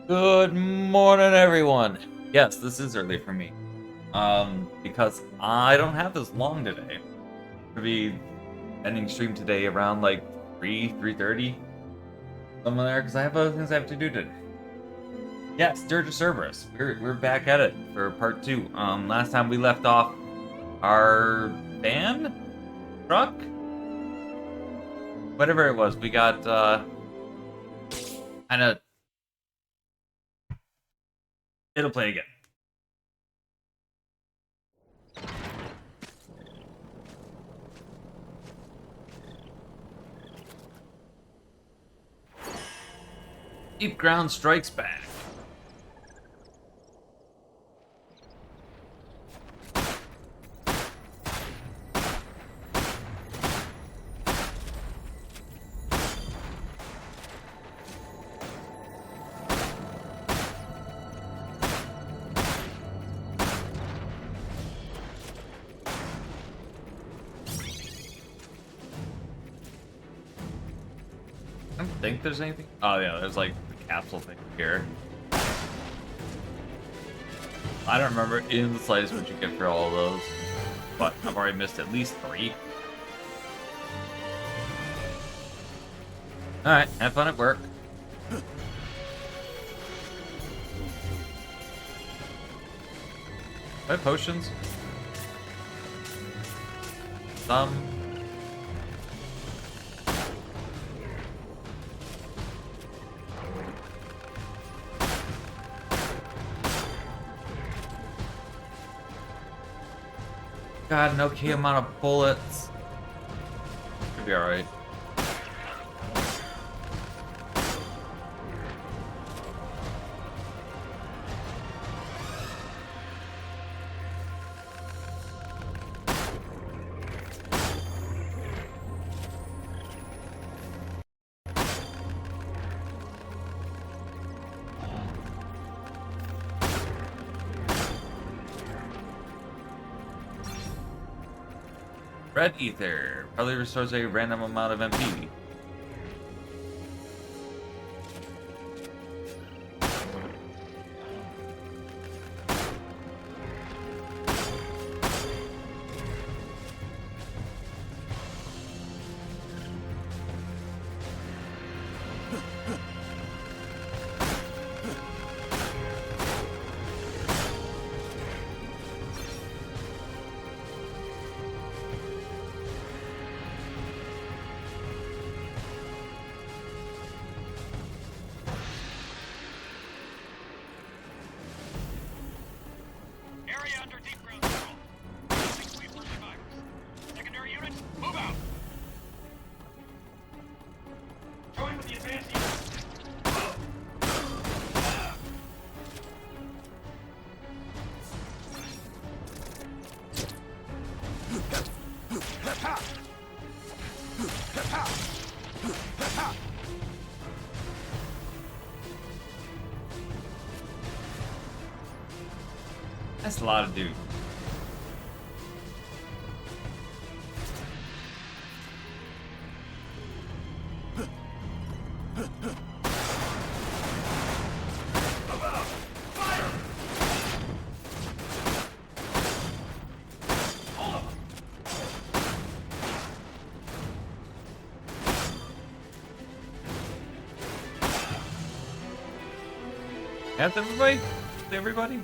Good morning, everyone. Yes, this is early for me. Because I don't have this long today. To be ending stream today around like 3:30, somewhere there, because I have other things I have to do today. Yes, Dirge of Cerberus. We're back at it for part 2. Last time we left off our van? Truck? Whatever it was, we got kinda it'll play again. Deep Ground Strikes Back. I don't think there's anything. Oh yeah, there's like the capsule thing here. I don't remember in the slightest what you get for all of those, but I've already missed at least 3. Alright, have fun at work. I have potions. Some. Got an okay amount of bullets. Should be alright. Red ether probably restores a random amount of MP. That's a lot of dudes. That's everybody? Everybody?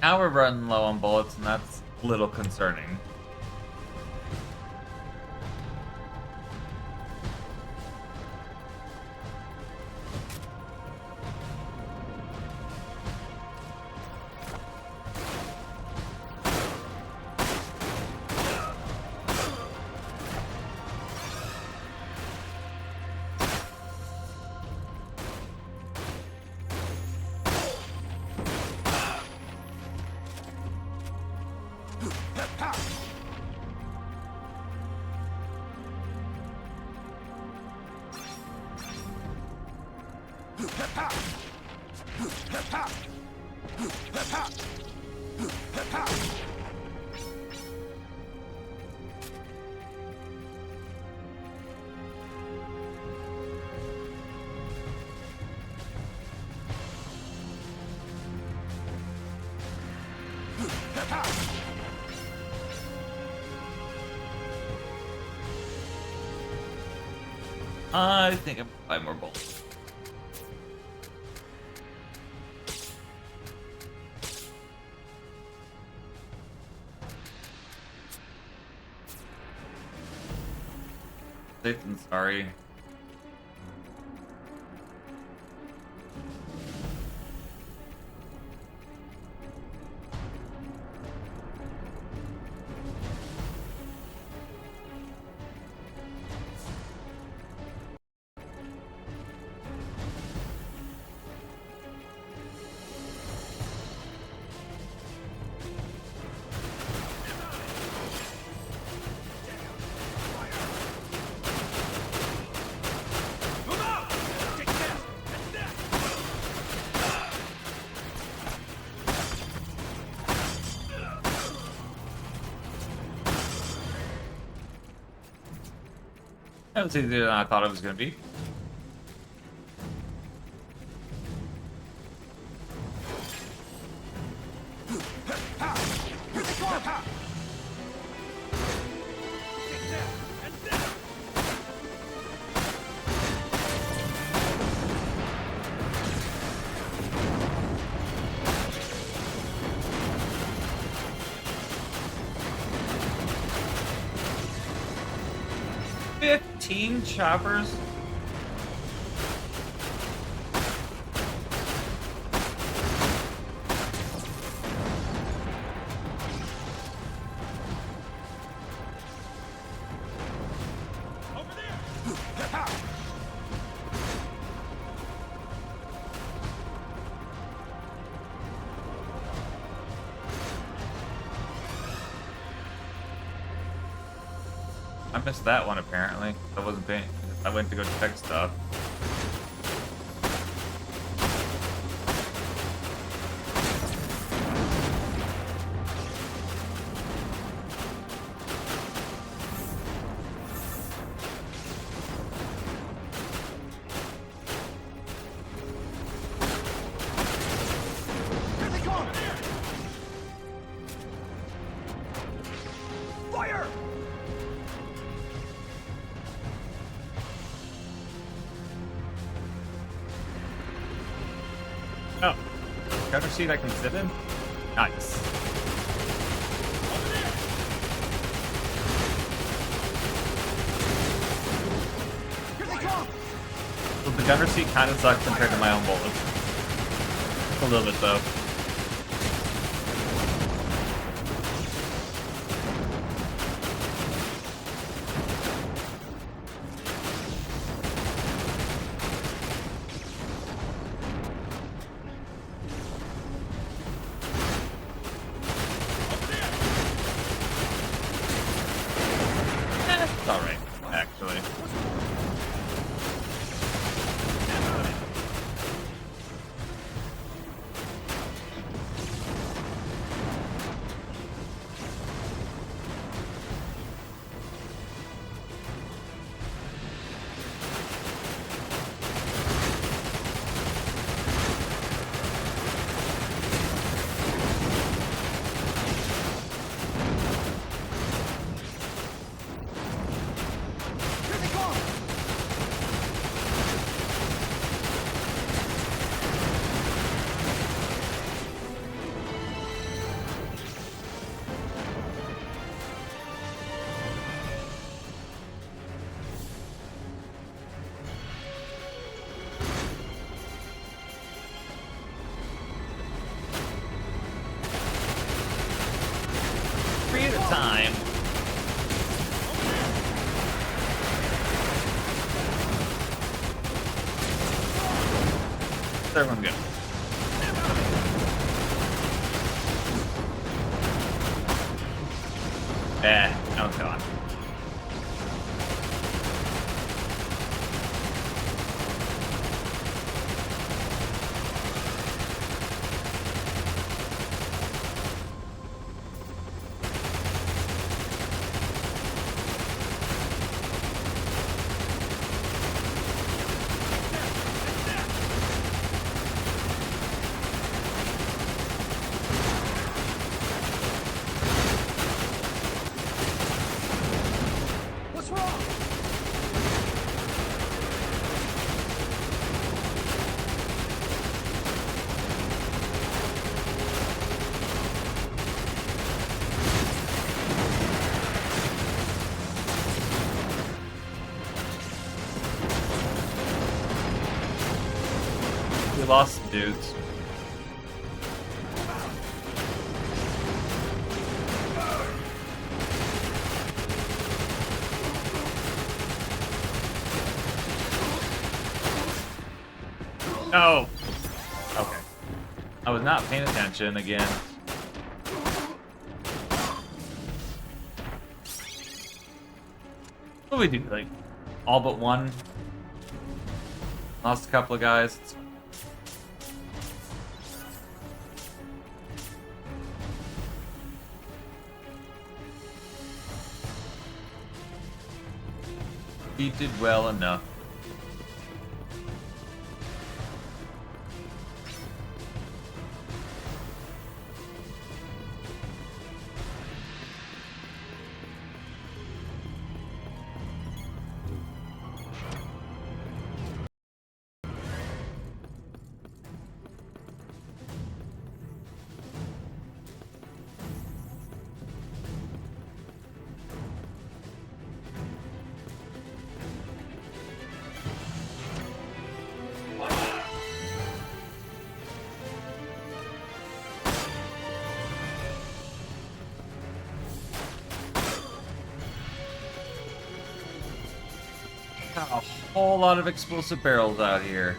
Now we're running low on bullets, and that's a little concerning. I think I'm gonna buy more bolts. Safe and sorry. That was easier than I thought it was going to be. Choppers. Over there. I missed that one apparently. I wasn't paying. I went to go check stuff. Here they come! Fire! Oh, cover seat I can sit in? Nice. Here they come! So the gunner seat kind of sucks compared to my own bullets. A little bit though. It's alright, actually. Here they come! Three at a time. Third one good. That one's gone. we lost some dudes. No! Okay. I was not paying attention again. What do we do? Like, all but one? Lost a couple of guys. He did well enough. Got a whole lot of explosive barrels out here.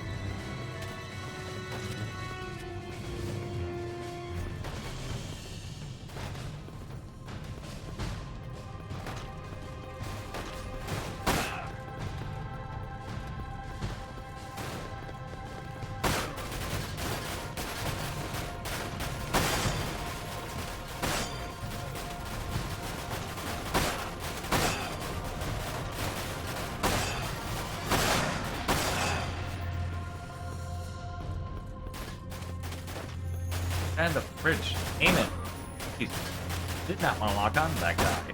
And the fridge. Aim it. Jeez. Did not want to lock on to that guy.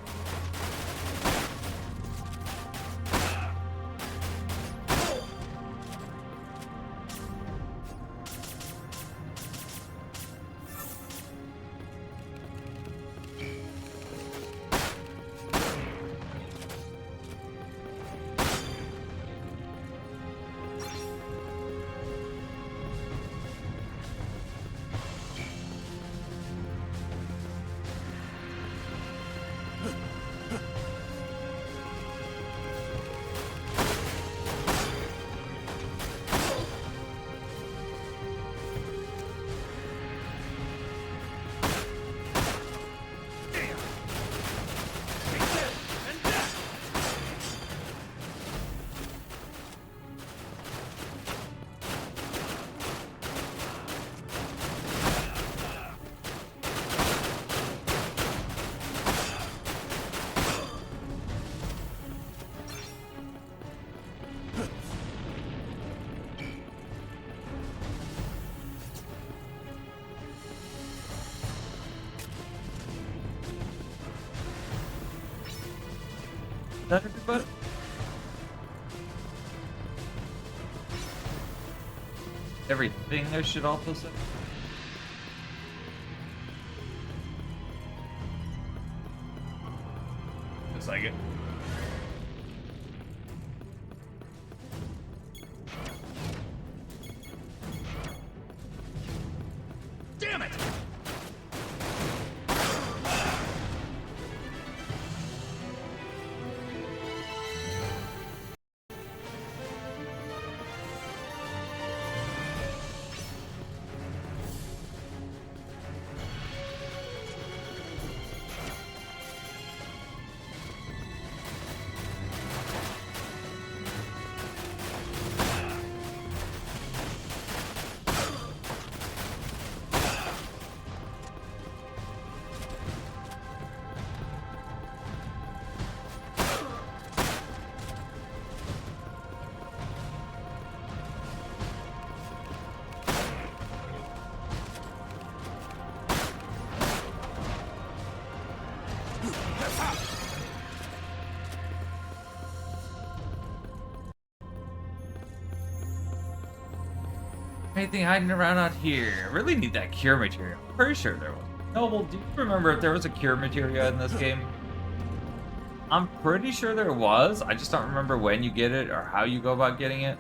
Is that everybody? Everything I should also say. Just like it. Damn it! Anything hiding around out here? I really need that cure material. Pretty sure there was. Noble, do you remember if there was a cure material in this game? I'm pretty sure there was. I just don't remember when you get it or how you go about getting it.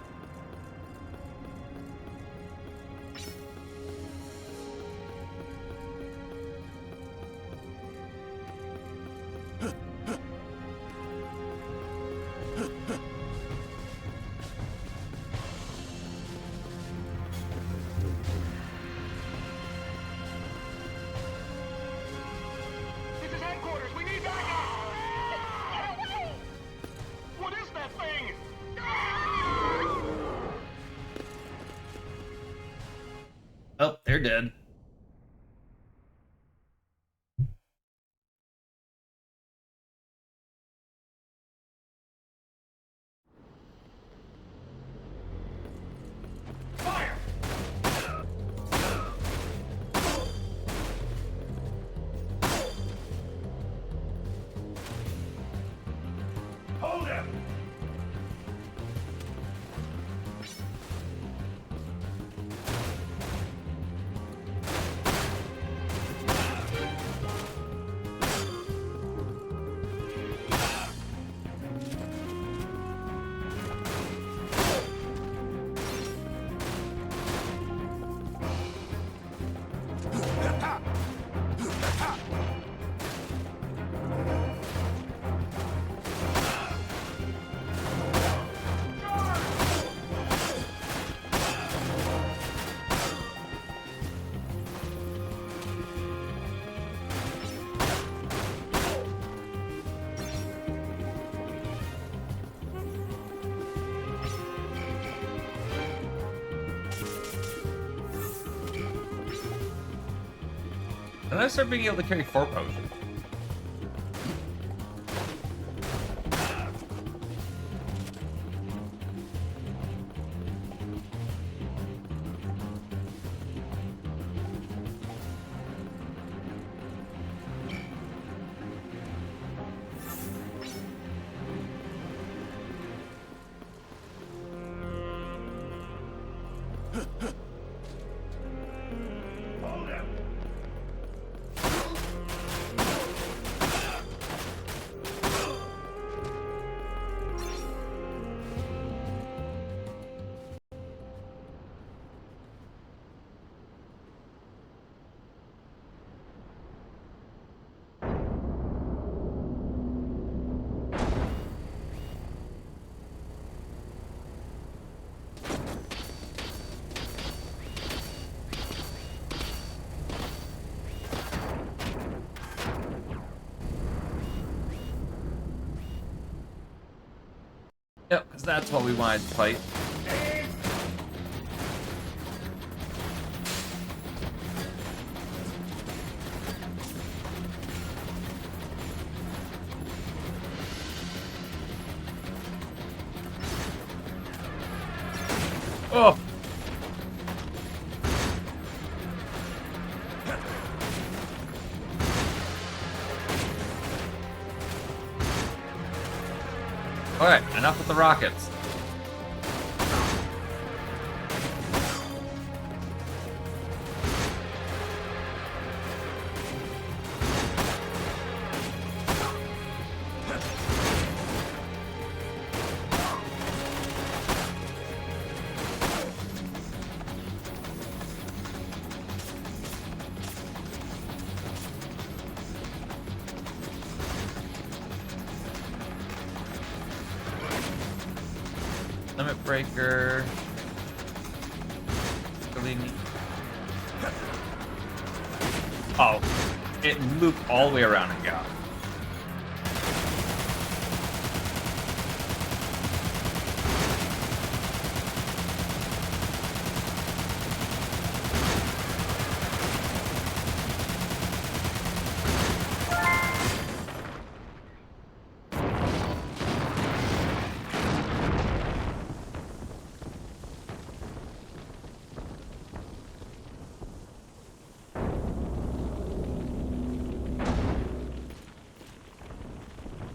They're dead. Fire! Hold him! Then I start being able to carry 4 potions. Hold him! Yep, because that's what we wanted to fight. Oh! Alright, enough with the rockets. Limit breaker. Oh, it looped all the way around and got.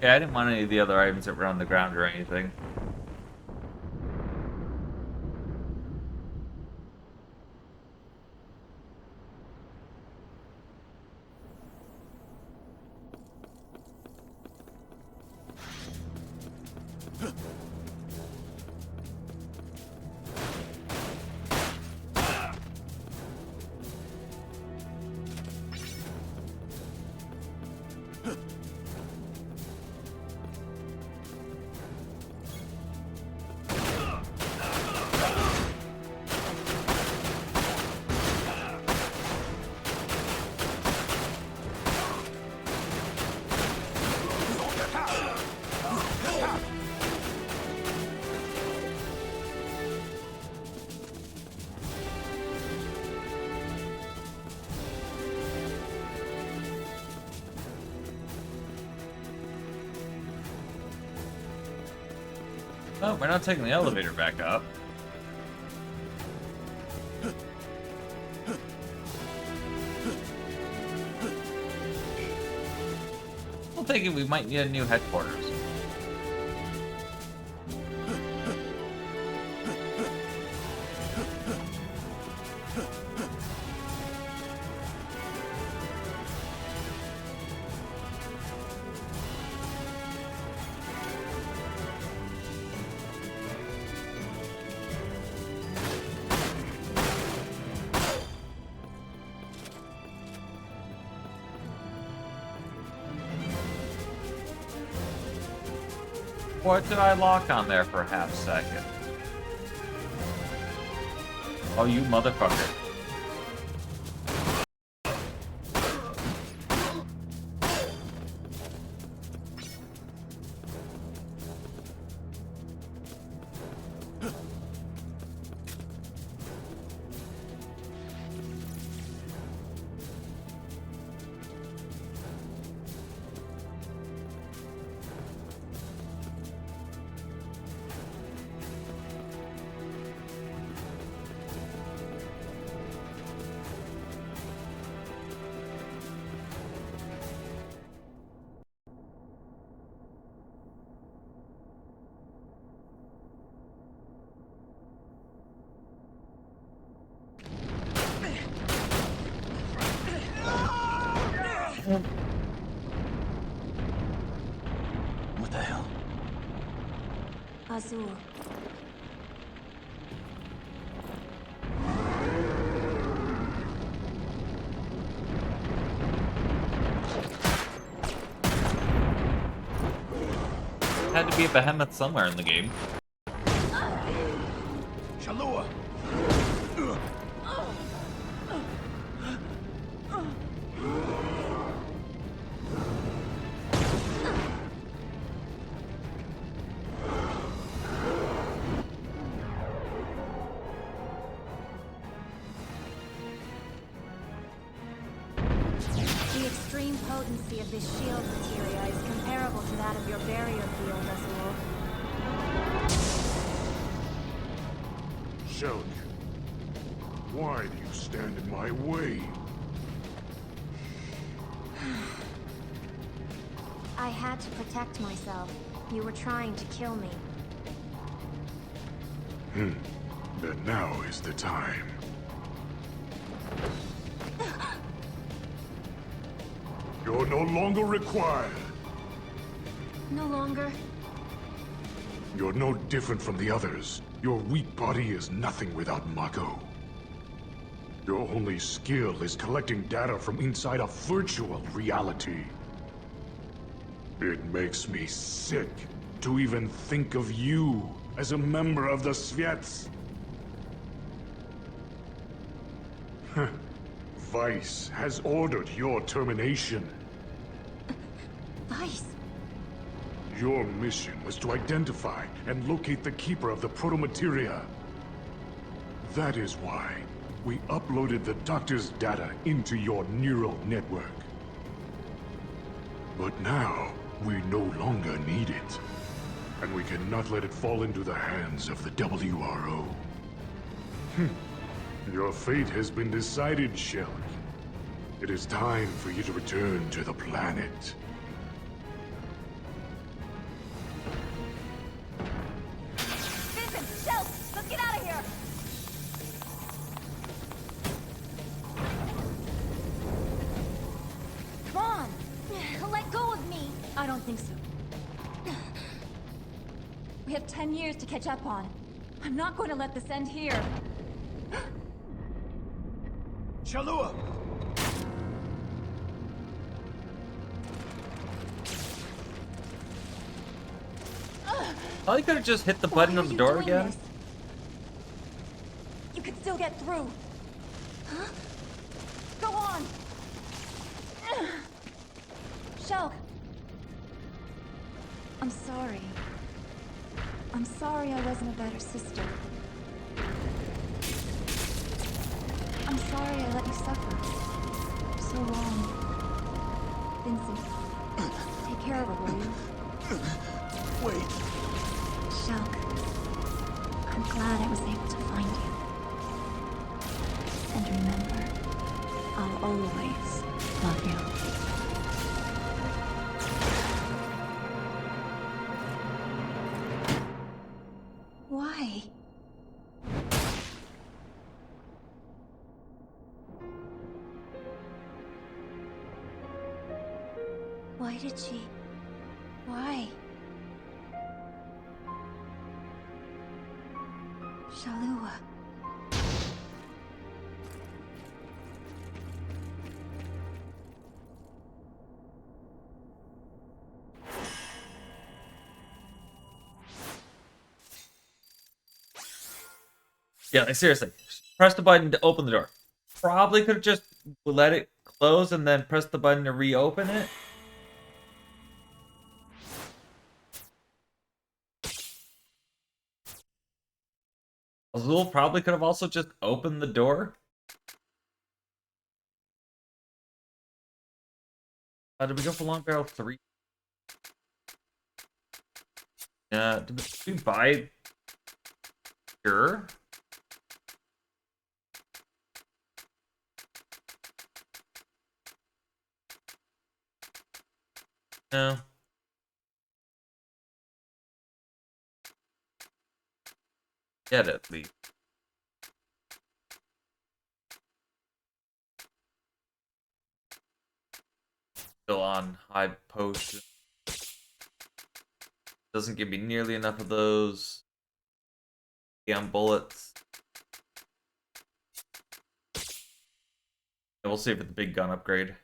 Yeah, I didn't want any of the other items that were on the ground or anything. Oh, we're not taking the elevator back up. I'm thinking we might need a new headquarters. What did I lock on there for a half second? Oh, you motherfucker. What the hell? Azul. Had to be a behemoth somewhere in the game. Chalua! The extreme potency of this shield materia is comparable to that of your barrier field, Azul. Shelley, why do you stand in my way? I had to protect myself. You were trying to kill me. Then now is the time. You're no longer required. No longer. You're no different from the others. Your weak body is nothing without Mako. Your only skill is collecting data from inside a virtual reality. It makes me sick to even think of you as a member of the Sviets. VII has ordered your termination. Vice. Your mission was to identify and locate the keeper of the protomateria. That is why we uploaded the doctor's data into your neural network. But now, we no longer need it. And we cannot let it fall into the hands of the WRO. Your fate has been decided, Shelley. It is time for you to return to the planet. Vincent! Shell! Let's get out of here! Come on! Let go of me! I don't think so. We have 10 years to catch up on. I'm not going to let this end here. Chalua! Oh, you could have just hit the button Why on are the you door doing again. this? You can still get through. Huh? Go on. Shulk. I'm sorry. I'm sorry I wasn't a better sister. I'm sorry I let you suffer. So long. Vincent, take care of her, will you? Wait. Shulk, I'm glad I was able to find you. And remember, I'll always love you. Why? Why did she? Why? Shalua. Yeah, like, seriously. Press the button to open the door. Probably could have just let it close and then press the button to reopen it. Azul probably could have also just opened the door. Did we go for long barrel 3? Did we buy Sure. No. Get it, leave. Still on high potion. Doesn't give me nearly enough of those. On bullets. And we'll save for the big gun upgrade.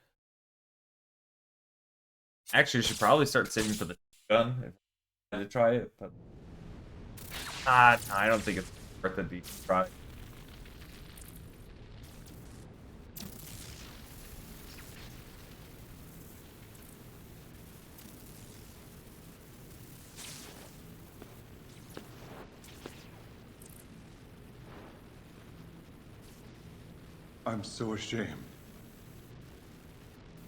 Actually, I should probably start saving for the gun if I had to try it, but no, I don't think it's worth it to try. I'm so ashamed.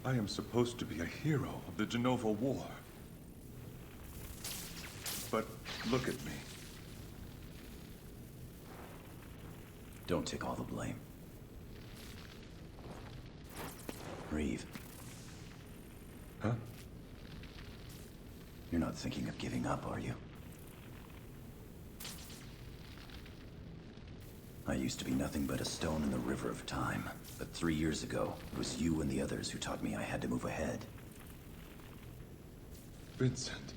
I am supposed to be a hero of the Genova War. But look at me. Don't take all the blame. Reeve. Huh? You're not thinking of giving up, are you? I used to be nothing but a stone in the river of time. But 3 years ago, it was you and the others who taught me I had to move ahead. Vincent.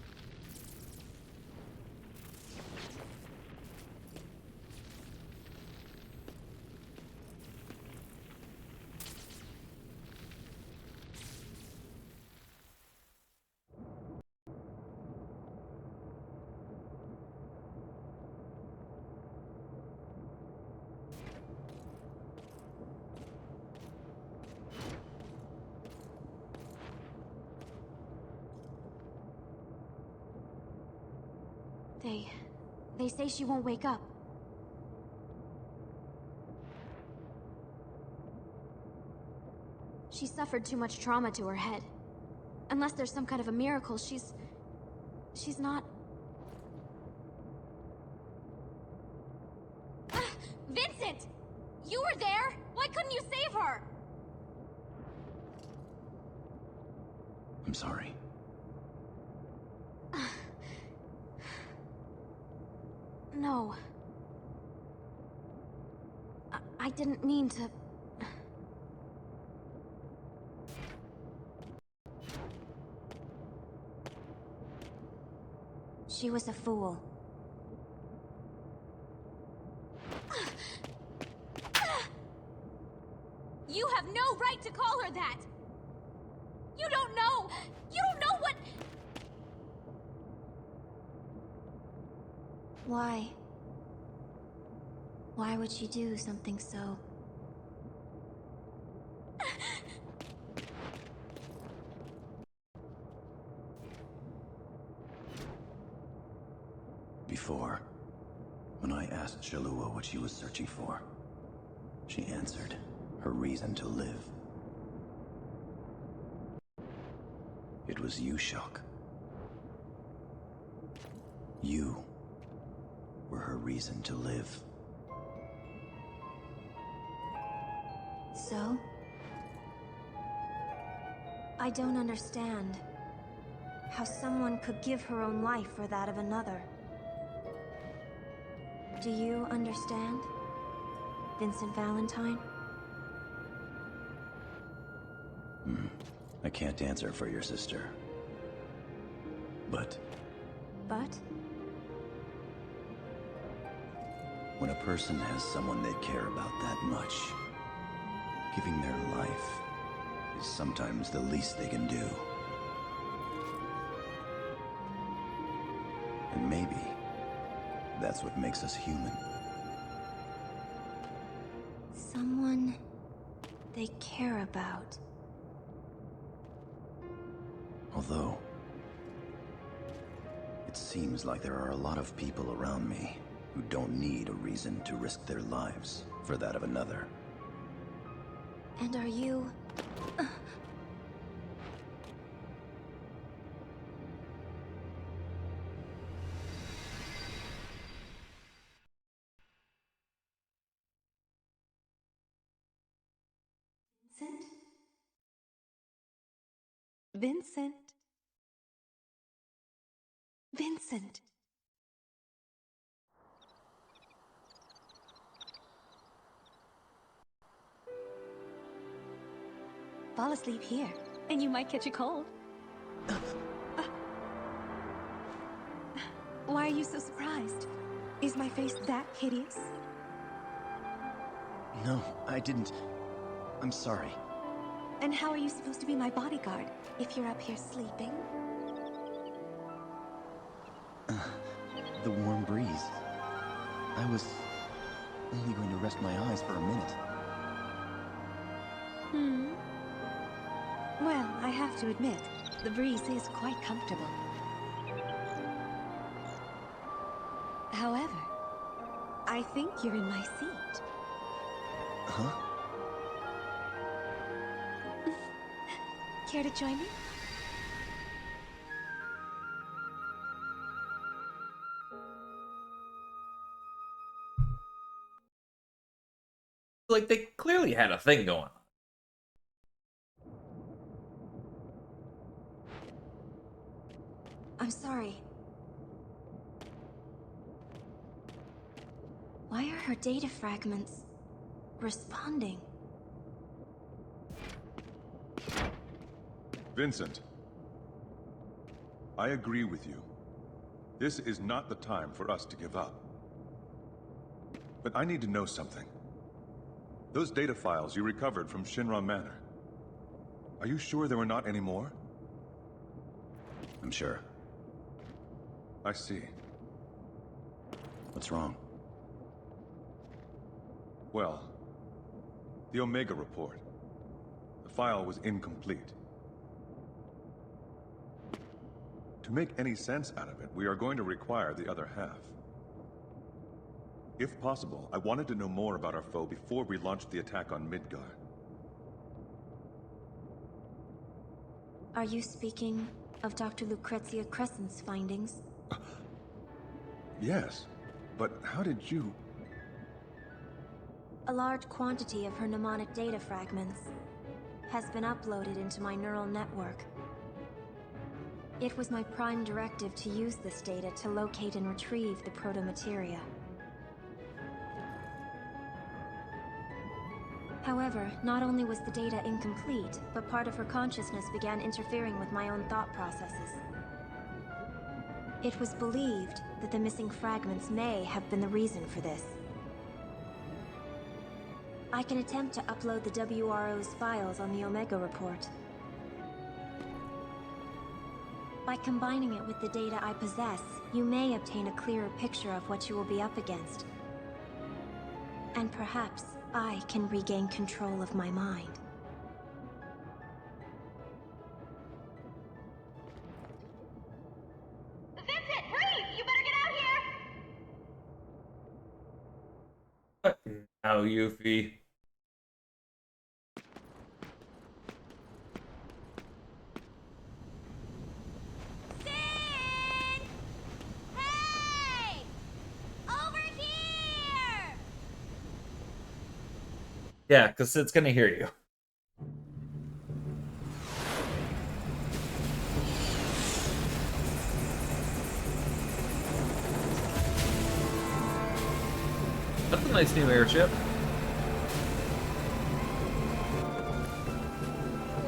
They say she won't wake up. She suffered too much trauma to her head. Unless there's some kind of a miracle, she's not... Vincent! You were there? Why couldn't you save her? I'm sorry. No. I didn't mean to... She was a fool. You have no right to call her that! You don't know! You don't know what... Why? Why would she do something so... Before, when I asked Shalua what she was searching for, she answered, her reason to live. It was you, Shulk. You were her reason to live. So? I don't understand how someone could give her own life for that of another. Do you understand, Vincent Valentine? I can't answer for your sister. But But? when a person has someone they care about that much, giving their life is sometimes the least they can do. And maybe that's what makes us human. Someone they care about. Although, it seems like there are a lot of people around me who don't need a reason to risk their lives for that of another. And are you... Vincent? Vincent? Vincent? Fall asleep here, and you might catch a cold. Why are you so surprised? Is my face that hideous? No, I didn't. I'm sorry. And how are you supposed to be my bodyguard if you're up here sleeping? The warm breeze. I was only going to rest my eyes for a minute. Well, I have to admit, the breeze is quite comfortable. However, I think you're in my seat. Huh? Care to join me? Like, they clearly had a thing going on. I'm sorry. Why are her data fragments responding? Vincent. I agree with you. This is not the time for us to give up. But I need to know something. Those data files you recovered from Shinra Manor. Are you sure there were not any more? I'm sure. I see. What's wrong? Well, the Omega report. The file was incomplete. To make any sense out of it, we are going to require the other half. If possible, I wanted to know more about our foe before we launched the attack on Midgard. Are you speaking of Dr. Lucrezia Crescent's findings? Yes, but how did you... A large quantity of her mnemonic data fragments has been uploaded into my neural network. It was my prime directive to use this data to locate and retrieve the proto-materia. However, not only was the data incomplete, but part of her consciousness began interfering with my own thought processes. It was believed that the missing fragments may have been the reason for this. I can attempt to upload the WRO's files on the Omega report. By combining it with the data I possess, you may obtain a clearer picture of what you will be up against. And perhaps I can regain control of my mind. Vincent, freeze! You better get out here! Now, Yuffie. Hey! Over Yeah, because it's gonna hear you. That's a nice new airship.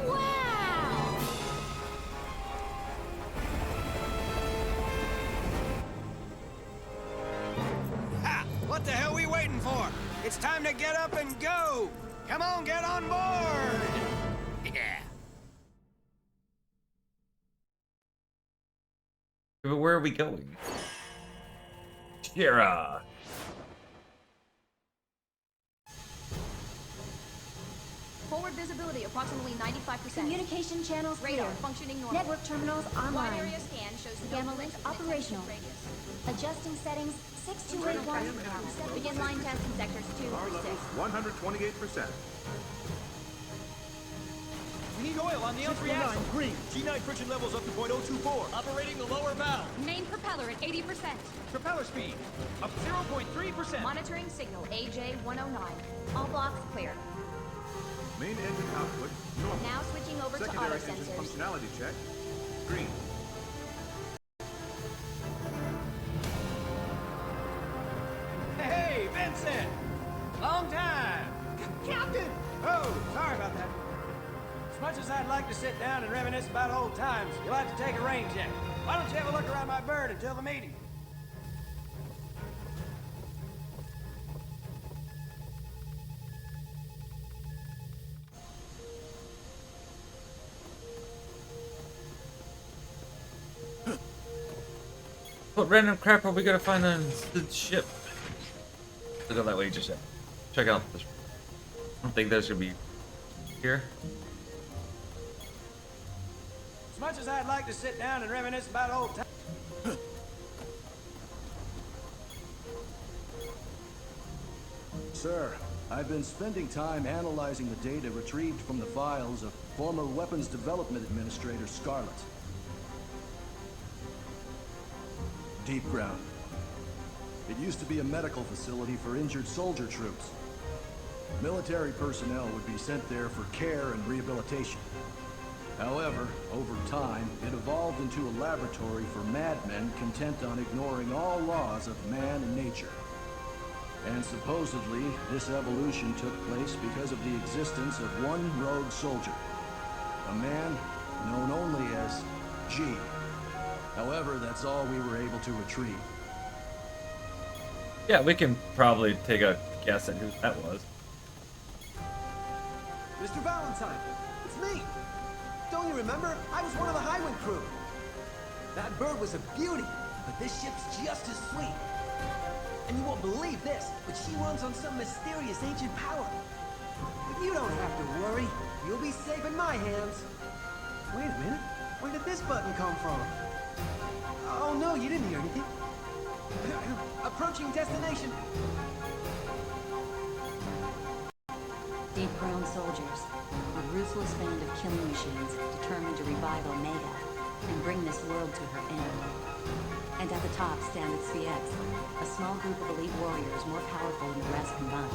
Wow! Ha! What the hell are we waiting for? It's time to get up and go! Come on, get on board! Yeah. But where are we going? Shira. Forward visibility approximately 95%. Communication channels Radar clear. functioning normally. Network terminals Wide online. area scan shows no Gamma link collision in operational. radius. Adjusting settings 6281. Begin line test in sectors 2 through 6. 128%. We need oil on the L3 axle. Green. G9 friction levels up to .024. Operating the lower valve. Main propeller at 80%. Propeller speed up 0.3%. Monitoring signal AJ109. All blocks clear. Main engine output, normal. Now switching over to Secondary auto engine sensors. functionality check, green. Hey, Vincent! Long time! Captain! Oh, sorry about that. As much as I'd like to sit down and reminisce about old times, you'll have to take a rain check. Why don't you have a look around my bird until the meeting? What random crap are we gonna find on the ship? Look out that way, just check out this. I don't think there's gonna be here. As much as I'd like to sit down and reminisce about old times. Sir, I've been spending time analyzing the data retrieved from the files of former Weapons Development Administrator Scarlet. Deep Ground. It used to be a medical facility for injured soldier troops. Military personnel would be sent there for care and rehabilitation. However, over time, it evolved into a laboratory for madmen content on ignoring all laws of man and nature. And supposedly, this evolution took place because of the existence of one rogue soldier. A man known only as G. However, that's all we were able to retrieve. Yeah, we can probably take a guess at who that was. Mr. Valentine, it's me! Don't you remember? I was one of the Highwind crew. That bird was a beauty, but this ship's just as sweet. And you won't believe this, but she runs on some mysterious ancient power. But you don't have to worry. You'll be safe in my hands. Wait a minute. Where did this button come from? Oh no, you didn't hear anything. Approaching destination. Deep-grown soldiers, a ruthless band of killing machines determined to revive Omega and bring this world to her end. And at the top stands VII, a small group of elite warriors more powerful than the rest combined.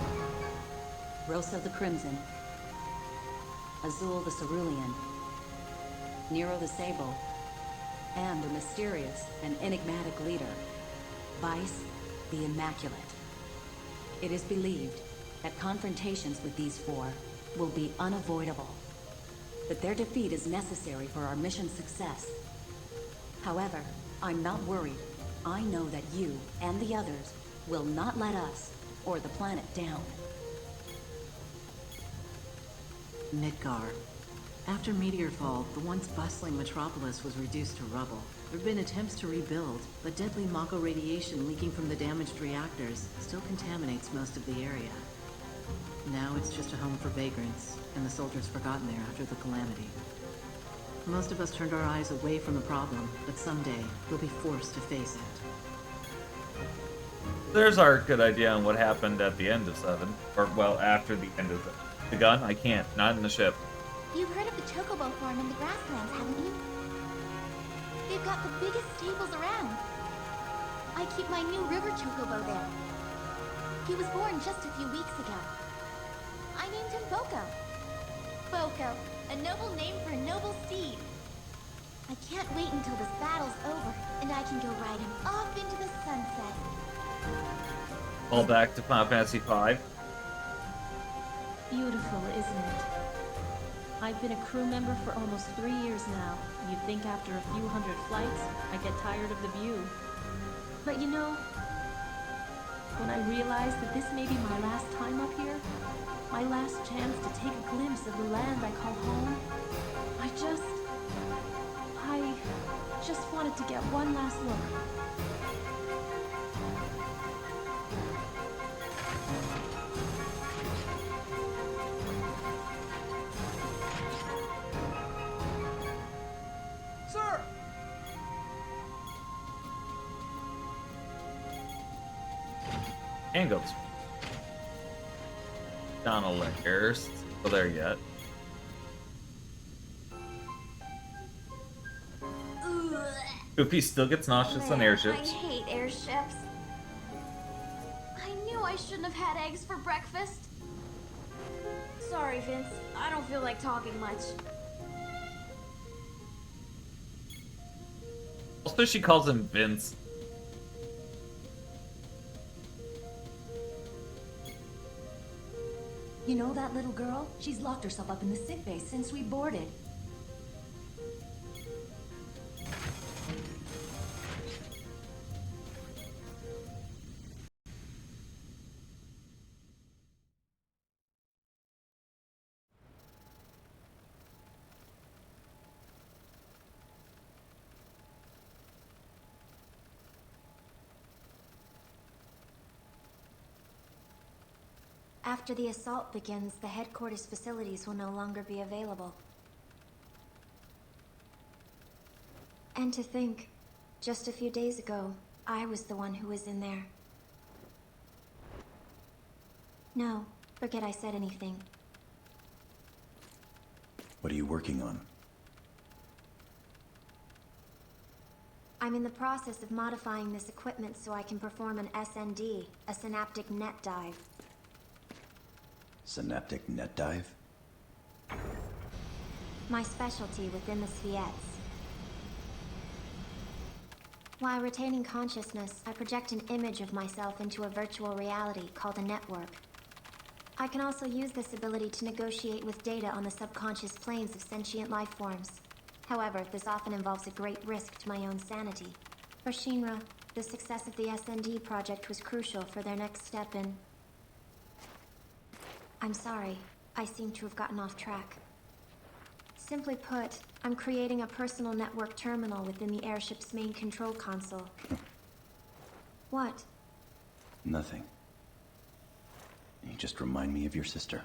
Rosa the Crimson, Azul the Cerulean, Nero the Sable, and a mysterious and enigmatic leader, Vice the Immaculate. It is believed that confrontations with these four will be unavoidable, that their defeat is necessary for our mission's success. However, I'm not worried. I know that you and the others will not let us or the planet down. Midgar. After Meteorfall, the once bustling metropolis was reduced to rubble. There have been attempts to rebuild, but deadly Mako radiation leaking from the damaged reactors still contaminates most of the area. Now it's just a home for vagrants, and the soldiers forgotten there after the calamity. Most of us turned our eyes away from the problem, but someday we'll be forced to face it. There's our good idea on what happened at the end of 7. Or, well, after the end of the gun? I can't. Not in the ship. You've heard of the Chocobo farm in the grasslands, haven't you? They've got the biggest stables around. I keep my new river Chocobo there. He was born just a few weeks ago. I named him Boko. Boko, a noble name for a noble steed. I can't wait until this battle's over, and I can go ride him off into the sunset. All back to Final Fantasy V. Beautiful, isn't it? I've been a crew member for almost 3 years now. You'd think after a few hundred flights, I'd get tired of the view. But you know, when I realized that this may be my last time up here, my last chance to take a glimpse of the land I call home, I just wanted to get one last look. Sir! And goes. Down a layer. Still there yet. Goofy still gets nauseous on airships. I hate airships. I knew I shouldn't have had eggs for breakfast. Sorry, Vince. I don't feel like talking much. Also, she calls him Vince. You know that little girl? She's locked herself up in the sick bay since we boarded. After the assault begins, the headquarters facilities will no longer be available. And to think, just a few days ago, I was the one who was in there. No, forget I said anything. What are you working on? I'm in the process of modifying this equipment so I can perform an SND, a synaptic net dive. Synaptic net dive? My specialty within the VII. While retaining consciousness, I project an image of myself into a virtual reality called a network. I can also use this ability to negotiate with data on the subconscious planes of sentient life forms. However, this often involves a great risk to my own sanity. For Shinra, the success of the SND project was crucial for their next step in... I'm sorry, I seem to have gotten off track. Simply put, I'm creating a personal network terminal within the airship's main control console. What? Nothing. You just remind me of your sister.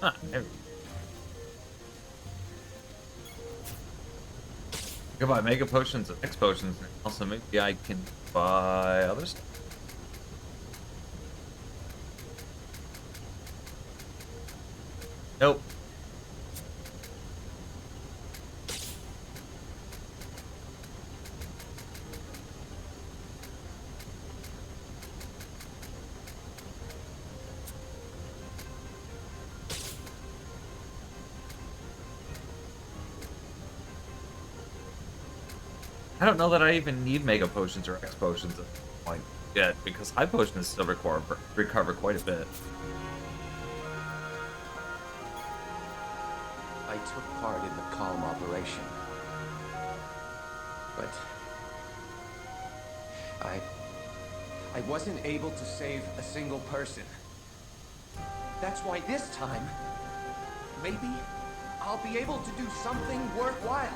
Ah, there we go. I can buy mega potions and X potions. Also, maybe I can buy other stuff. Nope. I don't know that I even need mega potions or X potions at this point yet, because high potions still recover quite a bit. I took part in the Calm operation. But I wasn't able to save a single person. That's why this time, maybe I'll be able to do something worthwhile.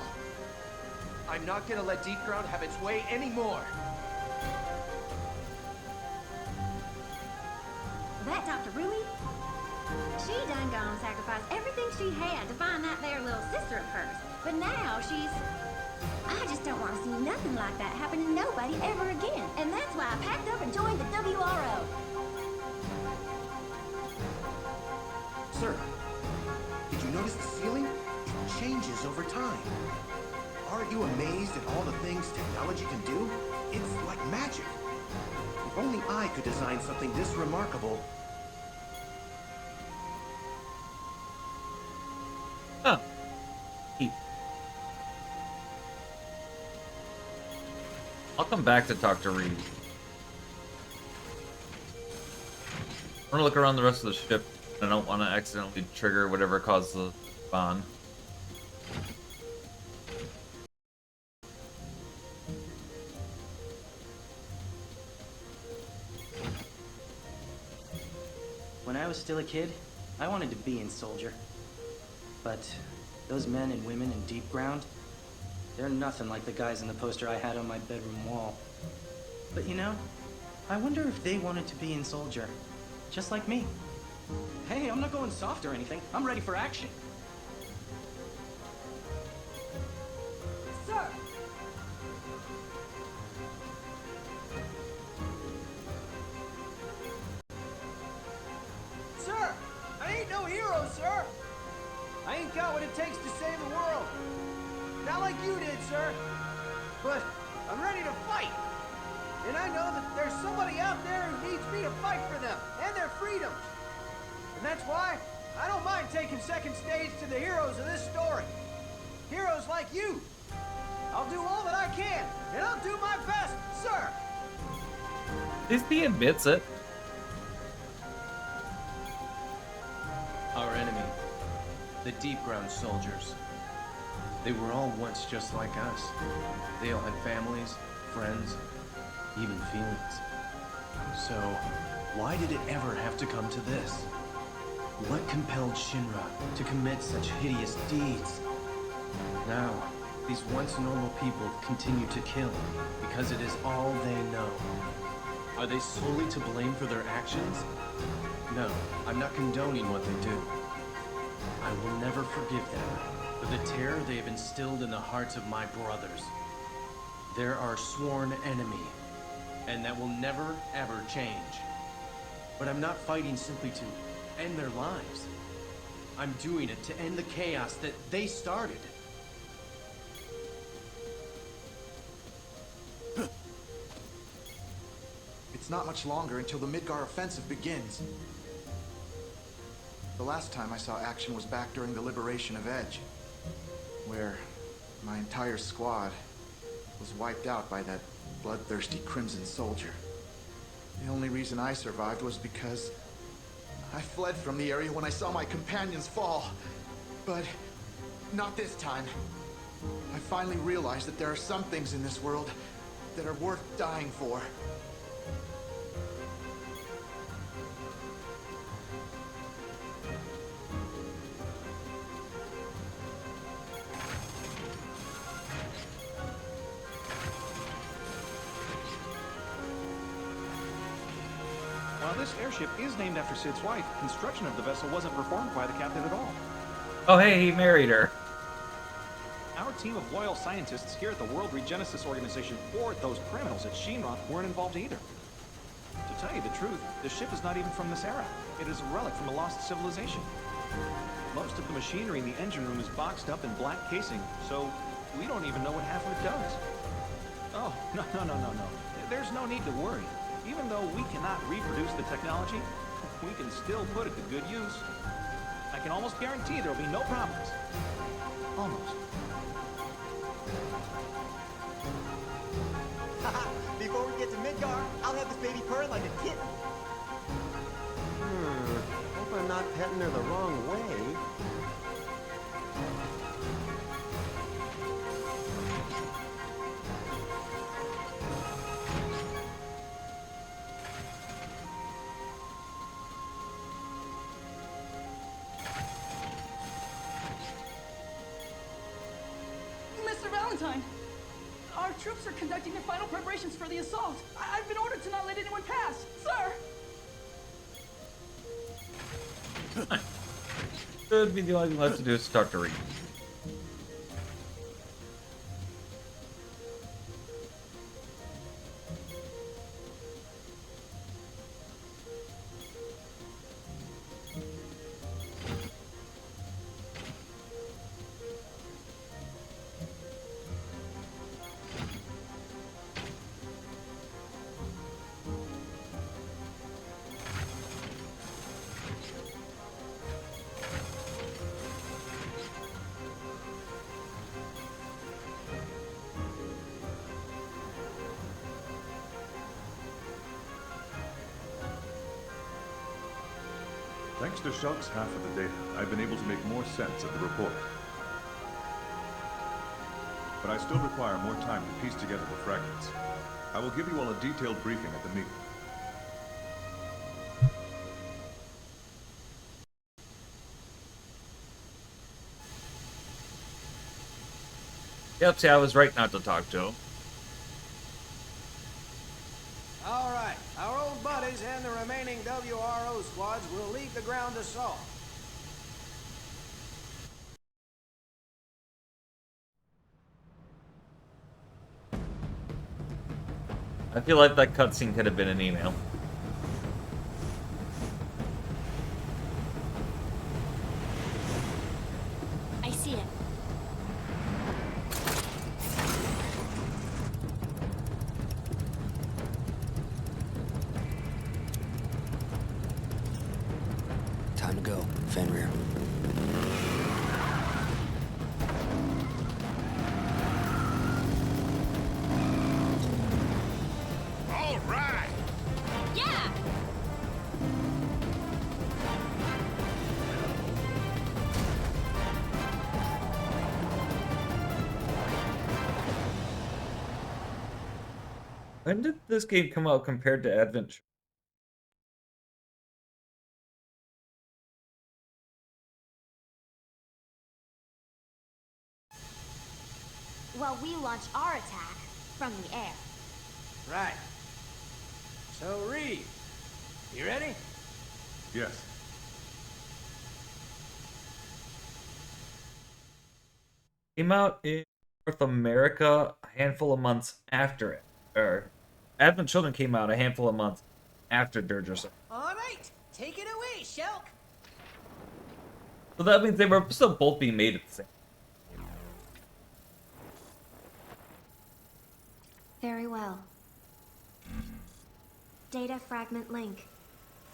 I'm not gonna let Deep Ground have its way anymore. She done gone sacrificed everything she had to find that there little sister of hers. But now she's... I just don't want to see nothing like that happen to nobody ever again. And that's why I packed up and joined the WRO. Sir, did you notice the ceiling? It changes over time. Aren't you amazed at all the things technology can do? It's like magic. If only I could design something this remarkable. Huh. I'll come back to talk to Reed. I want to look around the rest of the ship. I don't want to accidentally trigger whatever caused the spawn. When I was still a kid, I wanted to be in Soldier. But those men and women in Deep Ground, they're nothing like the guys in the poster I had on my bedroom wall. But you know, I wonder if they wanted to be in Soldier, just like me. Hey, I'm not going soft or anything. I'm ready for action. Sir! Sir! I ain't no hero, sir! I ain't got what it takes to save the world. Not like you did, sir. But I'm ready to fight. And I know that there's somebody out there who needs me to fight for them and their freedoms. And that's why I don't mind taking second stage to the heroes of this story. Heroes like you. I'll do all that I can, and I'll do my best, sir. At least he admits it. Our enemy, the Deep Ground soldiers. They were all once just like us. They all had families, friends, even feelings. So, why did it ever have to come to this? What compelled Shinra to commit such hideous deeds? Now, these once normal people continue to kill because it is all they know. Are they solely to blame for their actions? No, I'm not condoning what they do. I will never forgive them for the terror they have instilled in the hearts of my brothers. They're our sworn enemy, and that will never, ever change. But I'm not fighting simply to end their lives. I'm doing it to end the chaos that they started. It's not much longer until the Midgar offensive begins. The last time I saw action was back during the liberation of Edge, where my entire squad was wiped out by that bloodthirsty Crimson Soldier. The only reason I survived was because I fled from the area when I saw my companions fall. But not this time. I finally realized that there are some things in this world that are worth dying for. While this airship is named after Sid's wife, construction of the vessel wasn't performed by the captain at all. Oh, hey, he married her. Our team of loyal scientists here at the World Regenesis Organization or those criminals at Shinra weren't involved either. To tell you the truth, the ship is not even from this era. It is a relic from a lost civilization. Most of the machinery in the engine room is boxed up in black casing, so we don't even know what half of it does. Oh, no. There's no need to worry. Even though we cannot reproduce the technology, we can still put it to good use. I can almost guarantee there'll be no problems. Almost. Before we get to Midgar, I'll have this baby purring like a kitten. Hope I'm not petting her the wrong way. Mr. Valentine! Our troops are conducting their final preparations for the assault. I've been ordered to not let anyone pass, sir! should be the only thing left to do is start to read. Thanks to Shulk's half of the data, I've been able to make more sense of the report. But I still require more time to piece together the fragments. I will give you all a detailed briefing at the meeting. Yep, see, I was right not to talk to him. All right, our old buddies and the remaining WRO squads will lead the ground assault. I feel like that cutscene could have been an email. I see it. Time to go, Fenrir. All right. Yeah. When did this game come out compared to Advent? Well, we launch our attack from the air. Right. So, Reed, you ready? Yes. Came out in North America a handful of months after it. Or Advent Children came out a handful of months after Dirge or something. All right, take it away, Shulk. So that means they were still both being made at the same. Very well. Data fragment link.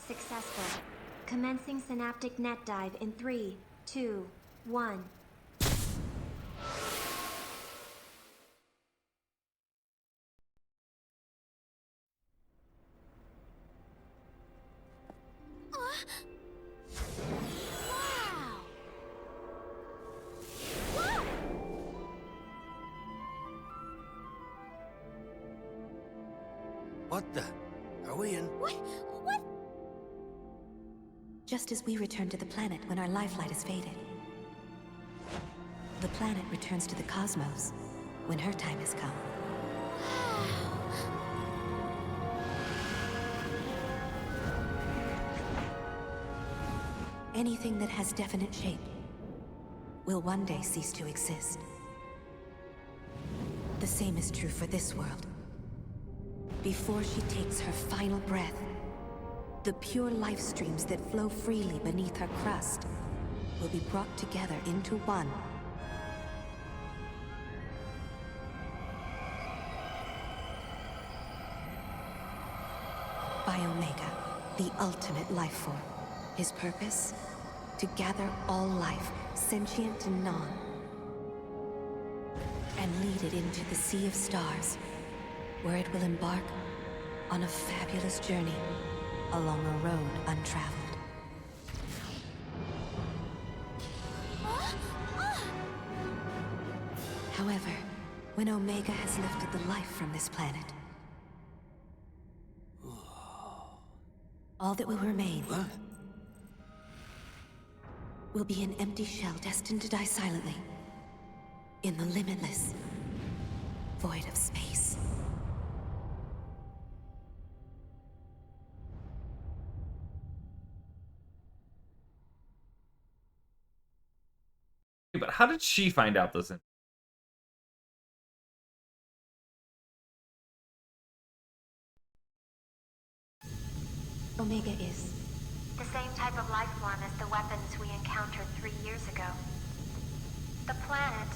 Successful. Commencing synaptic net dive in 3, 2, 1. What the? Are we in? What? Just as we return to the planet when our lifelight is faded, the planet returns to the cosmos when her time has come. Anything that has definite shape will one day cease to exist. The same is true for this world. Before she takes her final breath, the pure life streams that flow freely beneath her crust will be brought together into one. By Omega, the ultimate life form. His purpose? To gather all life, sentient and non, and lead it into the sea of stars, where it will embark on a fabulous journey along a road untraveled. However, when Omega has lifted the life from this planet, all that will remain will be an empty shell destined to die silently in the limitless void of space. but how did she find out this? Omega is the same type of life form as the weapons we encountered 3 years ago. The planet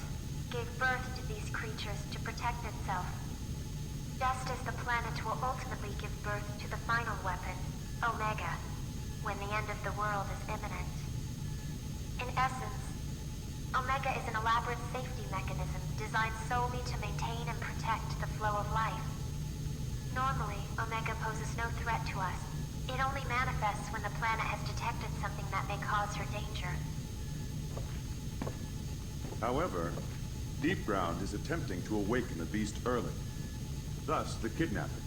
gave birth to these creatures to protect itself, just as the planet will ultimately give birth to the final weapon, Omega, when the end of the world is imminent. In essence, Omega is an elaborate safety mechanism designed solely to maintain and protect the flow of life. Normally, Omega poses no threat to us. It only manifests when the planet has detected something that may cause her danger. However, Deep Ground is attempting to awaken the beast early. Thus, the kidnappings.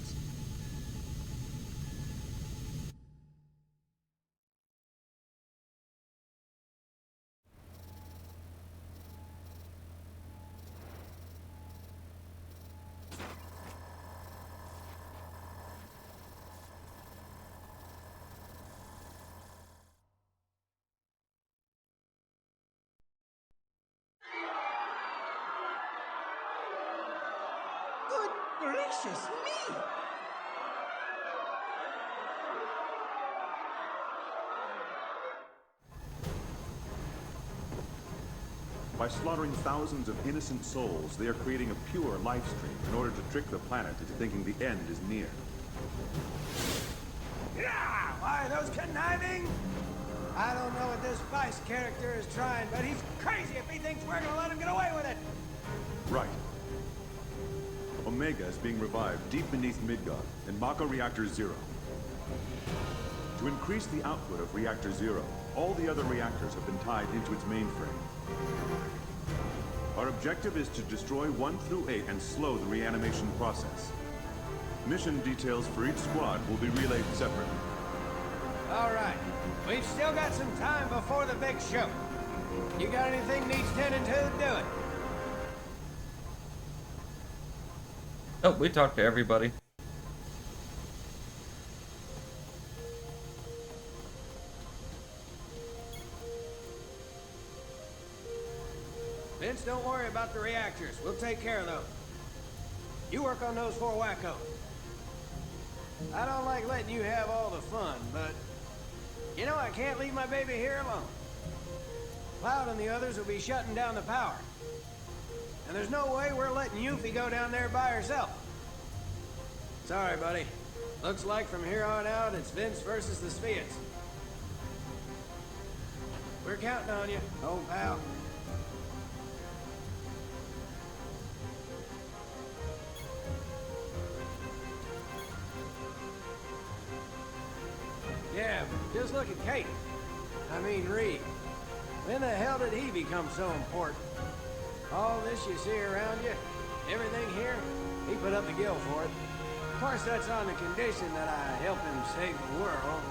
Good gracious me! By slaughtering thousands of innocent souls, they are creating a pure life stream in order to trick the planet into thinking the end is near. Yeah! Why, those conniving? I don't know what this Vice character is trying, but he's crazy if he thinks we're gonna let him get away with it! Right. Omega is being revived deep beneath Midgard in Mako Reactor 0. To increase the output of Reactor 0, all the other reactors have been tied into its mainframe. Our objective is to destroy 1 through 8 and slow the reanimation process. Mission details for each squad will be relayed separately. All right. We've still got some time before the big show. You got anything needs tending to, do it. Oh, we talked to everybody. Vince, don't worry about the reactors. We'll take care of those. You work on those 4 wackos. I don't like letting you have all the fun, but... You know, I can't leave my baby here alone. Cloud and the others will be shutting down the power. And there's no way we're letting Yuffie go down there by herself. Sorry, buddy. Looks like from here on out, it's Vince versus the Spheres. We're counting on you, old pal. Yeah, just look at Kate. I mean, Reed. When the hell did he become so important? All this you see around you, everything here, he put up the gill for it. Of course, that's on the condition that I help him save the world.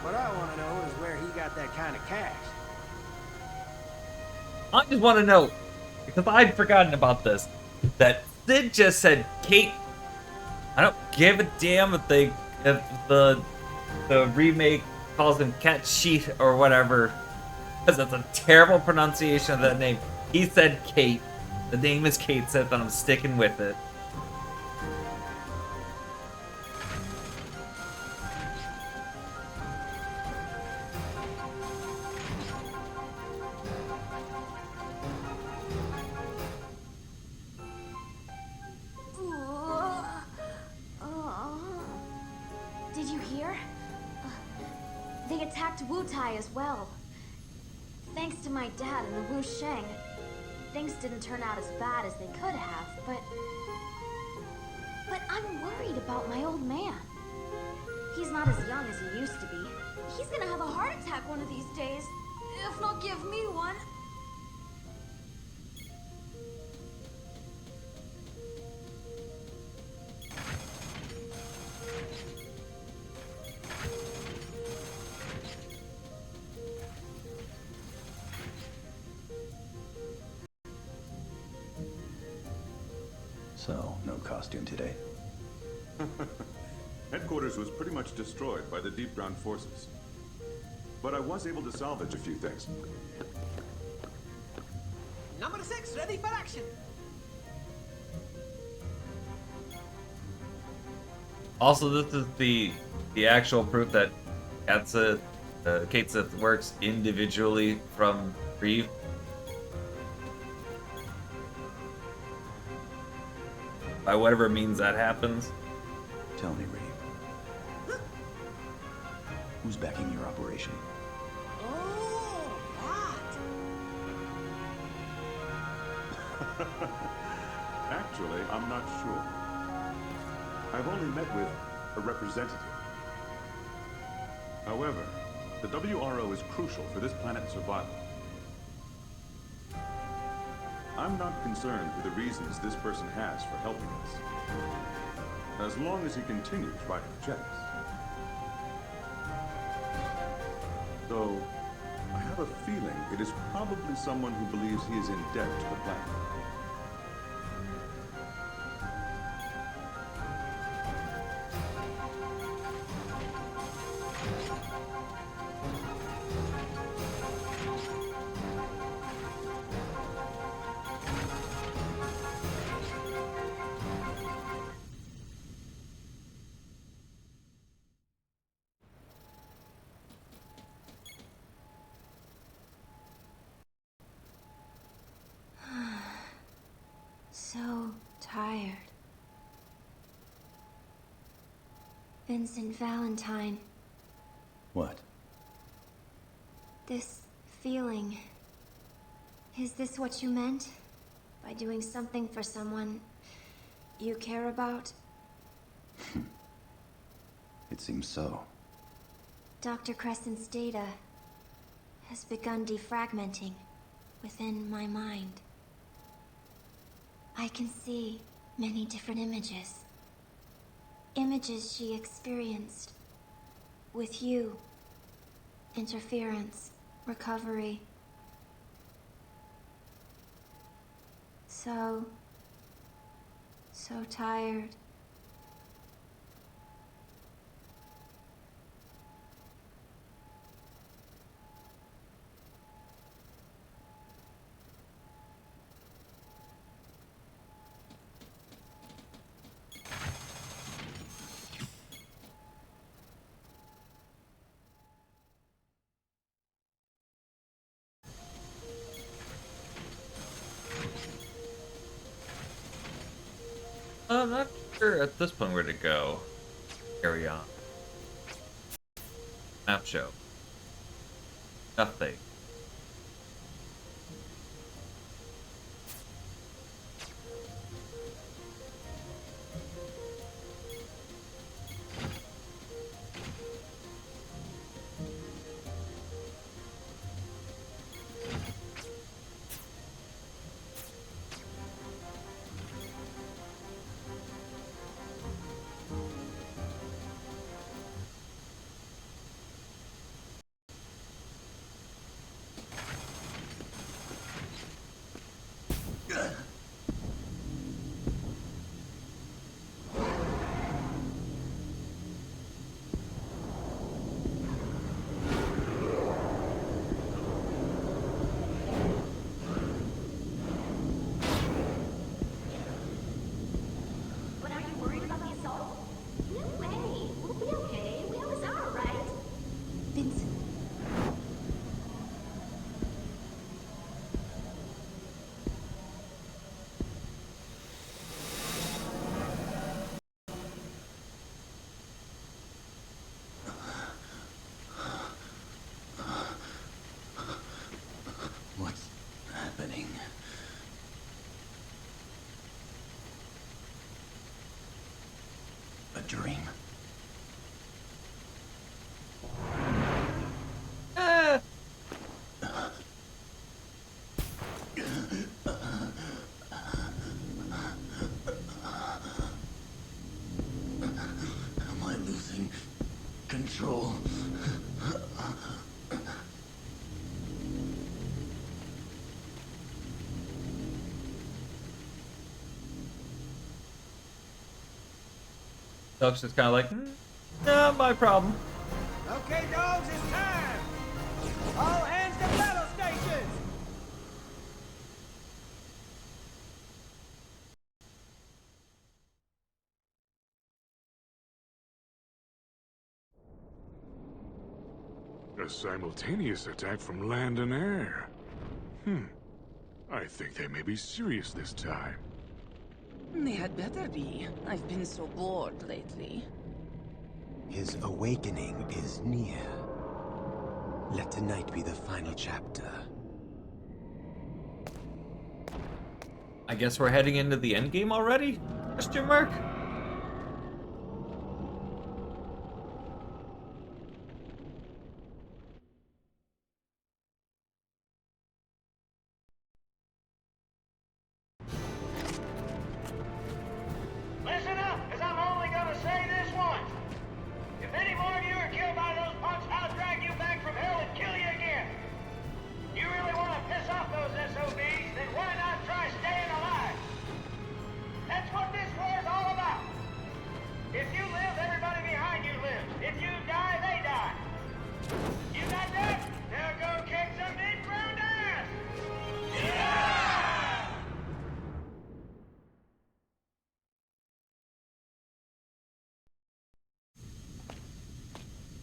What I want to know is where he got that kind of cash. I just want to know, because I'd forgotten about this, that Sid just said, Kate, I don't give a damn if the remake calls him Cat Sheet or whatever, because it's a terrible pronunciation of that name. He said Kate. The name is Kate Sith, and I'm sticking with it. Did you hear? They attacked Wu Tai as well. Thanks to my dad and the Wu Sheng, things didn't turn out as bad as they could have, but I'm worried about my old man. He's not as young as he used to be. He's gonna have a heart attack one of these days. If not, give me one. So, no costume today? Headquarters was pretty much destroyed by the deep ground forces. But I was able to salvage a few things. Number 6, ready for action. Also, this is the actual proof that Kate Sith works individually from Reeve. By whatever means that happens. Tell me, Reeve. Who's backing your operation? Oh, that. Actually, I'm not sure. I've only met with a representative. However, the WRO is crucial for this planet's survival. I'm not concerned with the reasons this person has for helping us, as long as he continues writing checks. Though, I have a feeling it is probably someone who believes he is in debt to the planet. So tired. Vincent Valentine. What? This feeling. Is this what you meant? By doing something for someone you care about? It seems so. Dr. Crescent's data has begun defragmenting within my mind. I can see many different images. Images she experienced with you. Interference, recovery. So tired. I'm not sure at this point where to go. Carry on. Map show. Nothing. What's happening? A dream? Am I losing control? Duck's just kind of like, not my problem. Okay, dogs, it's time! All hands to battle stations! A simultaneous attack from land and air. I think they may be serious this time. They had better be. I've been so bored lately. His awakening is near. Let tonight be the final chapter. I guess we're heading into the end game already? Question mark? Listen up, because I'm only going to say this once. If any more of you are killed by those punks, I'll drag you back from hell and kill you again. You really want to piss off those SOBs, then why not try staying alive? That's what this war's all about. If you live, everybody behind you lives. If you die, they die. You got that? Now go kick some mid-ground ass! Yeah!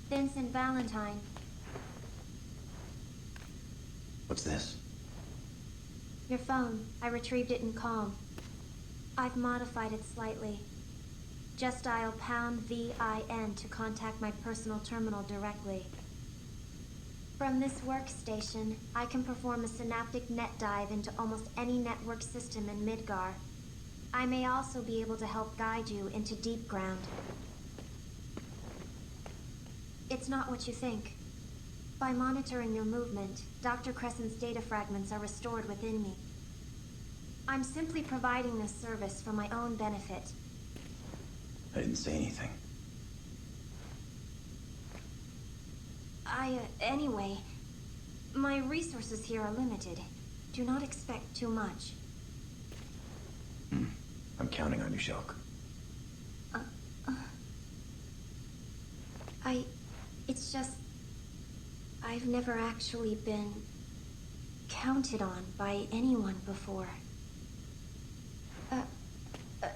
Vincent Valentine. What's this? Your phone. I retrieved it in Calm. I've modified it slightly. Just dial pound VIN to contact my personal terminal directly. From this workstation, I can perform a synaptic net dive into almost any network system in Midgar. I may also be able to help guide you into deep ground. It's not what you think. By monitoring your movement, Dr. Crescent's data fragments are restored within me. I'm simply providing this service for my own benefit. I didn't say anything. Anyway, my resources here are limited. Do not expect too much. I'm counting on you, Shulk. It's just... I've never actually been counted on by anyone before.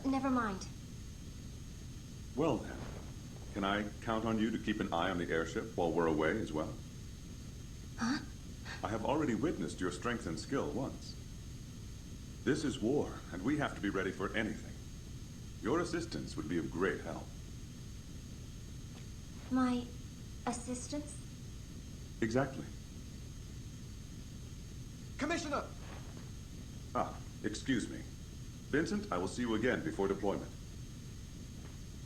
Never mind. Well then, can I count on you to keep an eye on the airship while we're away as well? Huh? I have already witnessed your strength and skill once. This is war, and we have to be ready for anything. Your assistance would be of great help. My assistance? Exactly. Commissioner! Ah, excuse me. Vincent, I will see you again before deployment.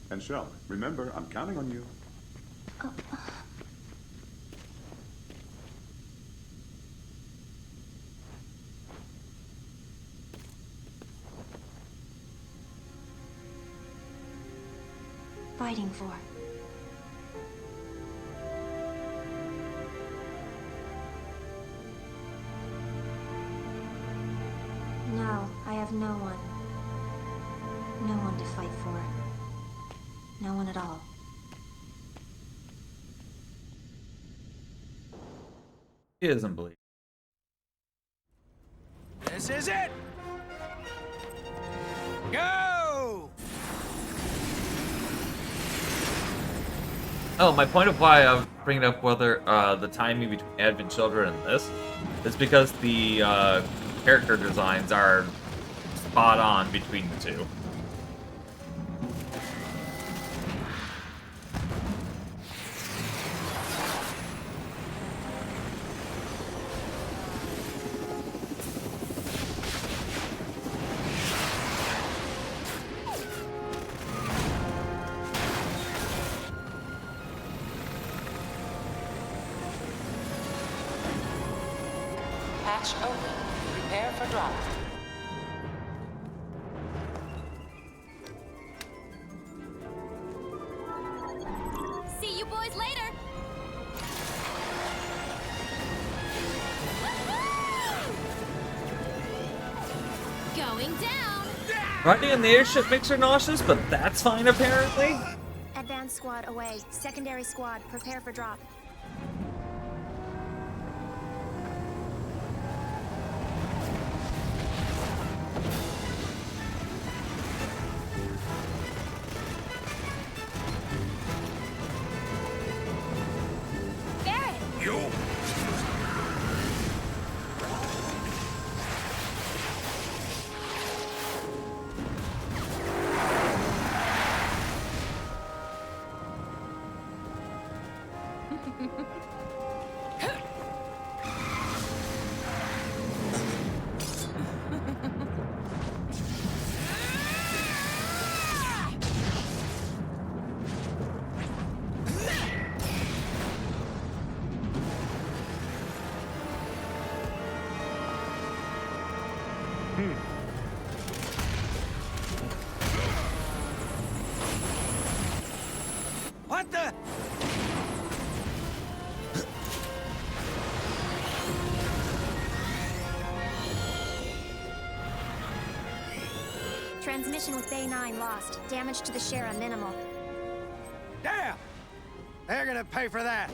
And Shell, remember, I'm counting on you. Fighting for. No, I have no one. No one to fight for. No one at all. He doesn't believe. This is it! Go! Oh, my point of why I was bringing up whether the timing between Advent Children and this is because the character designs are spot on between the two. Hatch open. Prepare for drop. See you boys later! Going down! Riding in the airship makes her nauseous, but that's fine apparently. Advanced squad away. Secondary squad, prepare for drop. Barrett! What the? Transmission with VII lost. Damage to the Shara minimal. Damn! They're gonna pay for that.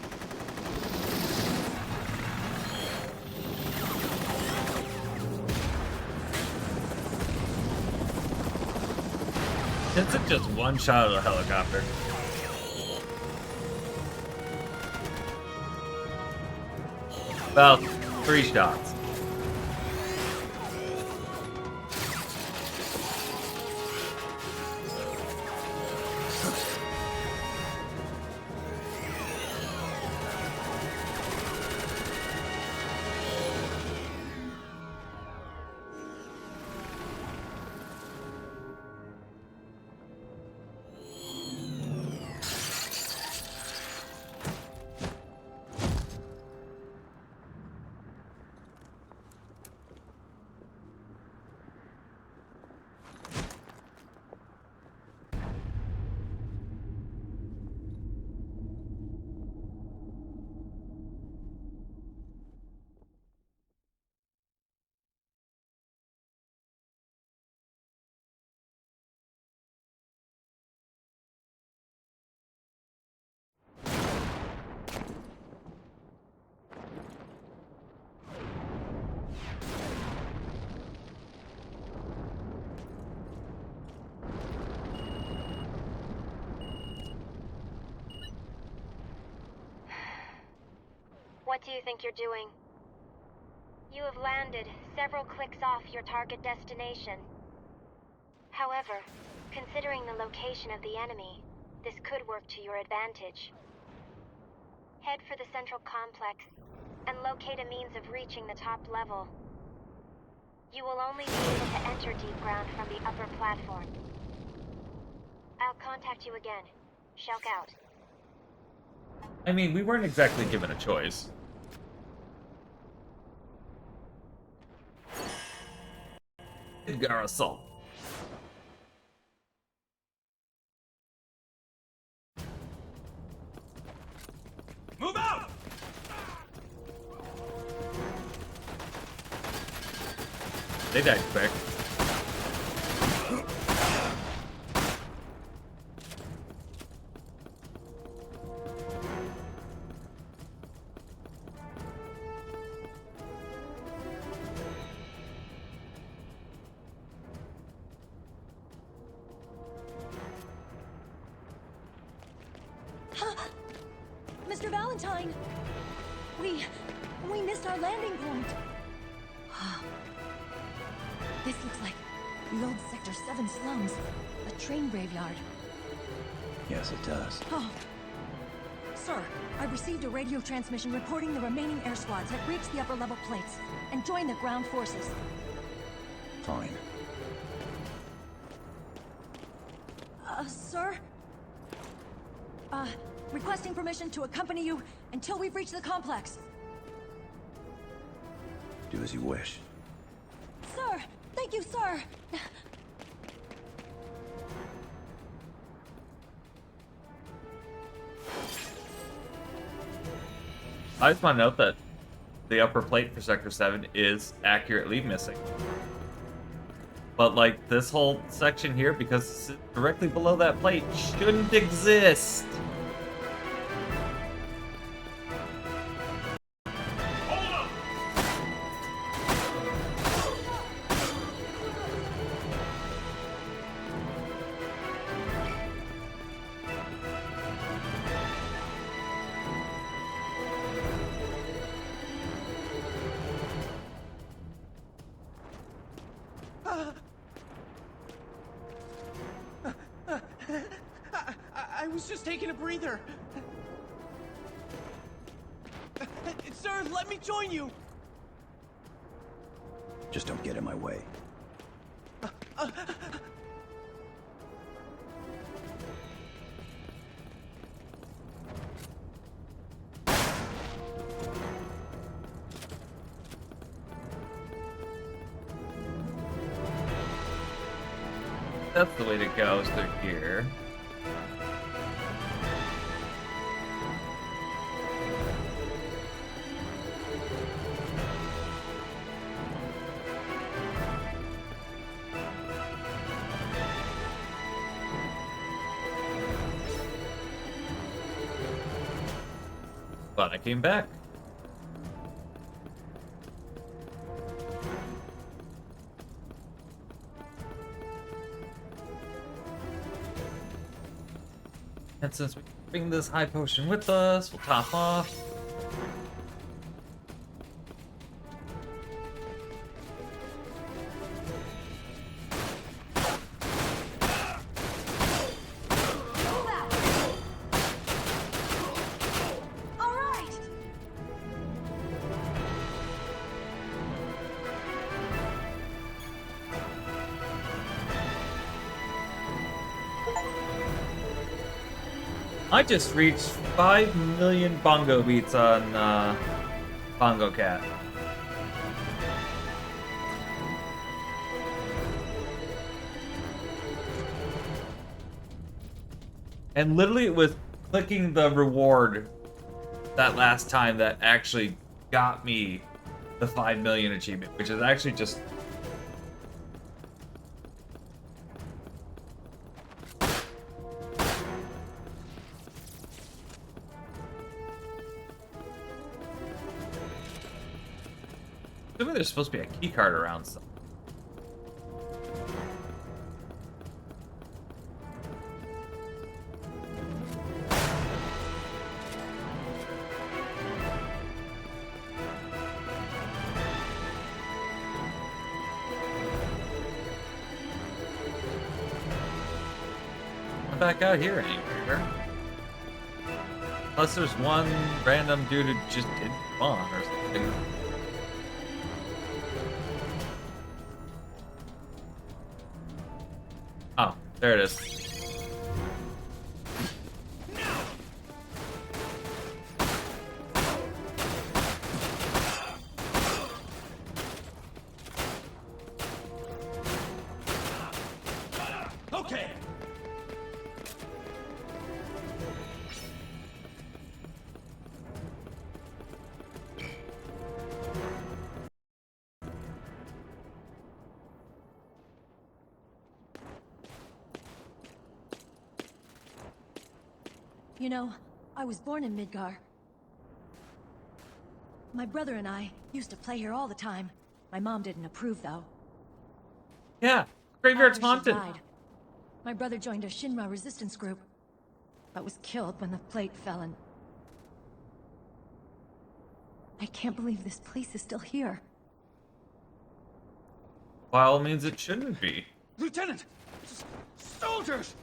It's just one shot of the helicopter. About 3 shots. What do you think you're doing? You have landed several clicks off your target destination. However, considering the location of the enemy, this could work to your advantage. Head for the central complex and locate a means of reaching the top level. You will only be able to enter deep ground from the upper platform. I'll contact you again. Shelk out. I mean, we weren't exactly given a choice. Edgar assault. Move out! They died quick. Mr. Valentine! We missed our landing point. This looks like the old Sector 7 slums. A train graveyard. Yes, it does. Oh. Sir, I received a radio transmission reporting the remaining air squads have reached the upper level plates and joined the ground forces. Fine. Sir? Requesting permission to accompany you until we've reached the complex. Do as you wish. Sir! Thank you, sir! I just want to note that the upper plate for Sector 7 is accurately missing. But, like, this whole section here, because it's directly below that plate, shouldn't exist. I was just taking a breather. Sir, let me join you! Just don't get in my way. That's the way to go, is through here. Glad I came back. And since we bring this high potion with us, we'll top off. I just reached 5 million bongo beats on Bongo Cat. And literally it was clicking the reward that last time that actually got me the 5 million achievement, which is actually just... Assuming there's supposed to be a key card around somewhere. I'm back out here anywhere. Unless there's one random dude who just didn't spawn or something. Oh, there it is. Okay. You know, I was born in Midgar. My brother and I used to play here all the time. My mom didn't approve, though. Yeah, graveyard's After she haunted. died, my brother joined a Shinra resistance group, but was killed when the plate fell in. I can't believe this place is still here. By all means, it shouldn't be. Lieutenant! Soldiers!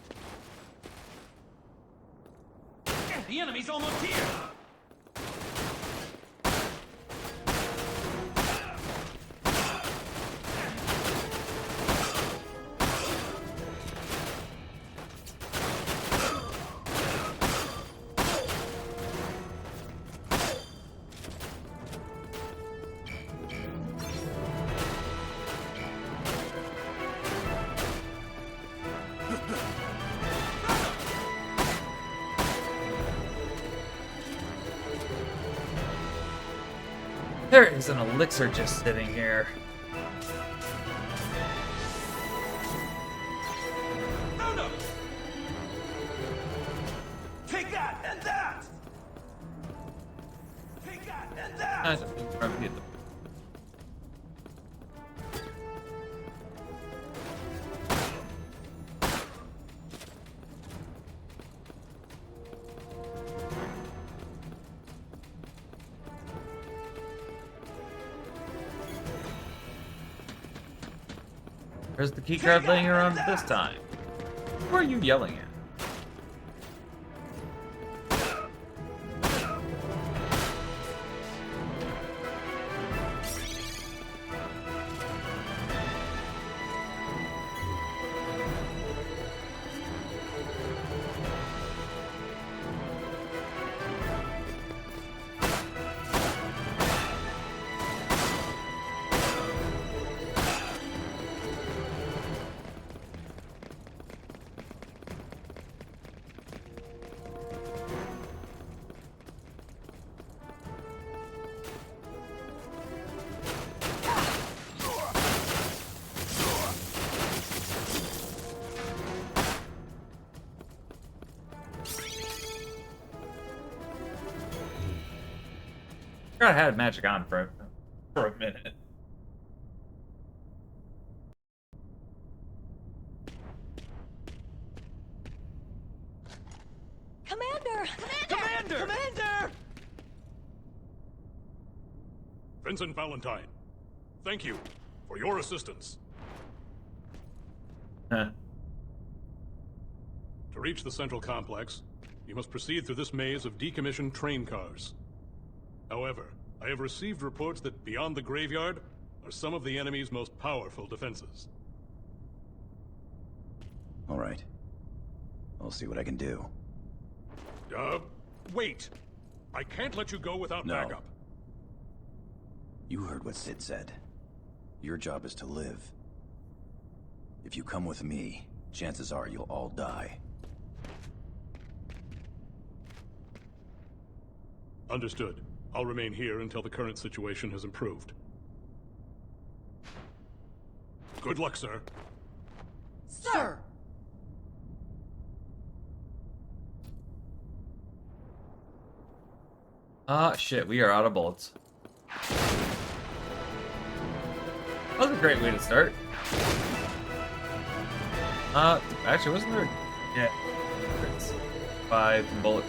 The enemy's almost here! There is an elixir just sitting here. No, no! Take that and that! Take that and that! I don't think we're gonna get them. Where's the keycard laying around this time? Who are you yelling at? I had magic on for a minute. Commander! Commander! Commander! Vincent Valentine, thank you for your assistance. Huh. To reach the central complex, you must proceed through this maze of decommissioned train cars. However, I have received reports that beyond the graveyard are some of the enemy's most powerful defenses. All right. I'll see what I can do. Wait! I can't let you go without No. backup. You heard what Sid said. Your job is to live. If you come with me, chances are you'll all die. Understood. I'll remain here until the current situation has improved. Good luck, sir. Sir! Ah, shit, we are out of bullets. That was a great way to start. Actually, wasn't there? Yeah. 5 bullets.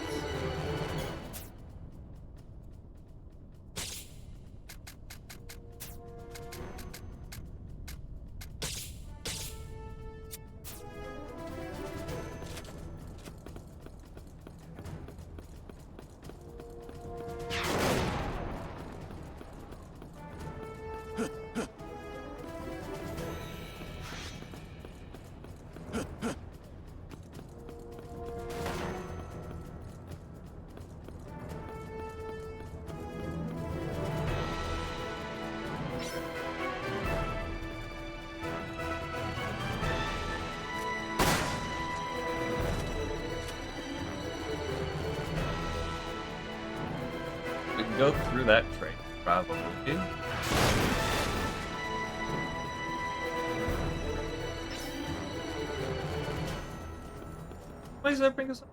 We can go through that train, probably. Why does that bring us up?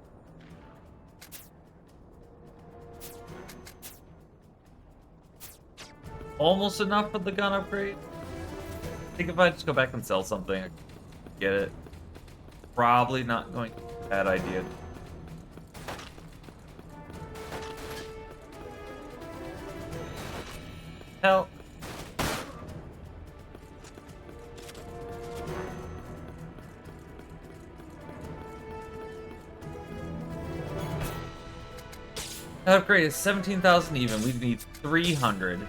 Almost enough for the gun upgrade. I think if I just go back and sell something, I can get it. Probably not going to be a bad idea. Help. That upgrade is 17,000 even. We need 300.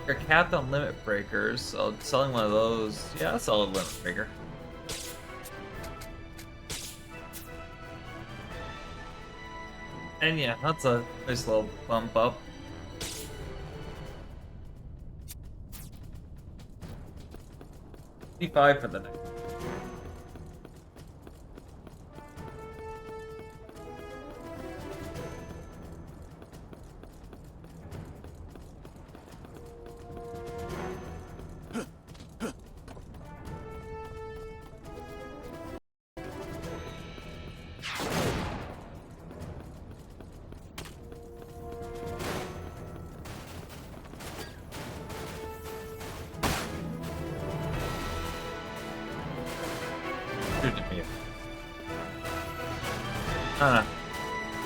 You're capped on limit breakers, so selling one of those. Yeah, I'll sell a limit breaker. And yeah, that's a nice little bump up. $55 for the next.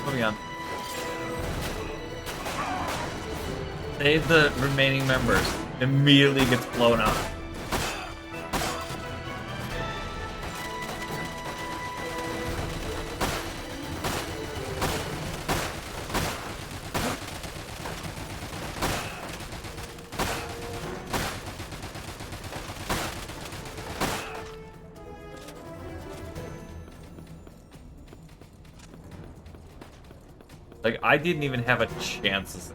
Moving on. Save the remaining members. Immediately gets blown up. Like, I didn't even have a chance.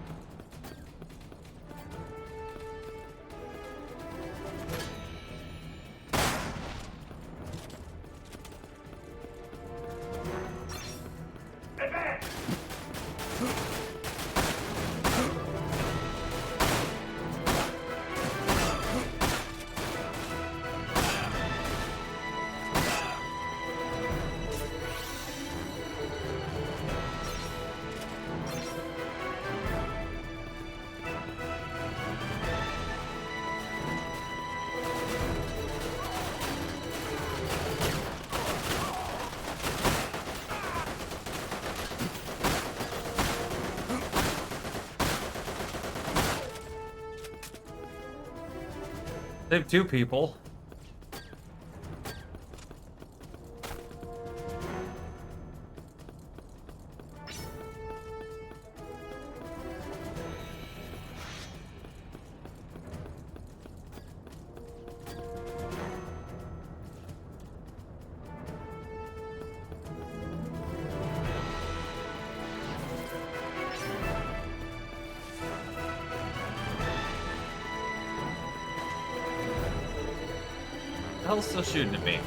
Saved 2 people. The hell's still shooting at me?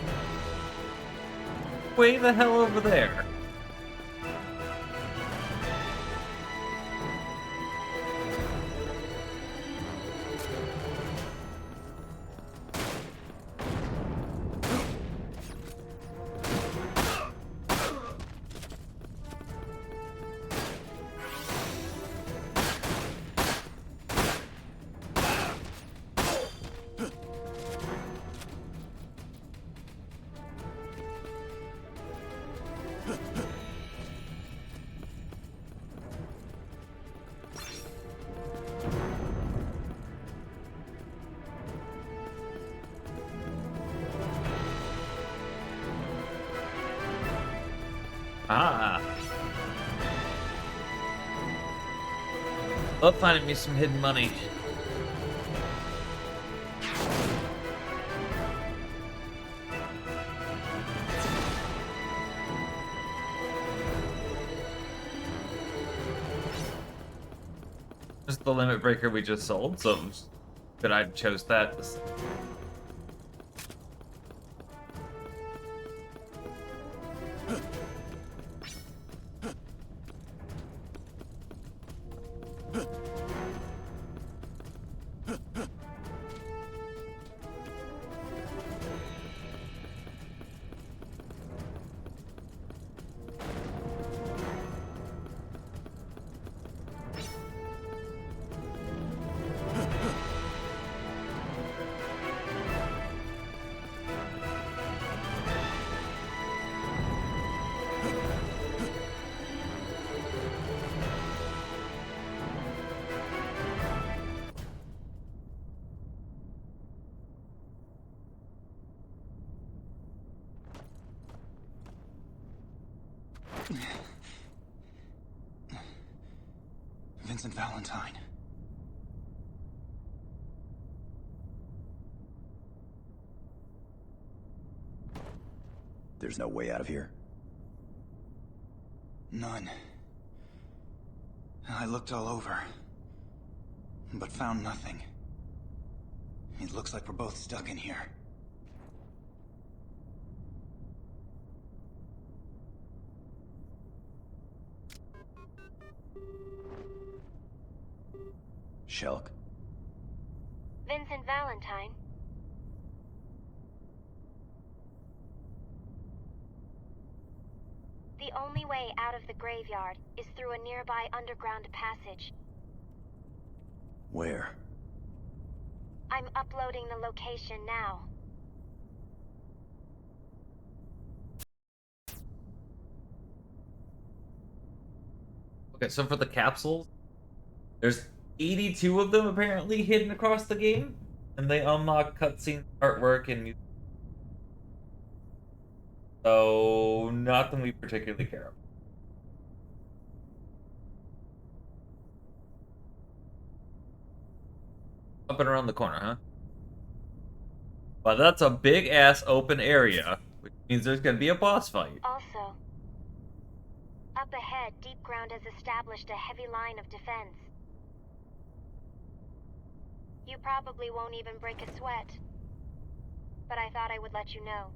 Way the hell over there. Ah. Love finding me some hidden money. Just the limit breaker we just sold, so good I chose that. Vincent Valentine. There's no way out of here? None. I looked all over, but found nothing. It looks like we're both stuck in here. Shelk? Vincent Valentine. The only way out of the graveyard is through a nearby underground passage. Where? I'm uploading the location now. Okay, so for the capsules, there's 82 of them apparently hidden across the game, and they unlock cutscenes, artwork, and music. So, nothing we particularly care about. Up and around the corner, huh? Well, that's a big-ass open area, which means there's gonna be a boss fight. Also, up ahead, Deep Ground has established a heavy line of defense. You probably won't even break a sweat, but I thought I would let you know.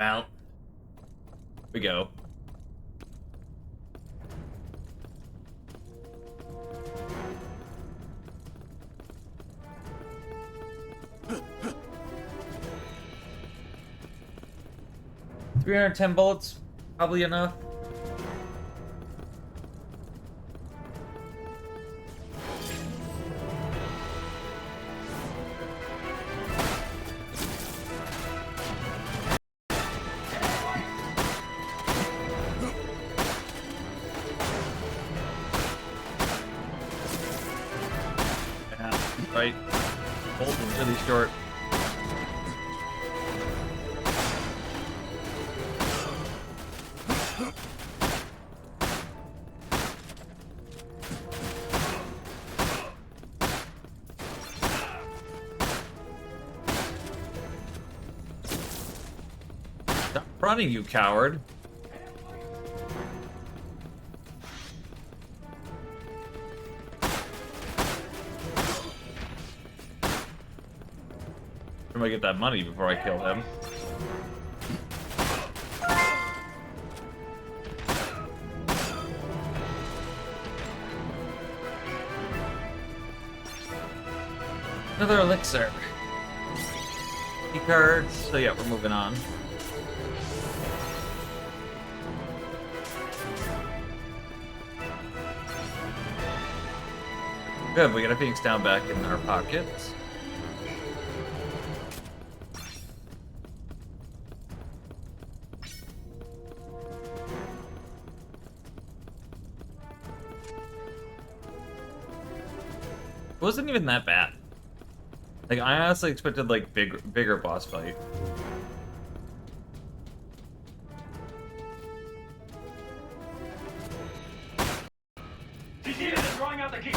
Mount. We go. $310 bullets, probably enough. right? Bolt is really short. Stop running, you coward. I'm gonna get that money before I kill him. Another elixir. Key cards. So yeah, we're moving on. Good, we got a Phoenix down back in our pockets. It wasn't even that bad. Like, I honestly expected, like, bigger boss fight. Cecilia is drawing out the key.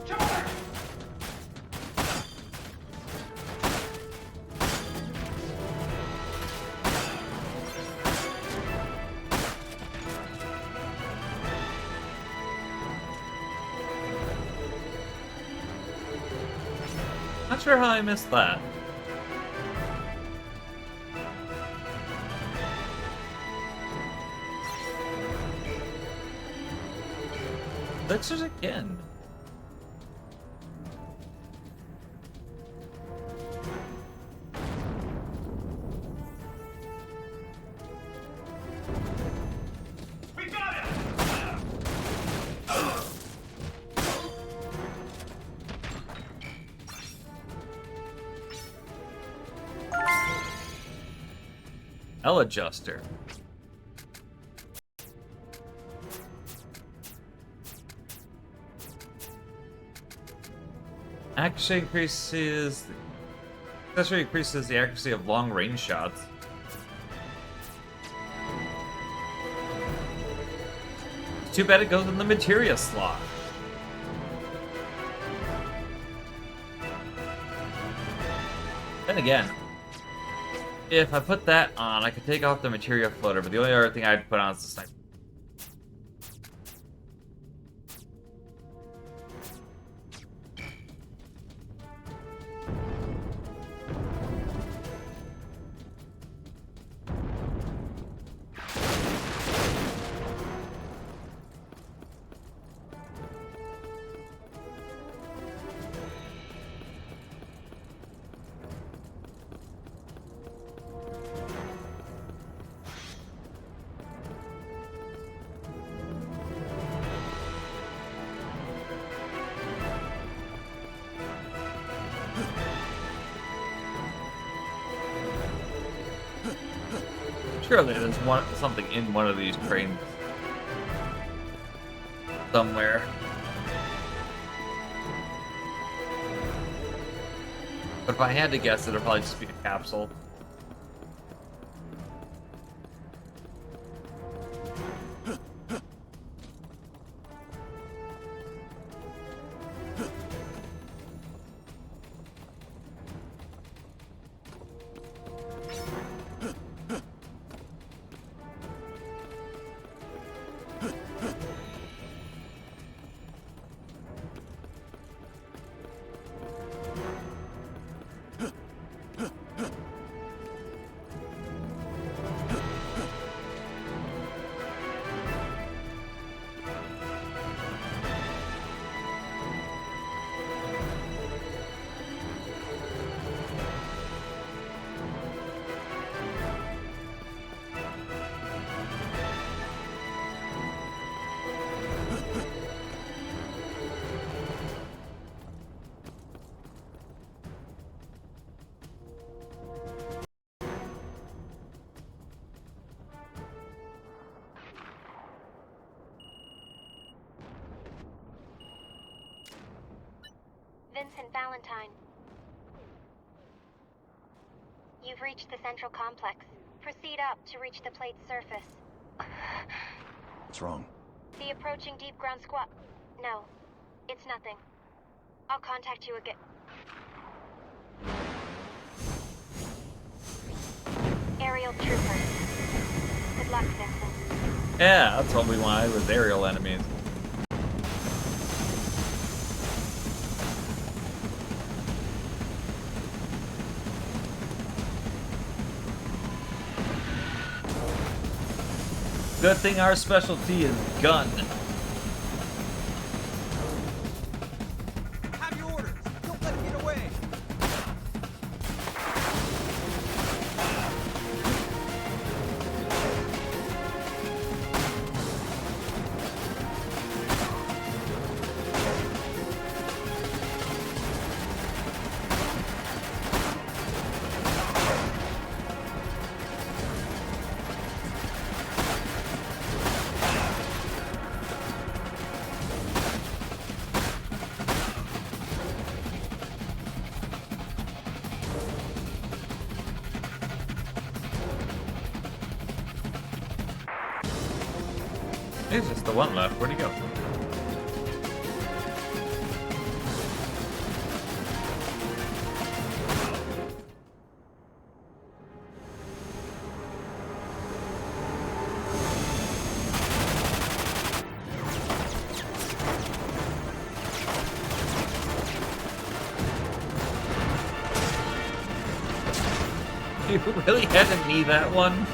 Charge! Not sure how I missed that. Elixirs again. We got it! L-adjuster. Accuracy increases the accuracy of long-range shots. Too bad it goes in the materia slot. Then again, if I put that on, I could take off the materia floater, but the only other thing I'd put on is the sniper. Surely there's something in one of these trains somewhere. But if I had to guess, it'll probably just be a capsule. Vincent Valentine. You've reached the central complex. Proceed up to reach the plate's surface. What's wrong? The approaching deep ground squad... No, it's nothing. I'll contact you again. Aerial troopers. Good luck, Vincent. Yeah, that's what we wanted with aerial enemies. Good thing our specialty is gun. Have your orders. Don't let him get away. There's just the one left. Where'd he go? You really had to knee that one?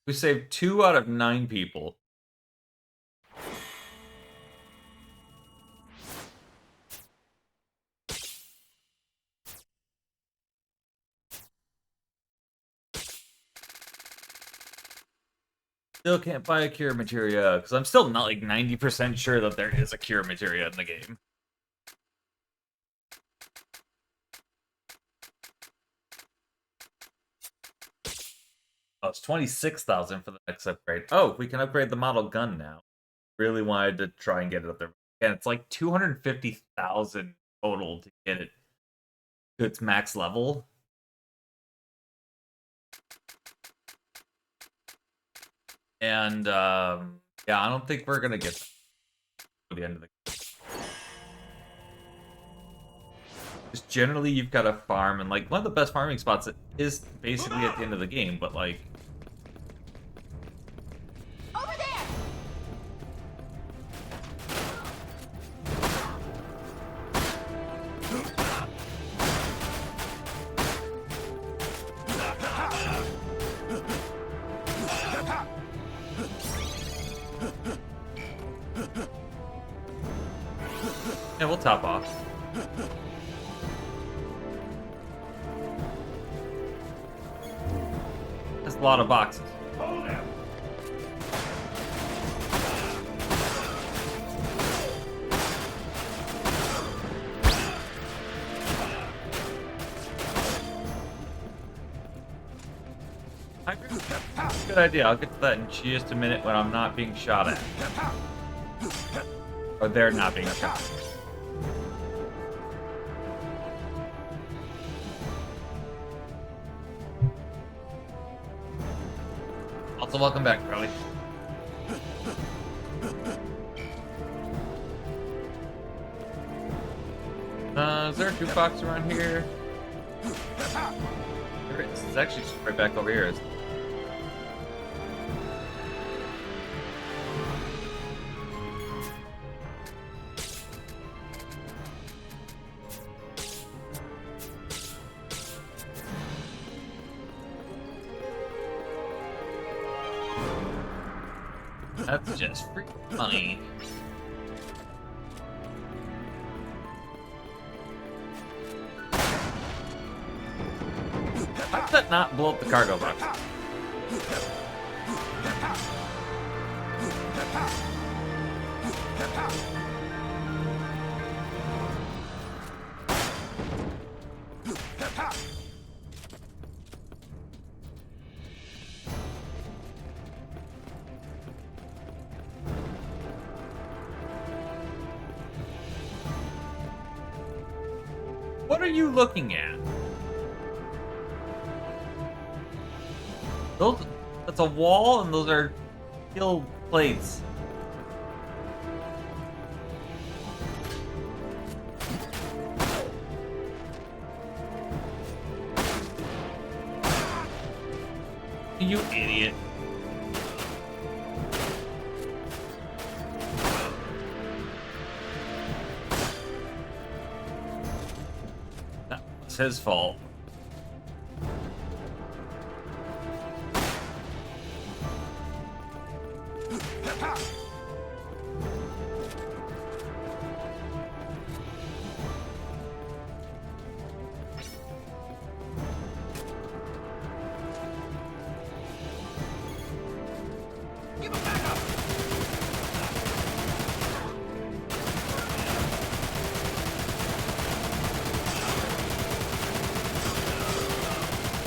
We saved 2 out of 9 people. Still can't buy a cure materia, because I'm still not like 90% sure that there is a cure materia in the game. Oh, it's 26,000 for the next upgrade. Oh, we can upgrade the model gun now. Really wanted to try and get it up there. And it's like 250,000 total to get it to its max level. And yeah, I don't think we're gonna get to the end of the game. Just generally, you've got to farm, and like one of the best farming spots is basically at the end of the game. But like, Over there! yeah, we'll top off. That's a lot of boxes. Good idea. I'll get to that in just a minute when I'm not being shot at. Or they're not being shot at. Also, welcome back, Crowley. Is there a jukebox around here? There is. It's actually just right back over here. Isn't it? That's just freaking funny. How did that not blow up the cargo box? What are you looking at? That's a wall, and those are steel plates. You idiot. That was his fault.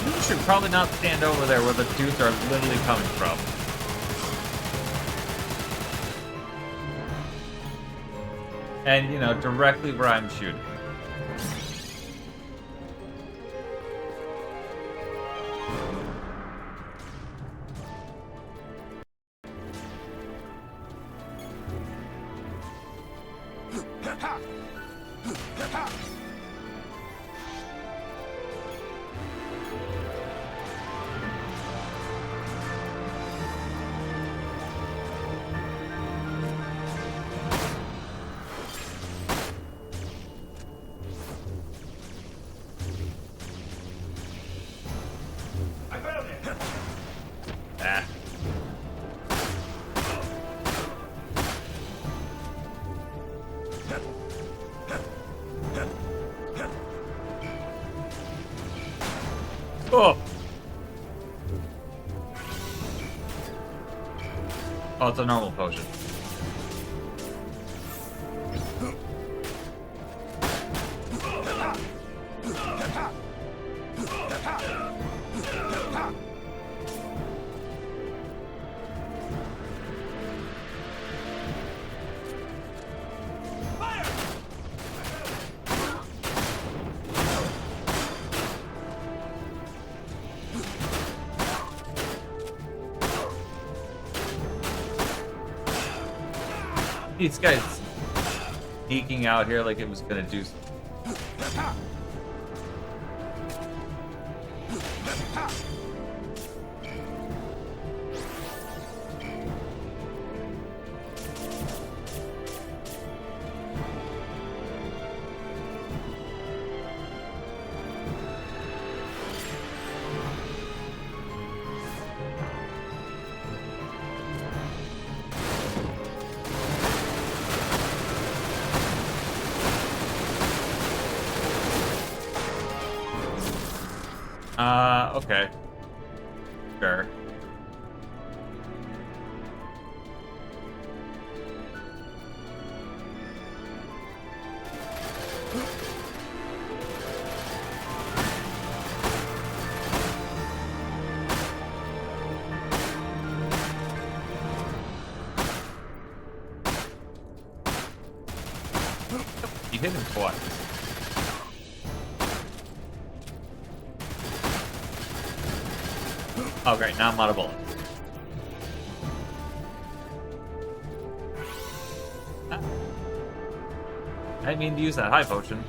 You should probably not stand over there where the dudes are literally coming from. And, you know, directly where I'm shooting. Oh! Oh, it's a normal potion. These guys sneaking out here like it was gonna do something. Okay. Sure. You hit him twice. Oh great, now I'm out of bullets. I didn't mean to use that high potion.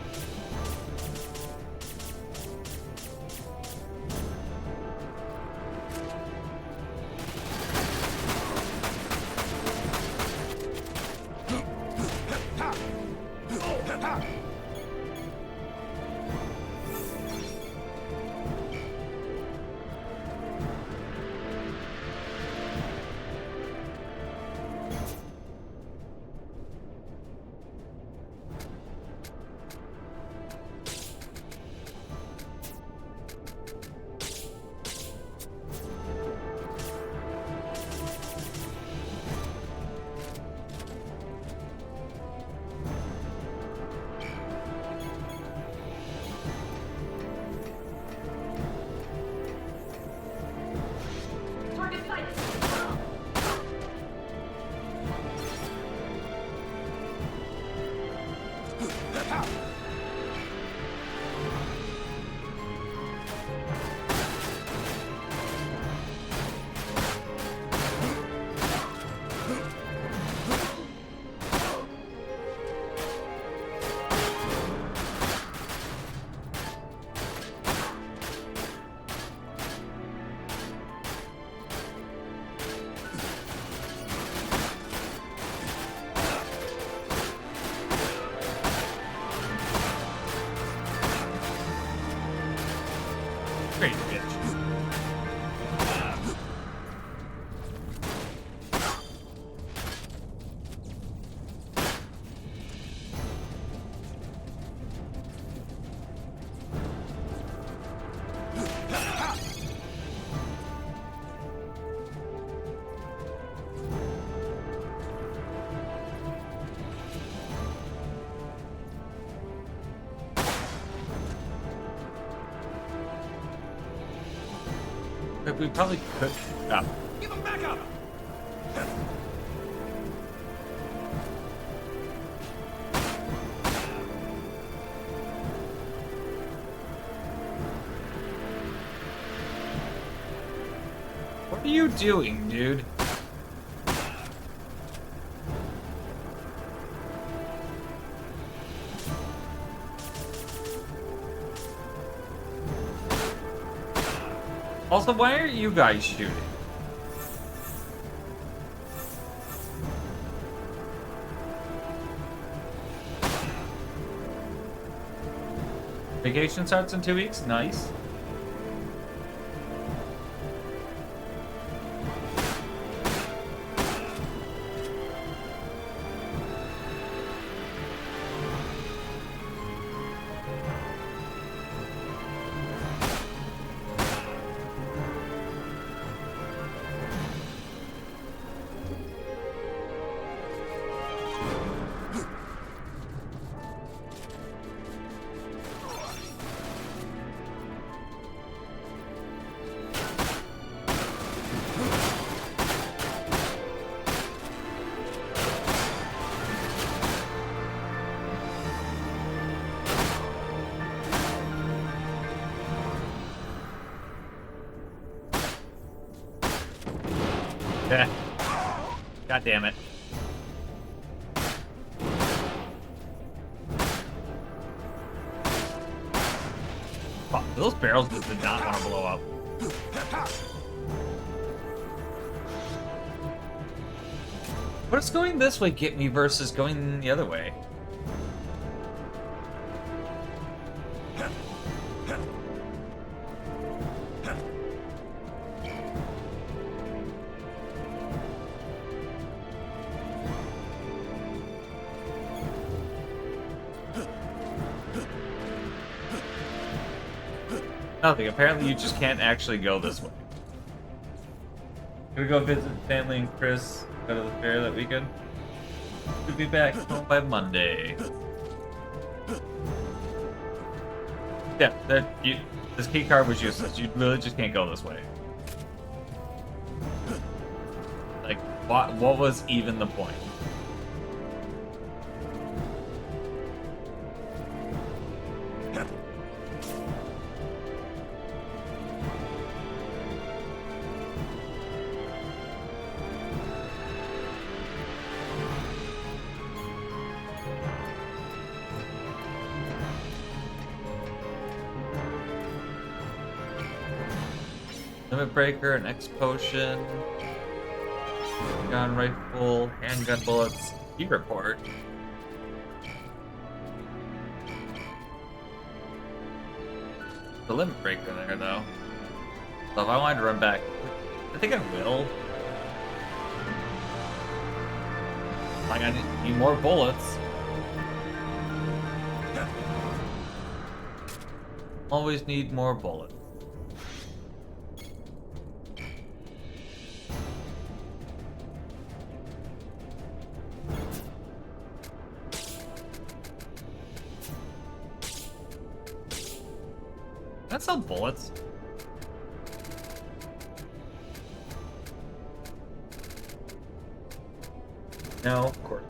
Great bitch. But we probably could. Oh. Give him back up! What are you doing, dude? Also, why aren't you guys shooting? Vacation starts in 2 weeks? Nice. God damn it. Fuck, those barrels just did not want to blow up. What does going this way get me versus going the other way? Nothing. Apparently you just can't actually go this way. Gonna go visit family and Chris. Go to the fair that weekend. Should be back home by Monday. Yeah, this key card was useless. You really just can't go this way. Like, what was even the point? Limit breaker, an X potion, gun rifle, handgun bullets, key report. The limit breaker there though. So if I wanted to run back, I think I will. Like I need more bullets. Always need more bullets. Can I sell bullets? No, of course.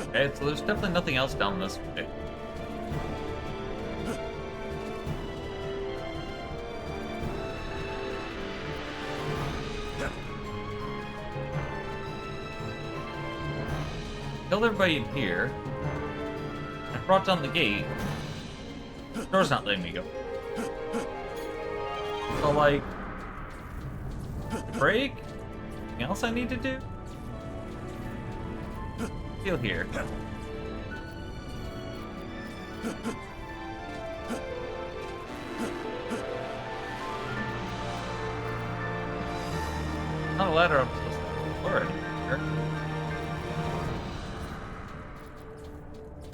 Okay, so there's definitely nothing else down this way. Killed everybody in here. I brought down the gate. The door's not letting me go. So, like, break? Anything else I need to do? Feel here. Not a ladder up to the floor anymore.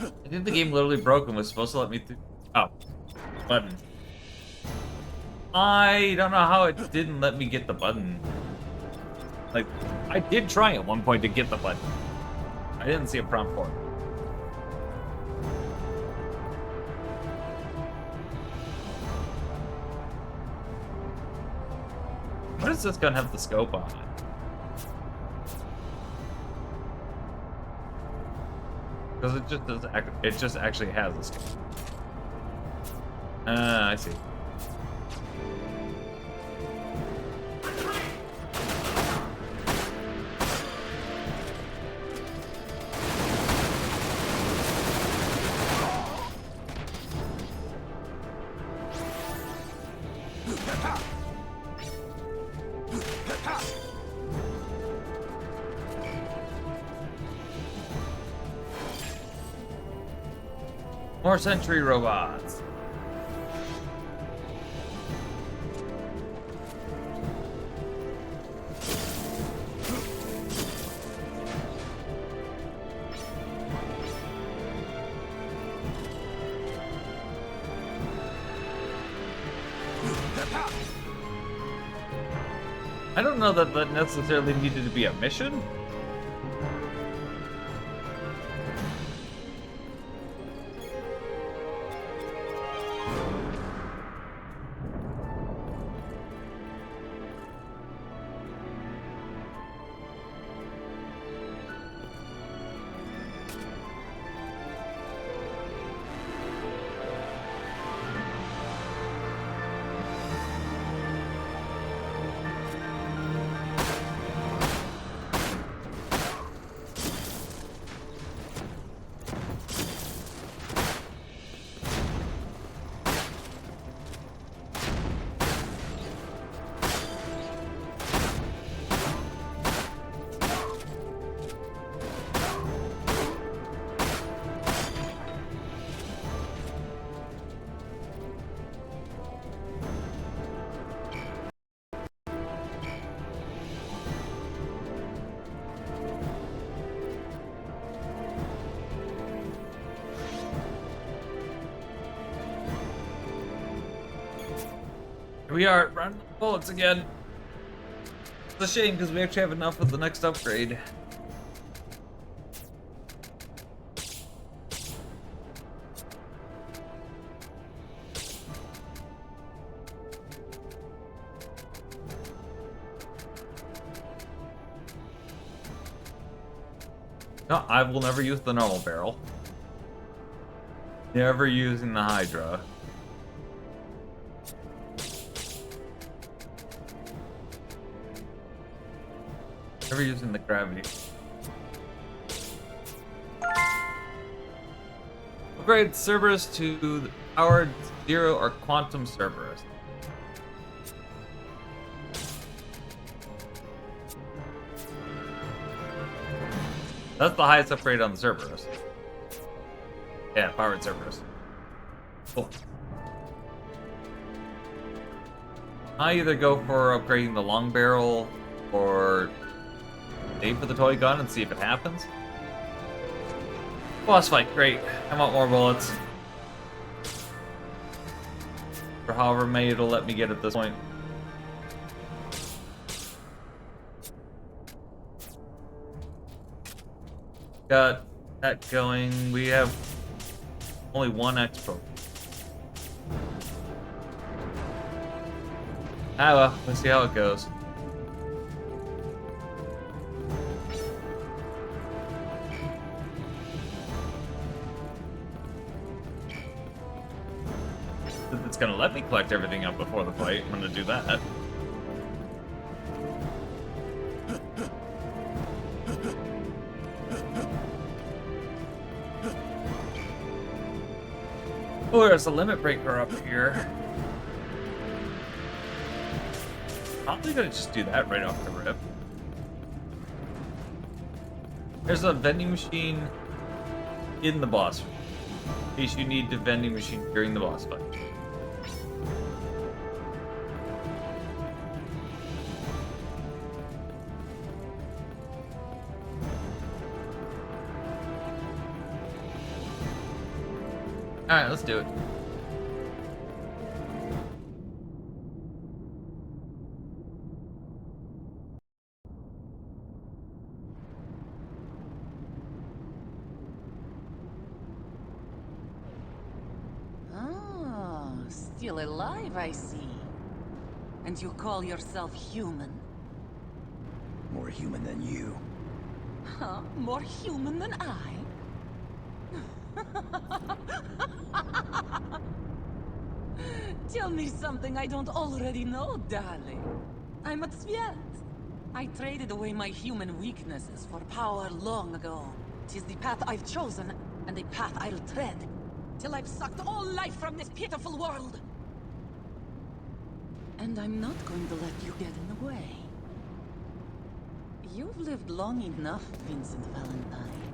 I think the game literally broke and was supposed to let me through. Oh, button. I don't know how it didn't let me get the button. Like, I did try at one point to get the button. I didn't see a prompt for it. Why does this gun have the scope on it? Because it just does. It just actually has a scope. I see. More sentry robots. I don't know that that necessarily needed to be a mission. We are running bullets again. It's a shame because we actually have enough with the next upgrade. No, I will never use the normal barrel. Never using the Hydra. Never using the gravity. Upgrade Cerberus to the powered 0 or quantum Cerberus. That's the highest upgrade on the Cerberus. Yeah, powered Cerberus. Cool. I either go for upgrading the long barrel or aim for the toy gun and see if it happens. Boss fight, great. I want more bullets. For however many it'll let me get at this point. Got that going. We have only one expo. Ah well, let's see how it goes. it's gonna let me collect everything up before the fight, I'm gonna do that. Oh, there's a limit breaker up here. Probably gonna just do that right off the rip. There's a vending machine in the boss fight, in case you need the vending machine during the boss fight. Alright, let's do it. Ah, still alive, I see. And you call yourself human? More human than you. Huh? More human than I? Tell me something I don't already know, darling. I'm a Sviet. I traded away my human weaknesses for power long ago. 'Tis the path I've chosen, and the path I'll tread, till I've sucked all life from this pitiful world. And I'm not going to let you get in the way. You've lived long enough, Vincent Valentine,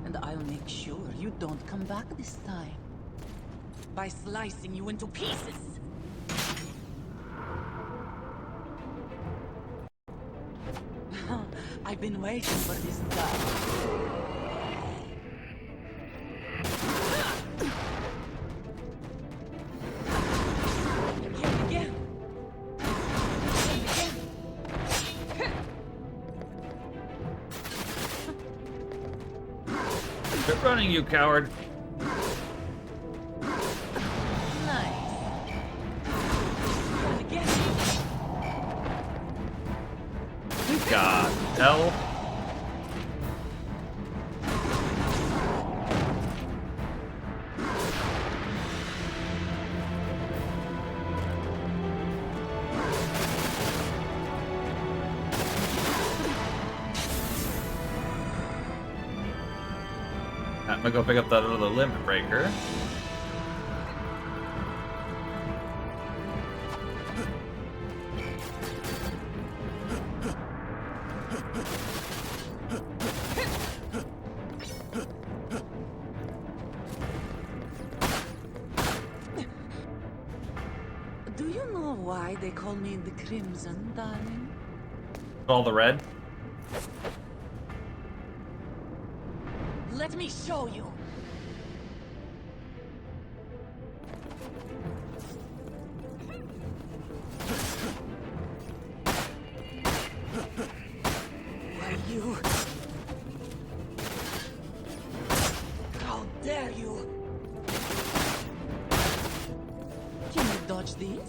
and I'll make sure you don't come back this time. By slicing you into pieces. I've been waiting for this time. Quit running, you coward. God, hell. I'm gonna go pick up that other limit breaker. Do you know why they call me the Crimson, darling? All the red. Let me show you. Why you? How dare you? Can you dodge these?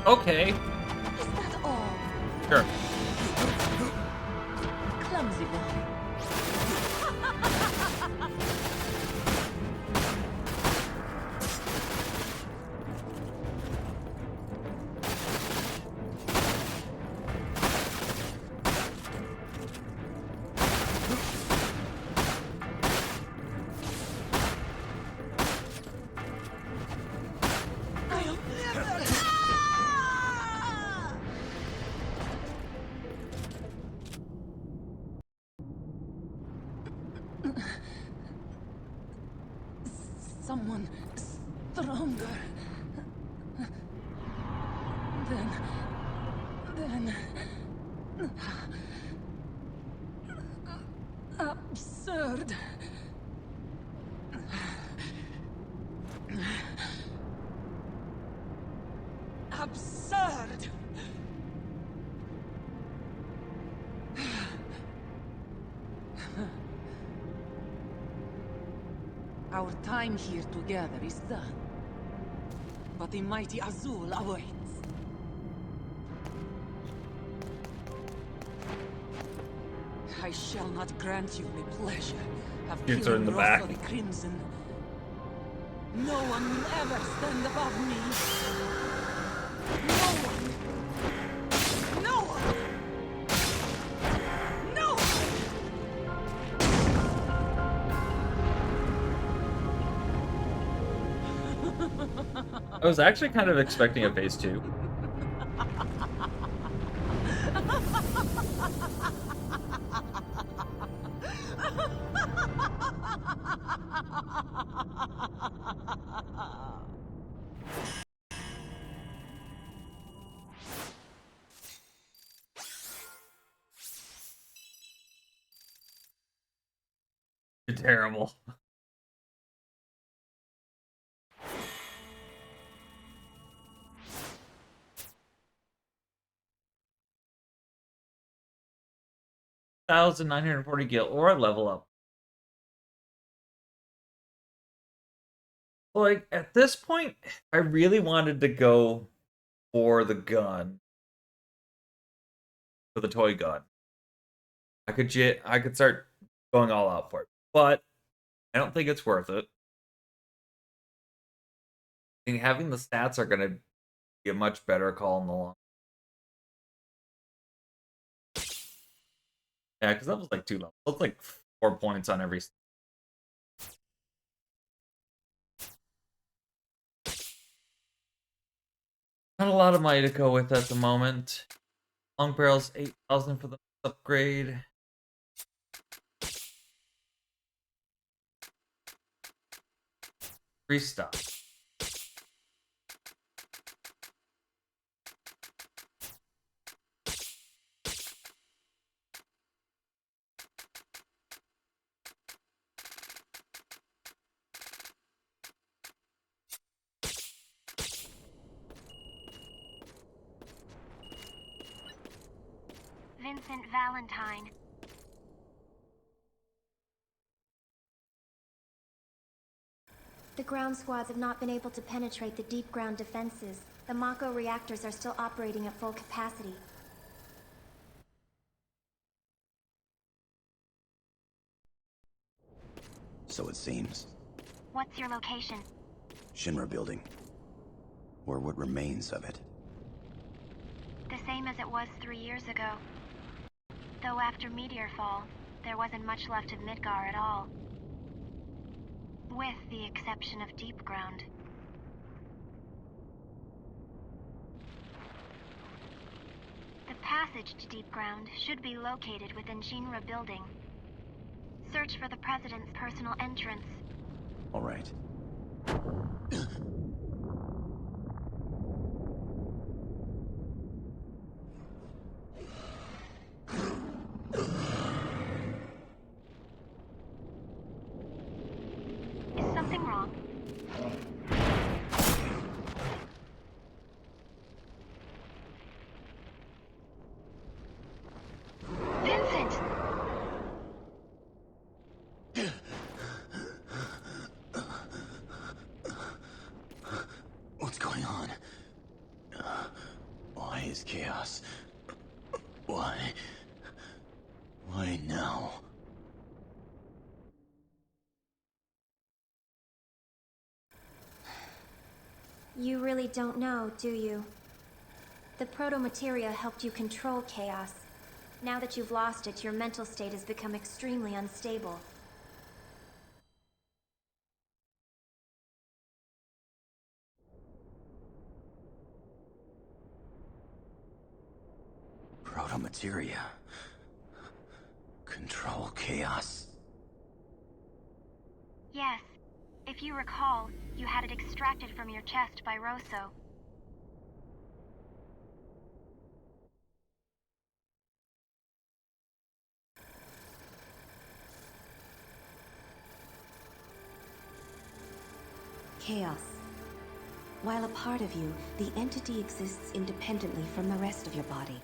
Okay. Is that all? Sure. Clumsy boy. Someone stronger. Then... Absurd. Our time here together is done. But the mighty Azul awaits. I shall not grant you the pleasure of Shoots her in killing the Rosa back. the Crimson. No one will ever stand above me. No one. No one. No I was actually kind of expecting a phase 2. You're terrible. $1,940 gil or a level up. Like, at this point, I really wanted to go for the gun. For the toy gun. I could start going all out for it. But I don't think it's worth it. I think having the stats are gonna be a much better call in the long. Yeah, because that was like 2 levels. That's like 4 points on every. Not a lot of money to go with at the moment. Long barrels, 8,000 for the upgrade. Restock. Vincent Valentine. The ground squads have not been able to penetrate the deep ground defenses. The Mako reactors are still operating at full capacity. So it seems. What's your location? Shinra building. Or what remains of it. The same as it was 3 years ago. Though after Meteorfall, there wasn't much left of Midgar at all. With the exception of deep ground. The passage to deep ground should be located within Shinra building. Search for the President's personal entrance. All right. Is something wrong? Vincent! What's going on? Why is chaos? Why? Why now? You really don't know, do you? The proto-materia helped you control chaos. Now that you've lost it, your mental state has become extremely unstable. Proto-materia. Control chaos. Yes. If you recall, you had it extracted from your chest by Rosso. Chaos. While a part of you, the entity exists independently from the rest of your body.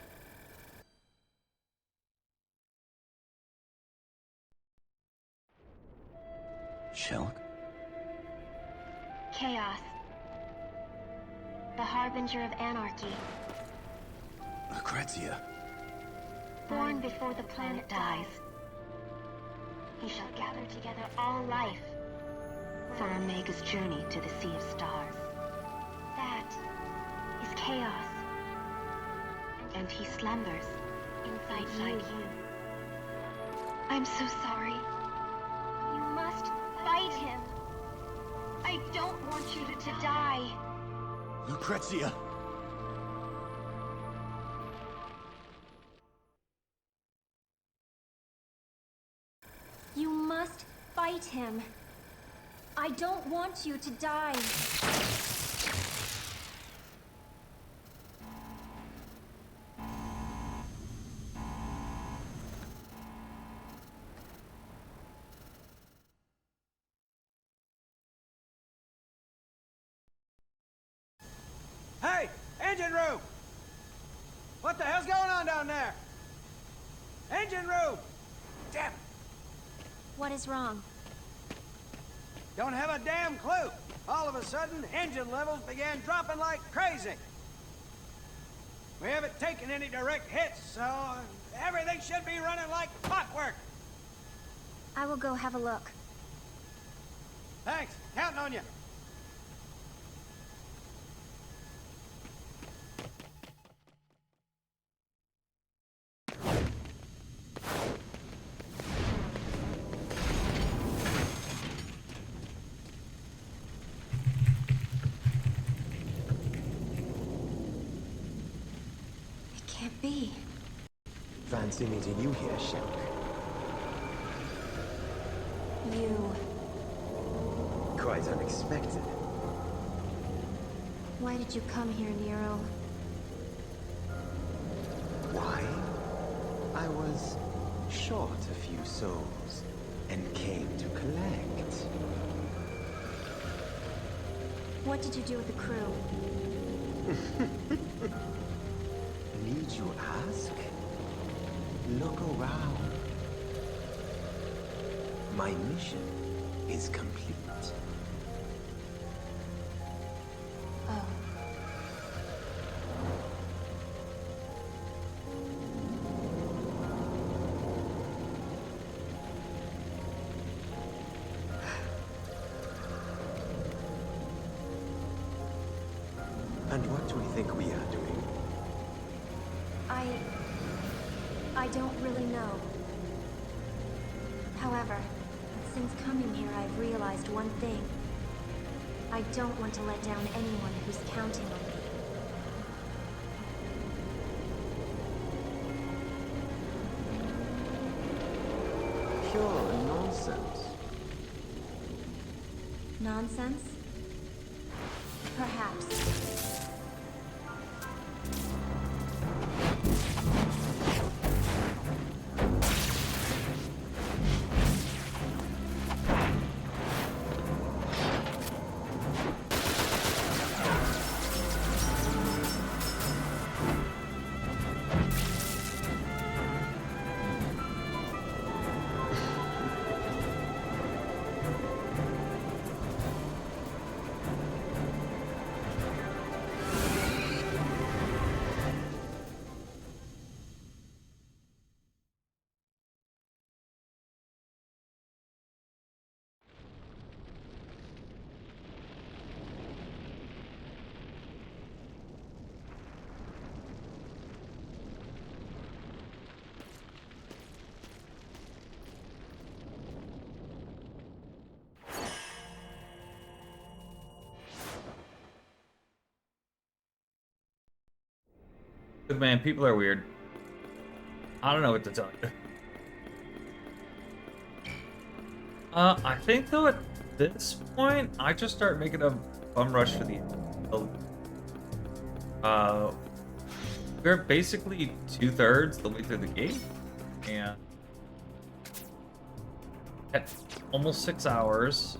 Shulk? Chaos. The harbinger of anarchy. Lucrezia. Born before the planet dies, he shall gather together all life for Omega's journey to the Sea of Stars. That is chaos. And he slumbers inside you. I'm so sorry. You must fight him. I don't want you to die. Lucrezia! You must fight him. I don't want you to die. Hey, engine room! What the hell's going on down there? Engine room! Damn it! What is wrong? Don't have a damn clue. All of a sudden, engine levels began dropping like crazy. We haven't taken any direct hits, so everything should be running like clockwork. I will go have a look. Thanks. Counting on you. Can't be. Fancy meeting you here, Shank. You. Quite unexpected. Why did you come here, Nero? Why? I was short a few souls and came to collect. What did you do with the crew? Need you ask? Look around. My mission is complete. Oh. And what do we think we are doing? I don't really know. However, since coming here, I've realized one thing. I don't want to let down anyone who's counting on me. Pure nonsense. Nonsense? Perhaps. Look, man, people are weird. I don't know what to tell you. I think though at this point, I just start making a bum rush for the we're basically 2/3 the way through the gate, and at almost 6 hours.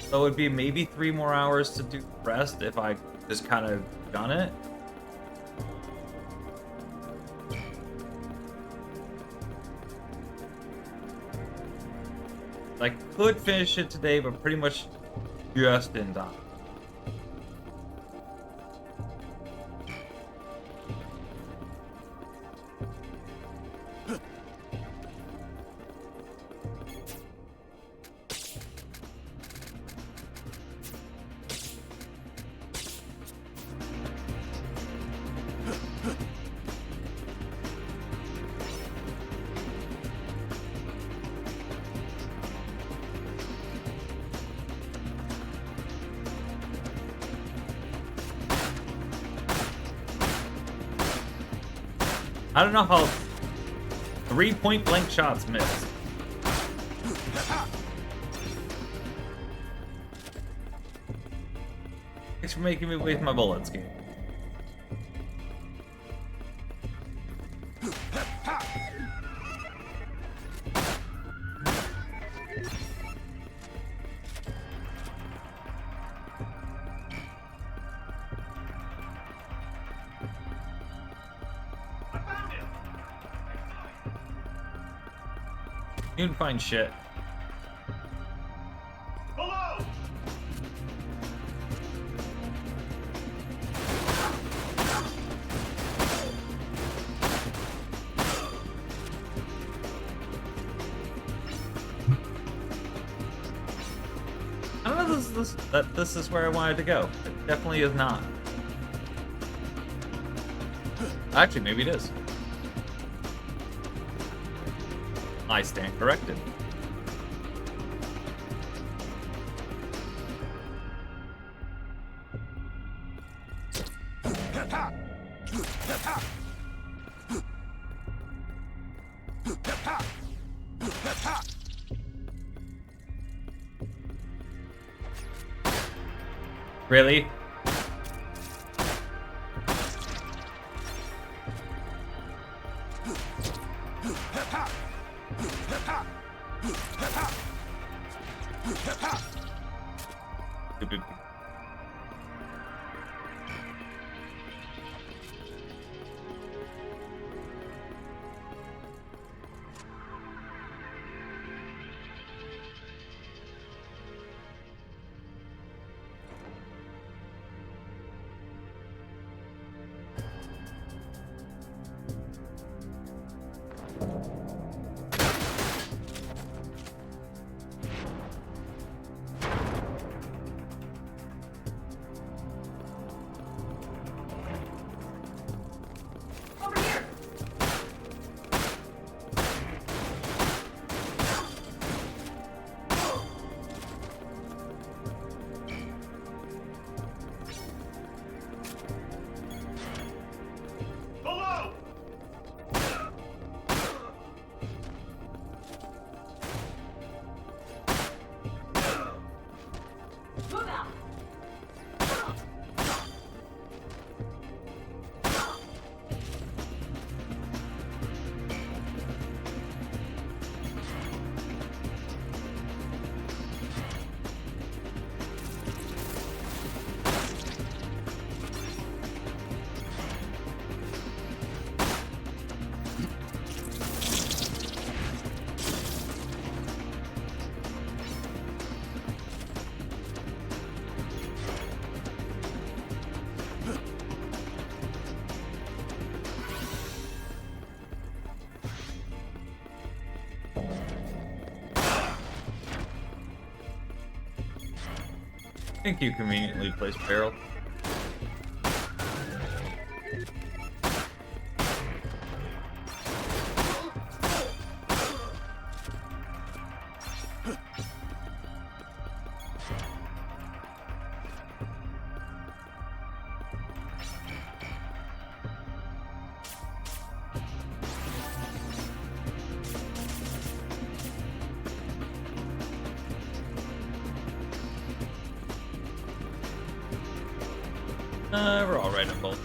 So it'd be maybe 3 more hours to do the rest if I just kind of done it. I could finish it today, but pretty much Just in time. I don't know how 3 point-blank shots miss. Thanks for making me waste my bullets, game. You can find shit. Hello! I don't know that this is where I wanted to go. It definitely is not. Actually, maybe it is. I stand corrected. Really? Thank you, conveniently placed barrel. We're all right on both.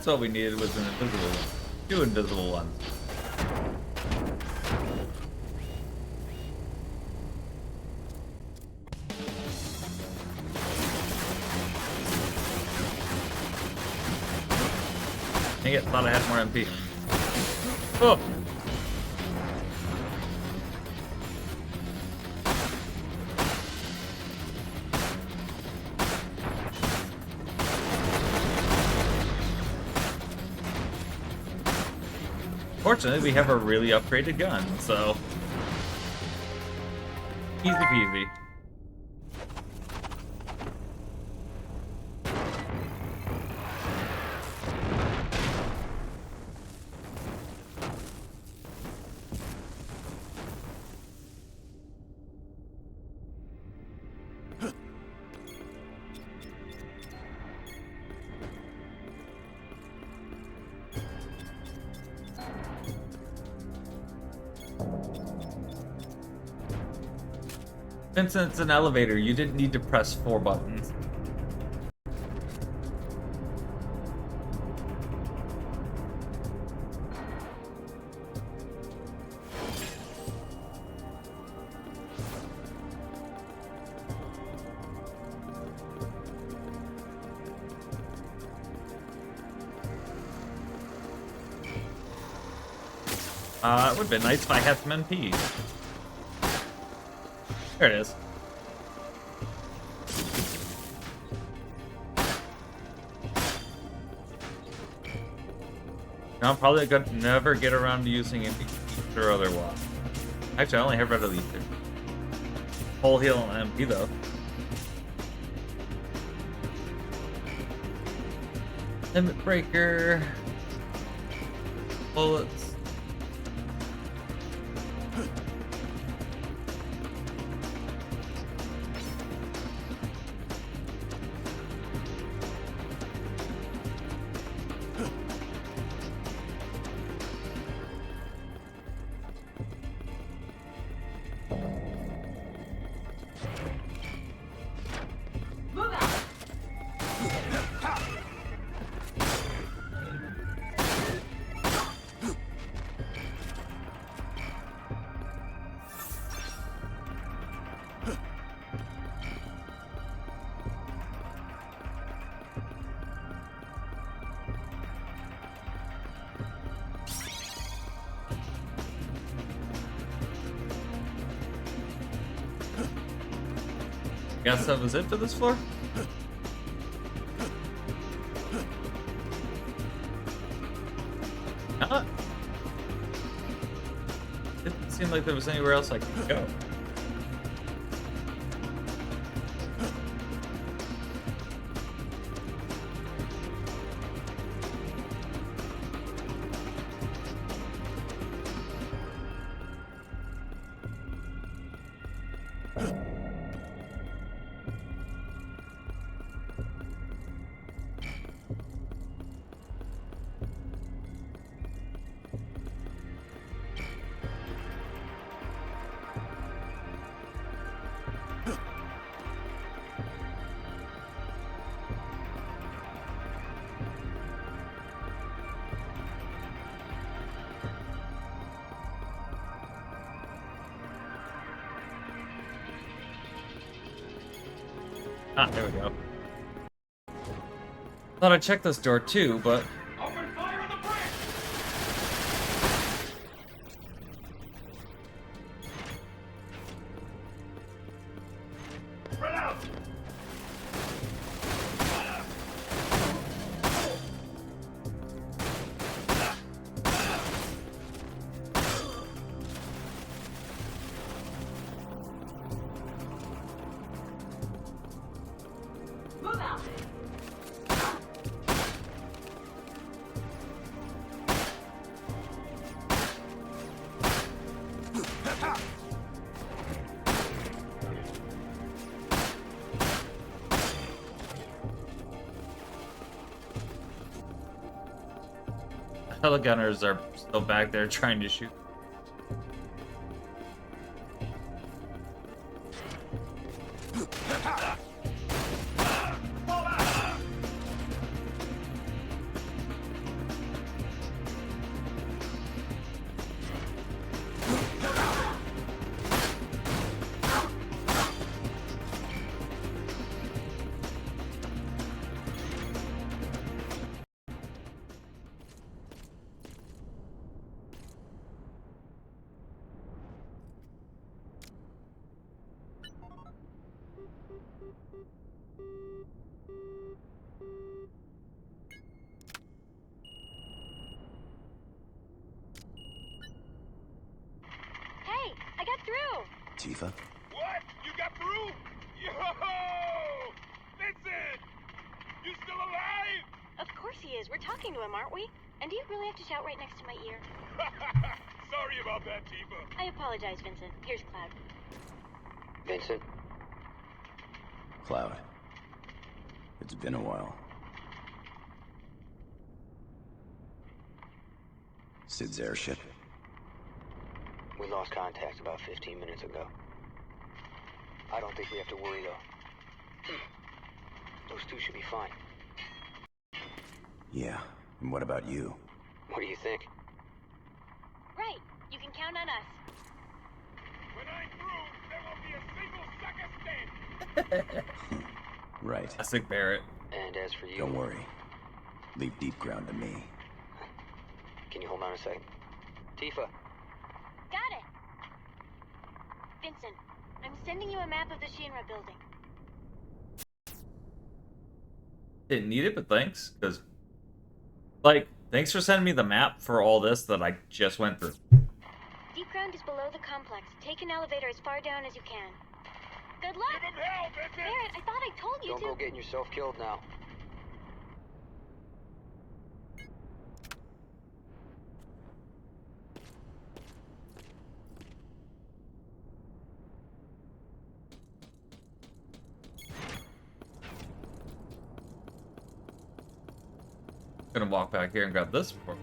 That's what we needed, was an invisible one. 2 invisible ones. Dang it, thought I had more MP. Oh! Fortunately, we have a really upgraded gun, so easy peasy. Since it's an elevator, you didn't need to press 4 buttons. It would have been nice if I had some MP. There it is. Now I'm probably gonna never get around to using an ether or otherwise. Actually, I only have red ether. Whole heal and MP though. Limit breaker. Bullets. Guess that was it for this floor? Didn't seem like there was anywhere else I could go. Ah, there we go. Thought I'd check this door too, but... Telegunners are still back there trying to shoot. Tifa? What? You got through? Yo! Vincent! You still alive? Of course he is. We're talking to him, aren't we? And do you really have to shout right next to my ear? Sorry about that, Tifa. I apologize, Vincent. Here's Cloud. Vincent? Cloud. It's been a while. Sid's airship. We lost contact about 15 minutes ago. I don't think we have to worry, though. Those two should be fine. Yeah, and what about you? What do you think? Right. You can count on us. When I'm through, there won't be a single sucker standing. Right. Classic Barrett. And as for you... Don't worry. Leave deep ground to me. Can you hold on a second? Tifa. Got it. Vincent, I'm sending you a map of the Shinra building. Didn't need it, but thanks. Because, like, thanks for sending me the map for all this that I just went through. Deep ground is below the complex. Take an elevator as far down as you can. Good luck! Give him hell, Vincent! Barrett, I thought I told you Don't to... go getting yourself killed now. Gonna walk back here and grab this before.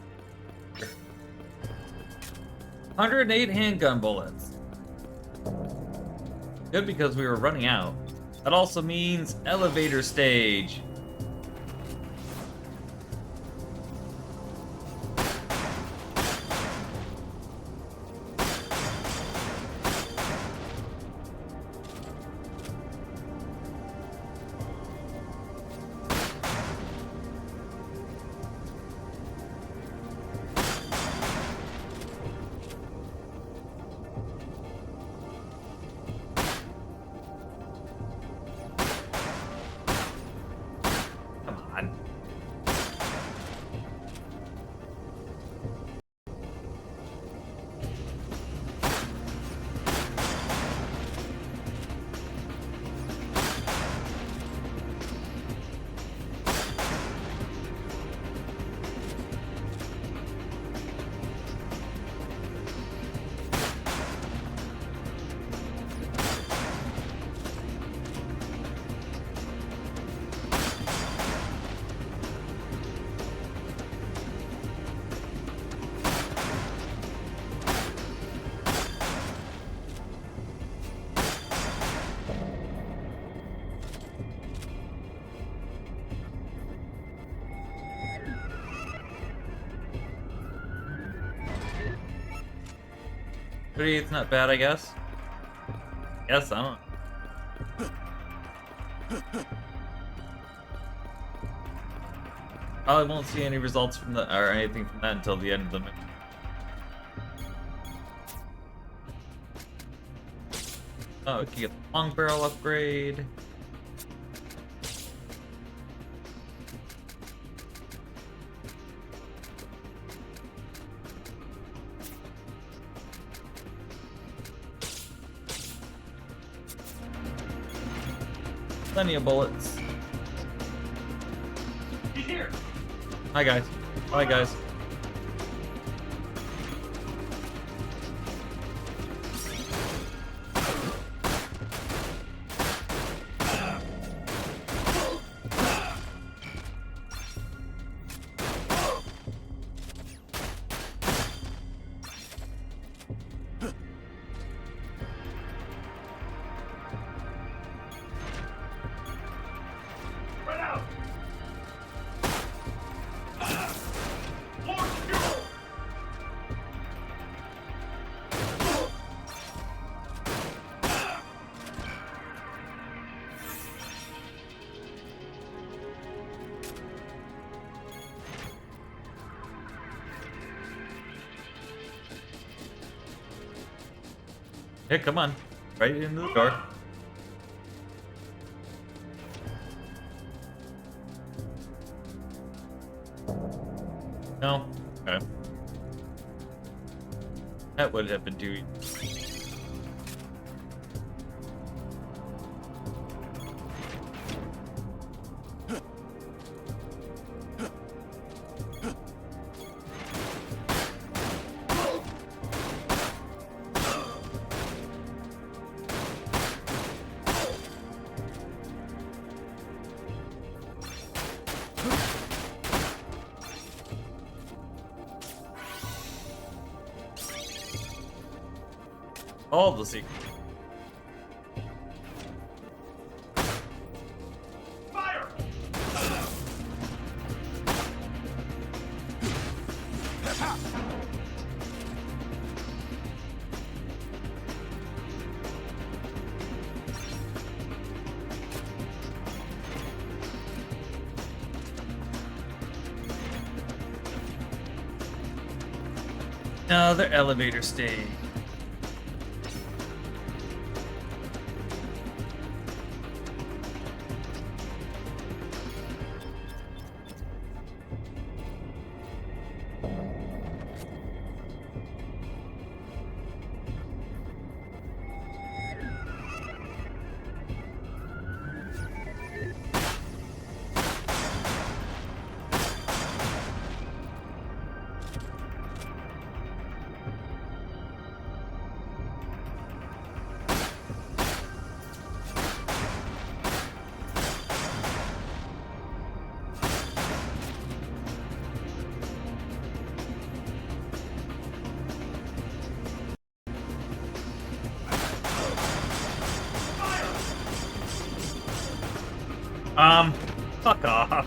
108 handgun bullets. Good, because we were running out. That also means elevator stage. It's not bad, I guess. Yes, I don't. Probably won't see any results from the or anything from that until the end of the mission. Oh, we can get the long barrel upgrade. Plenty of bullets. He's here. Hi guys. Bye guys. Hey, come on. Right into the door. No? Okay. That would have been too easy. All the secrets. Fire! Another elevator stage. Fuck off.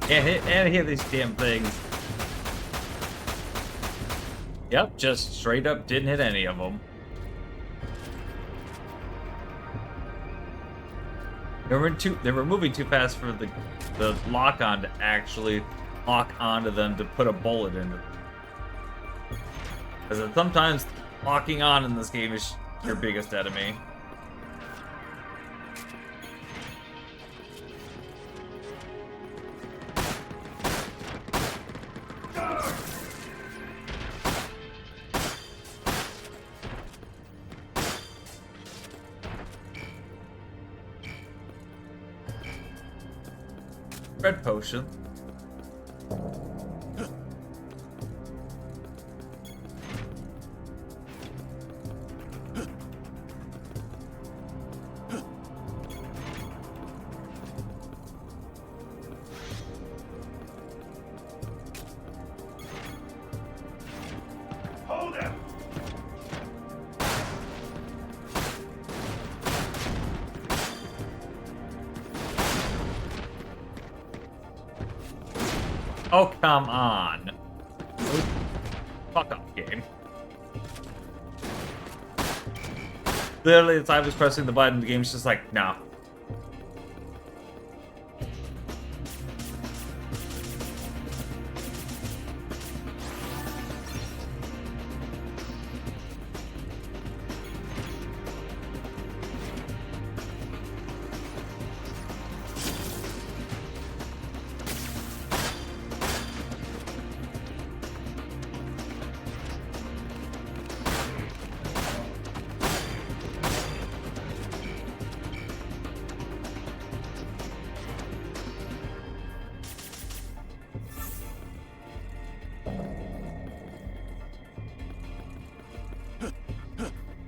Can't hit these damn things. Yep, just straight up didn't hit any of them. They were moving too fast for the lock-on to actually lock onto them to put a bullet into them. Because sometimes locking on in this game is your biggest enemy. Red potion. Hold him! Oh, come on. Fuck off, game. Literally, as I was pressing the button, the game's just like, no.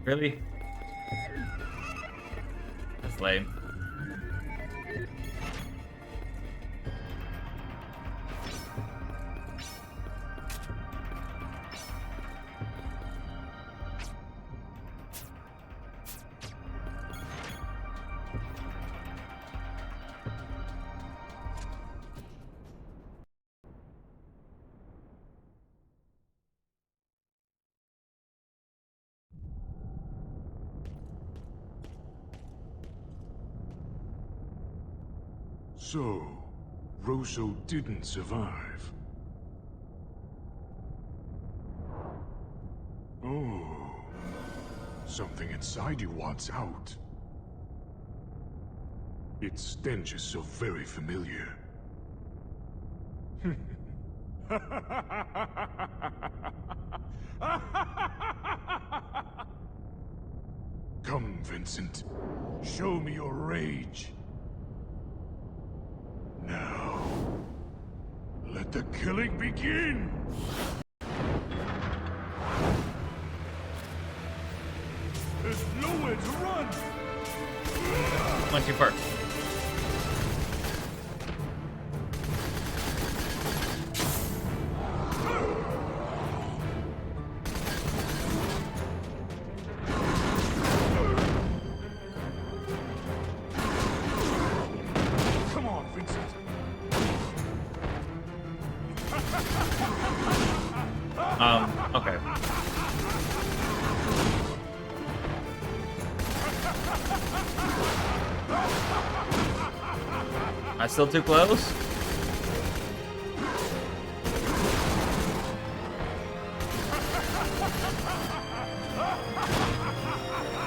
Really? That's lame. So, Rosso didn't survive. Oh, something inside you wants out. Its stench is so very familiar. Come, Vincent. Show me your rage. Now. the killing begin! There's nowhere to run! Went too far. Come on, Vincent! Okay. Am I still too close?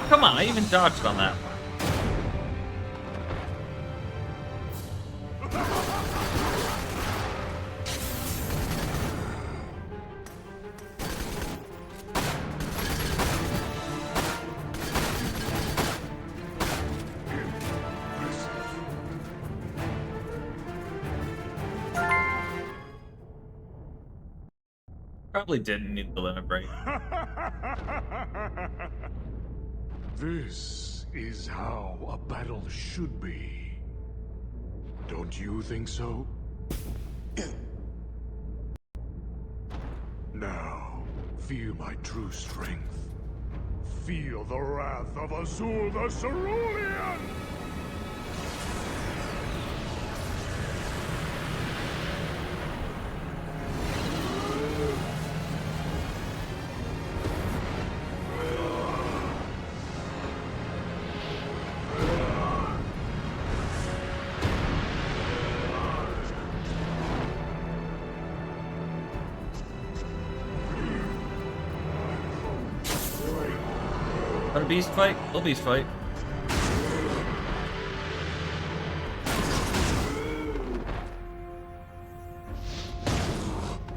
Come on, I even dodged on that one. Probably didn't need the limit break. This is how a battle should be. Don't you think so? Now, feel my true strength. Feel the wrath of Azul the Cerulean! Want a beast fight? We'll beast fight.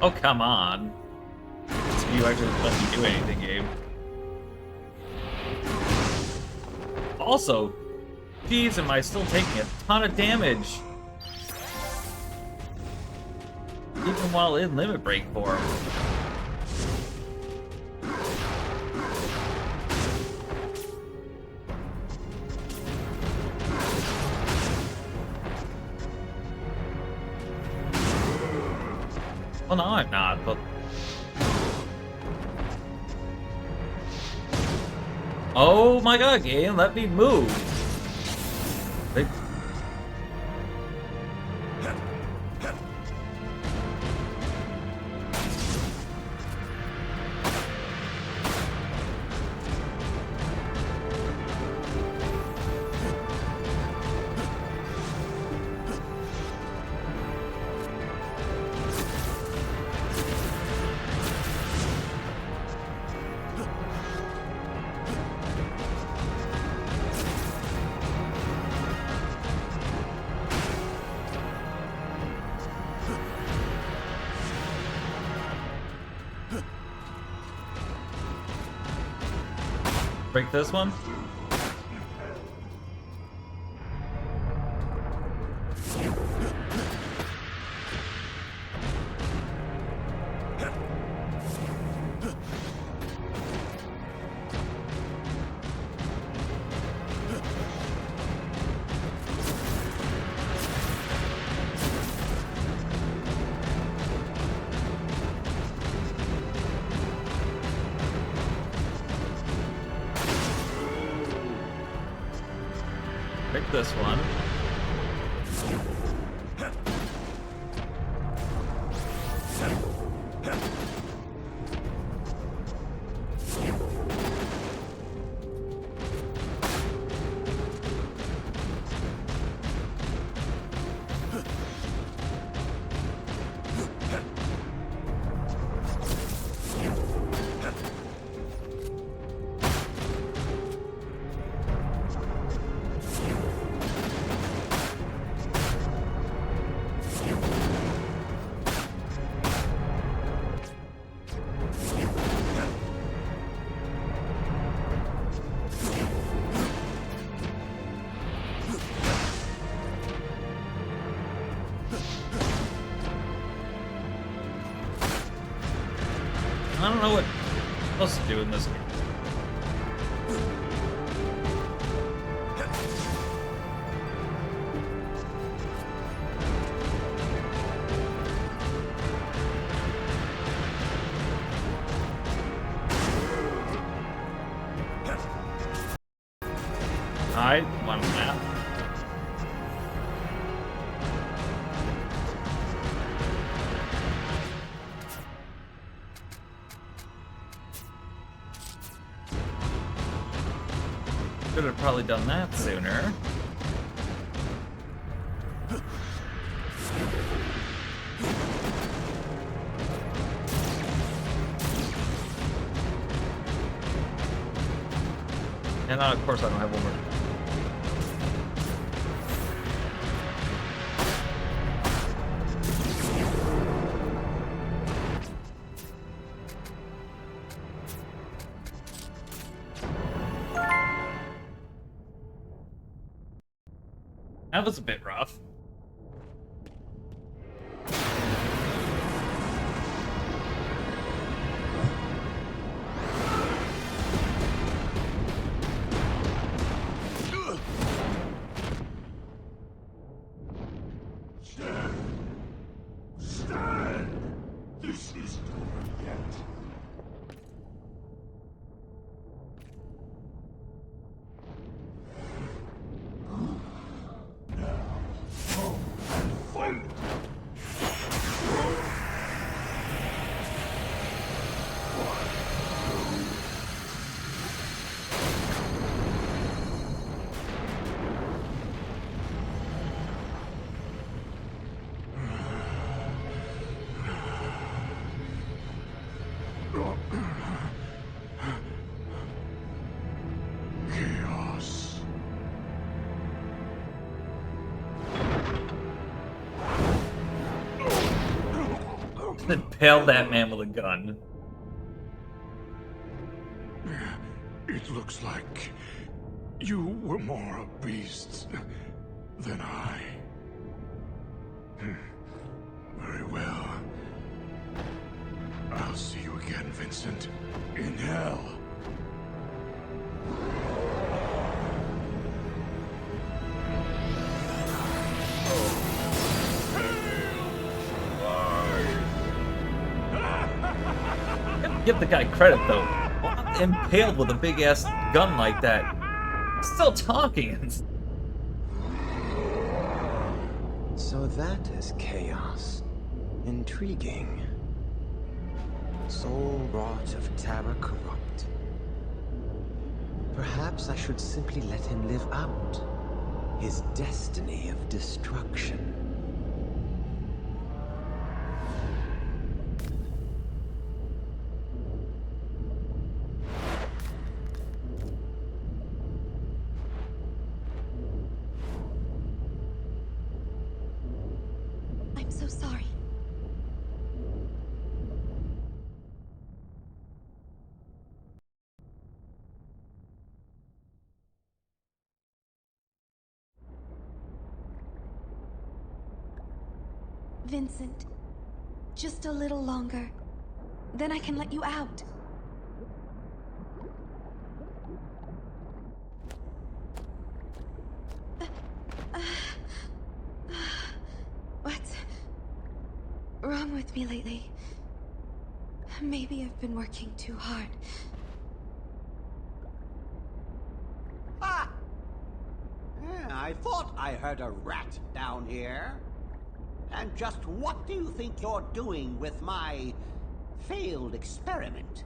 Oh, come on. So you actually let me do anything, Gabe. Also, geez, am I still taking a ton of damage? Even while in limit break form. Well, no, I'm not, but... Oh my god, game, let me move! They... Break this one? Pick this one. I don't know what I'm supposed to do in this game. Alright, one map. Should have probably done that sooner. And of course I don't have one more. That was a bit rough. Stand! This is not yet. Chaos. Impale that man with a gun. It looks like you were more a beast than I. Very well. I'll see you again, Vincent. In hell. Give the guy credit though. Impaled with a big ass gun like that. Still talking. So that is chaos. Intriguing. Soul wrought of terror corrupt. Perhaps I should simply let him live out his destiny of destruction. I'm so sorry. Vincent, just a little longer. Then I can let you out. What's wrong with me lately? Maybe I've been working too hard. Ah! Yeah, I thought I heard a rat down here. And just what do you think you're doing with my failed experiment?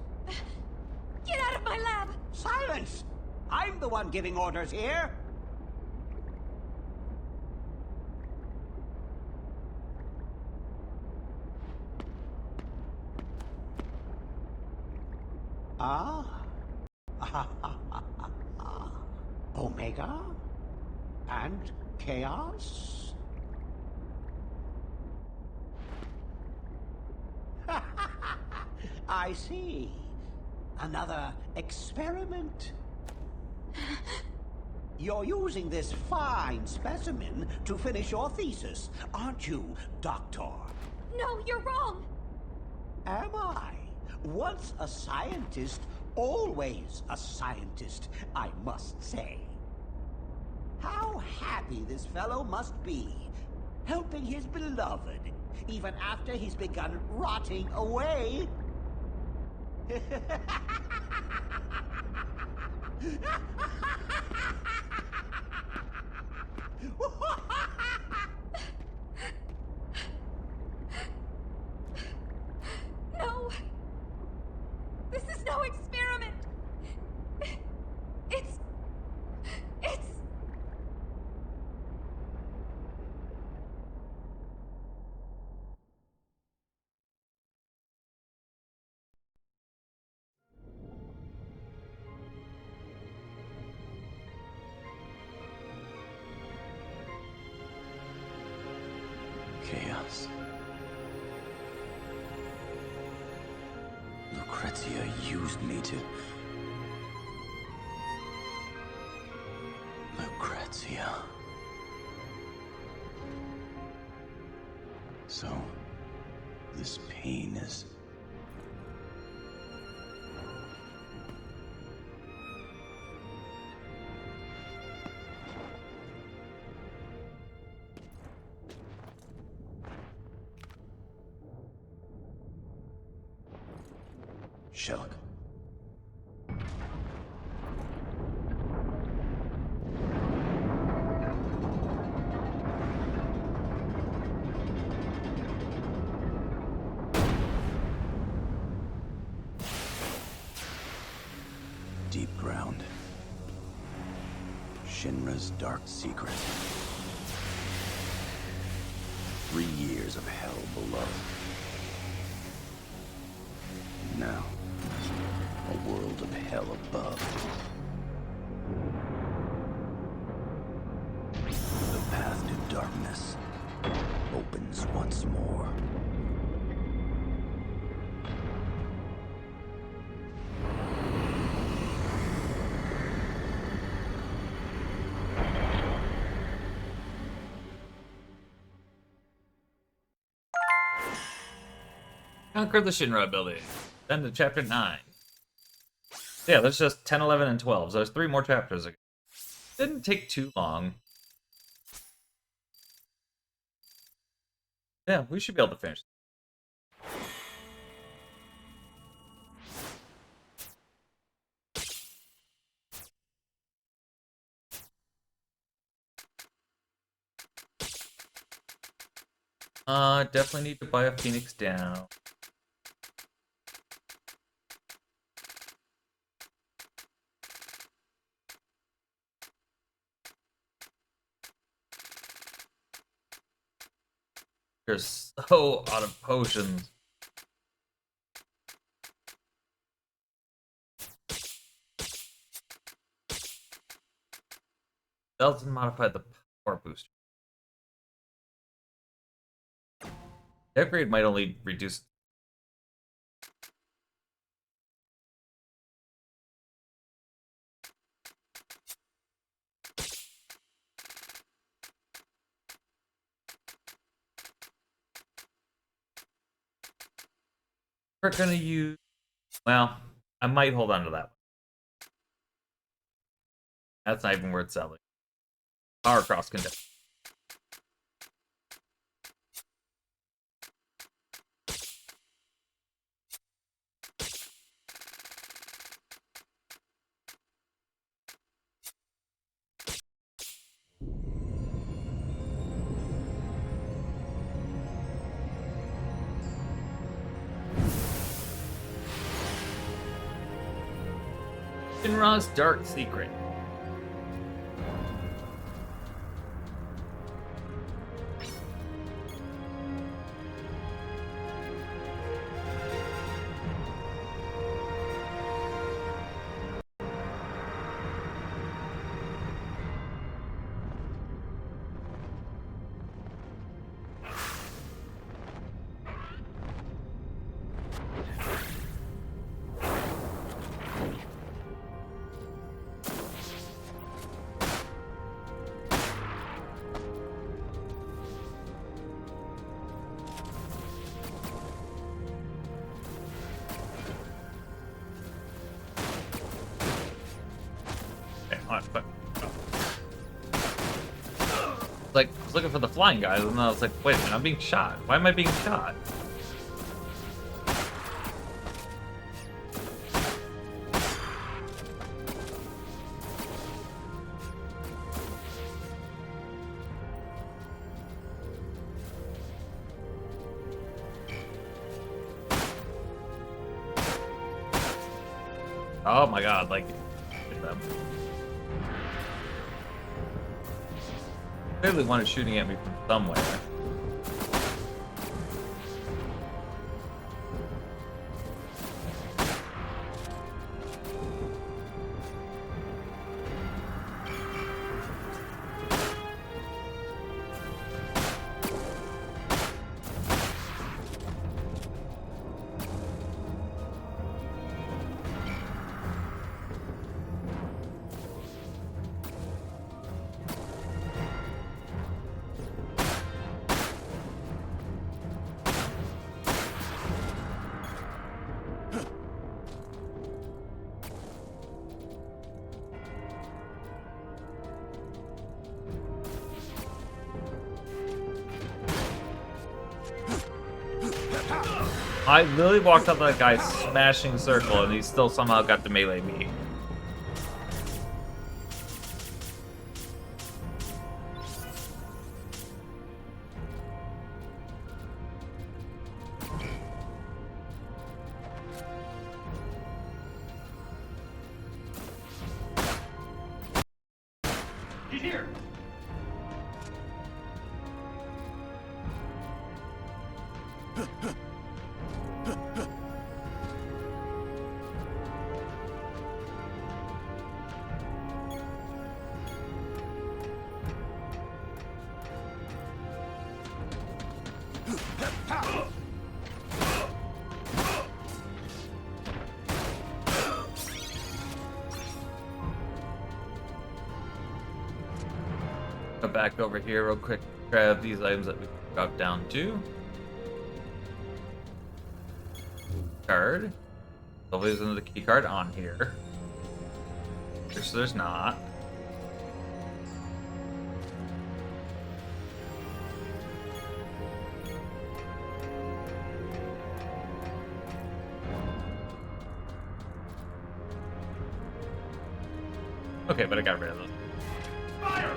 Get out of my lab! Silence! I'm the one giving orders here. Ah? Omega? And Chaos? I see. Another experiment. You're using this fine specimen to finish your thesis, aren't you, Doctor? No, you're wrong! Am I? Once a scientist, always a scientist, I must say. How happy this fellow must be, helping his beloved, even after he's begun rotting away. No! This is no experiment! It's... Chaos. Lucrezia used me to... Lucrezia. So, this pain is... Shelk. Deep ground. Shinra's dark secret. 3 years of hell below. Now, a world of hell above. The path to darkness opens once more. Conquer the Shinra building. Then to chapter 9. Yeah, there's just 10, 11, and 12. So there's 3 more chapters ago. Didn't take too long. Yeah, we should be able to finish. Definitely need to buy a Phoenix down. You're so out of potions. Doesn't modify the power booster. The upgrade might only reduce. We're gonna use. Well, I might hold on to that one. That's not even worth selling. Power cross can. Shinra's dark secret. on. But like, I was looking for the flying guys, and then I was like, wait a minute, I'm being shot. Why am I being shot? Oh my god, like, look at them. Clearly one is shooting at me from somewhere. I literally walked up to that guy smashing circle, and he still somehow got to melee me. He's here. Go back over here real quick, grab these items that we dropped down to. Card. Hopefully there's another key card on here. Which there's not. Okay, but I got rid of those. Fire!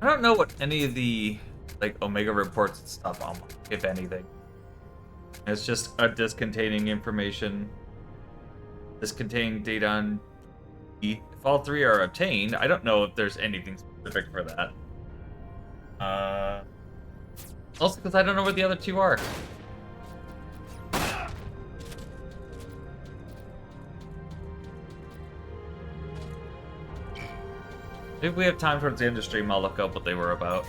I don't know what any of the like Omega reports and stuff on, if anything. It's just a disk containing information. Disk containing data on if all three are obtained. I don't know if there's anything specific for that. Also because I don't know where the other two are. If we have time towards the end of the stream, I'll look up what they were about.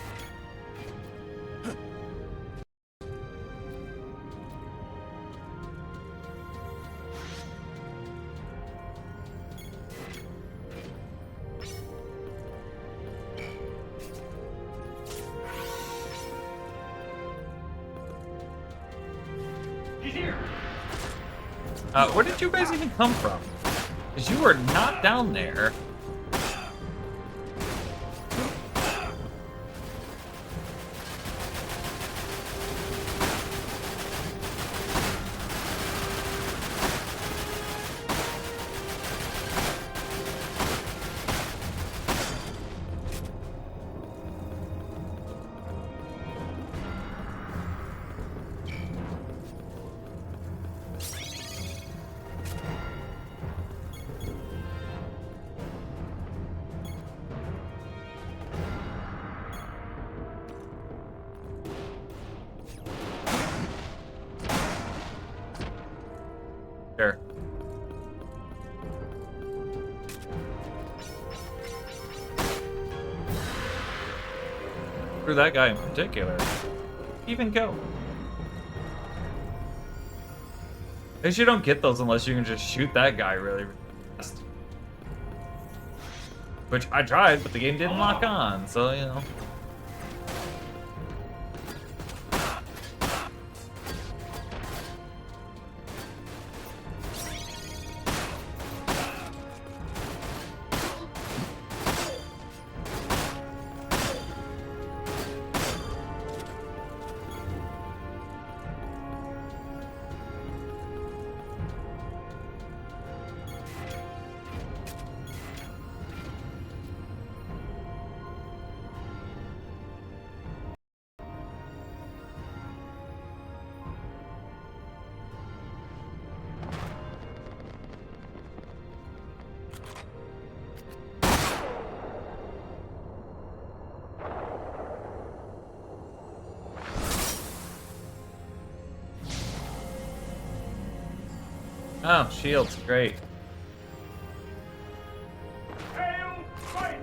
He's here. Where did you guys even come from? Because you were not down there. Sure. For that guy in particular. Even go. I guess you don't get those unless you can just shoot that guy really fast. Which I tried, but the game didn't lock on, so you know. Oh, shields, great. Hail, fight!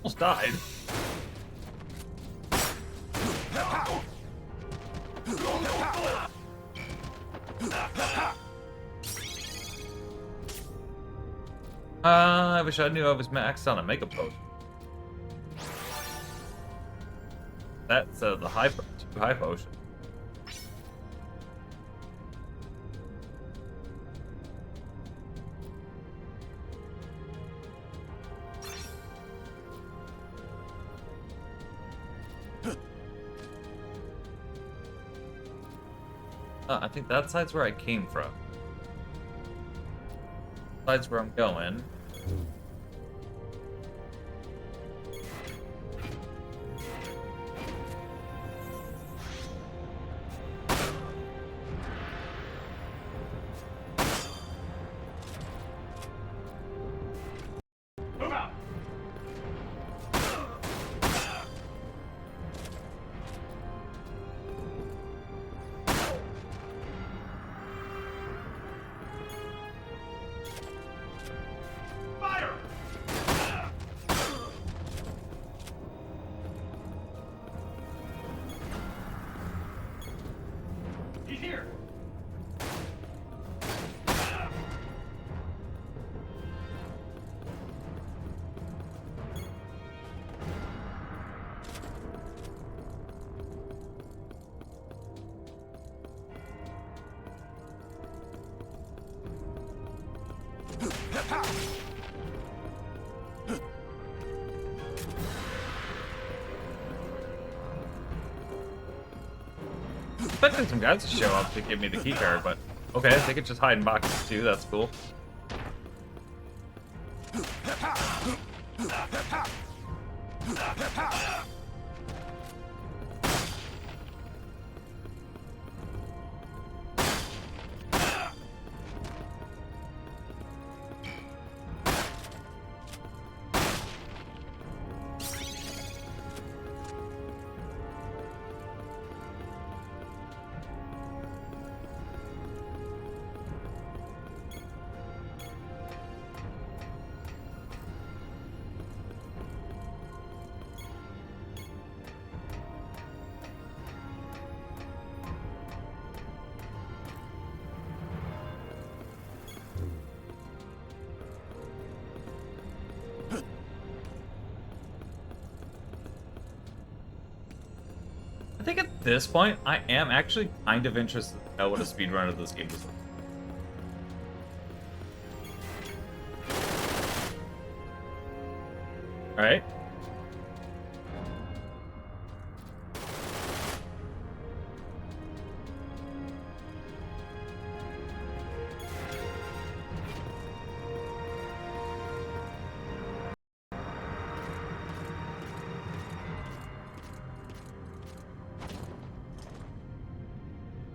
Almost died. I wish I knew I was maxed on a Mega Potion. That's the high potion. I think that side's where I came from. Side's where I'm going. Move out! Fire! He's here! Expecting some guys to show up to give me the key card, but okay, they could just hide in boxes too, that's cool. I think at this point, I am actually kind of interested to know what a speedrun of this game is. Alright.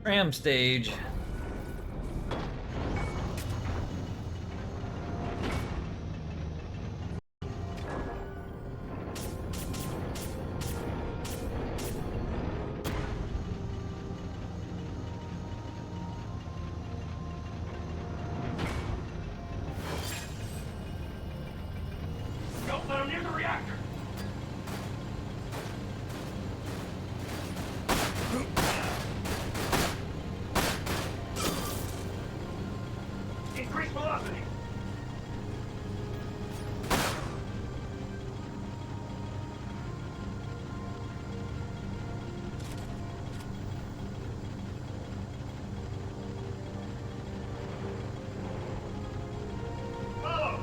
Ram stage. Increase velocity. Follow.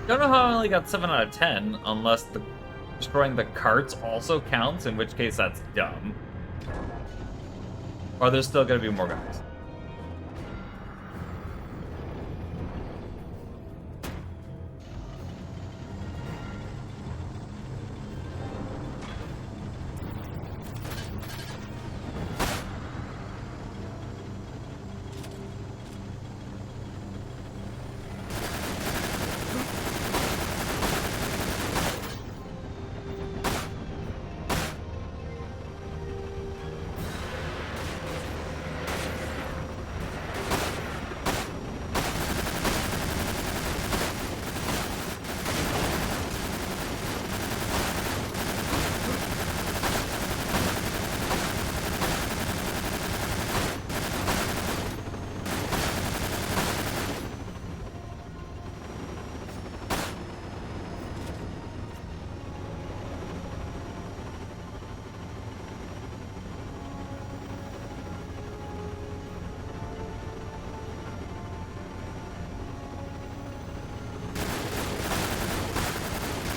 Don't know how I only got 7 out of 10, unless destroying the carts also counts, in which case that's dumb. Or there's still gonna be more guys.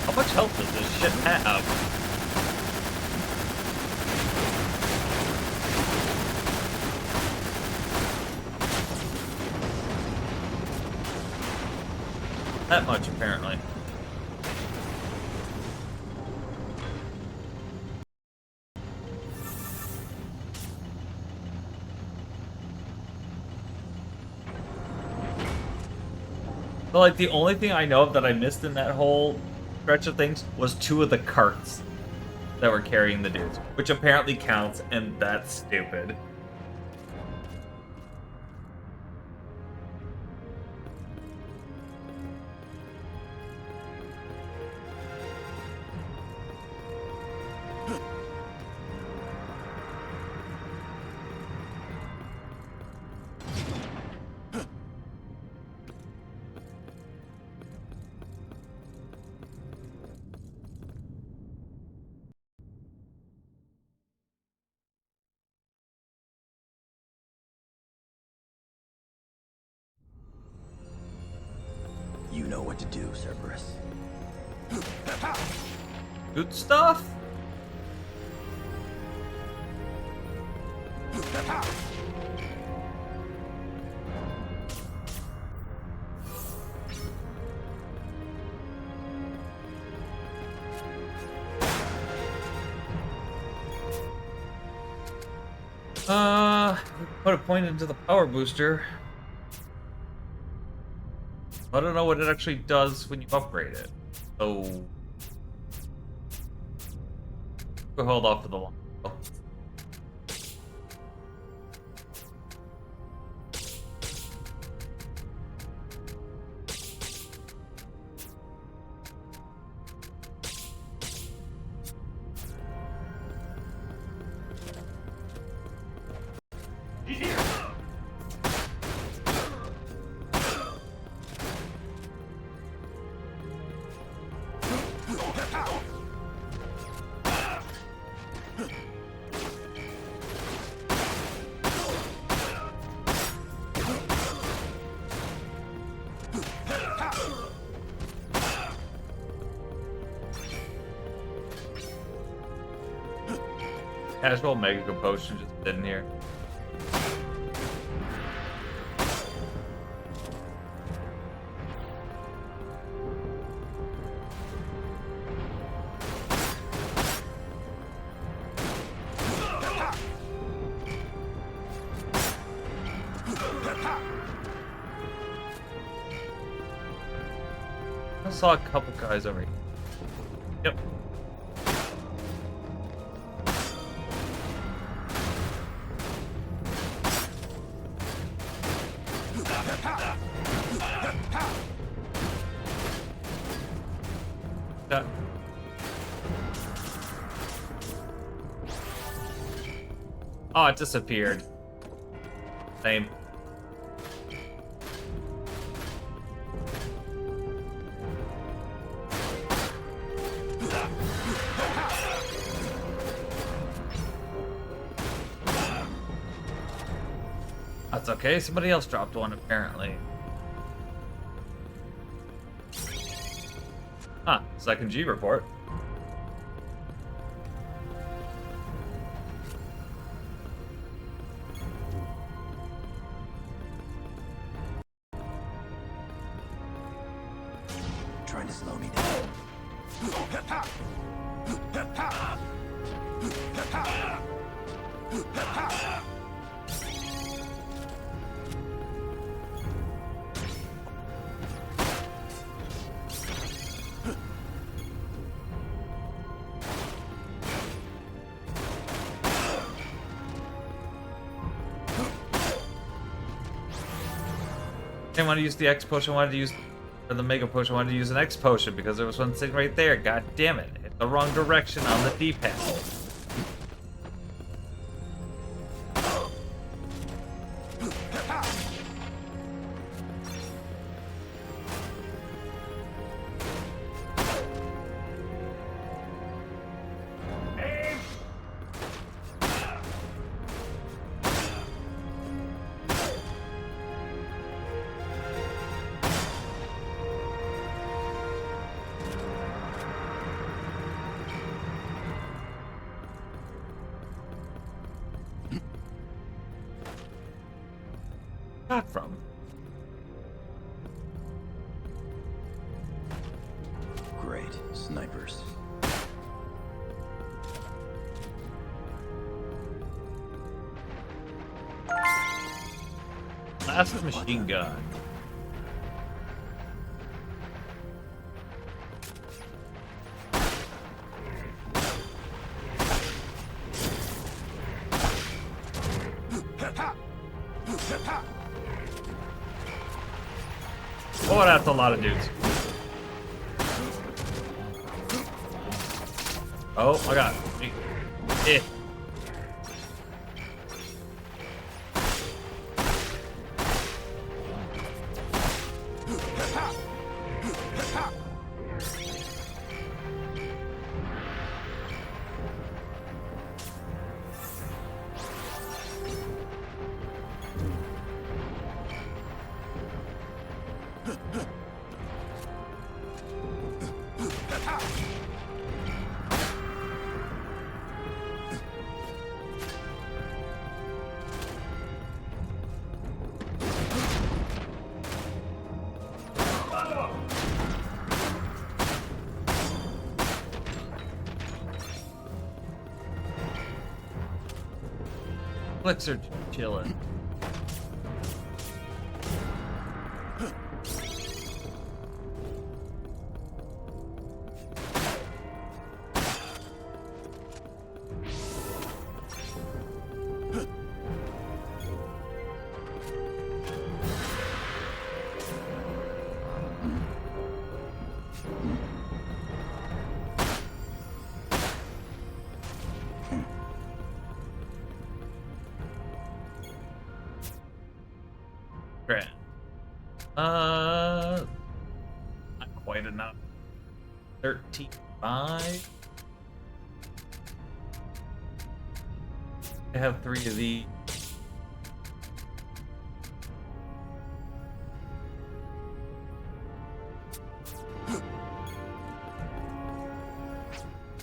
How much health does this shit have? That much, apparently. But like the only thing I know of that I missed in that whole stretch of things was 2 of the carts that were carrying the dudes, which apparently counts, and that's stupid. You know what to do, Cerberus. Good stuff? Put a point into the power booster. I don't know what it actually does when you upgrade it. So we'll hold off for the long. He's here. Casual mega potion just sitting here. I saw a couple guys over here. Yep. Oh, it disappeared. Same. That's okay. Somebody else dropped one, apparently. Huh. Second G report. Trying to slow me down. Didn't want to use the X potion, wanted to use or the Mega potion, wanted to use an X potion because there was one sitting right there. God damn it. Hit the wrong direction on the D-pad. Got from? Great. Snipers. Last machine gun. Oh, that's a lot of dudes. Oh my god. Eh. Flicks are chilling. Grand. Not quite enough. 13.5. I have 3 of these.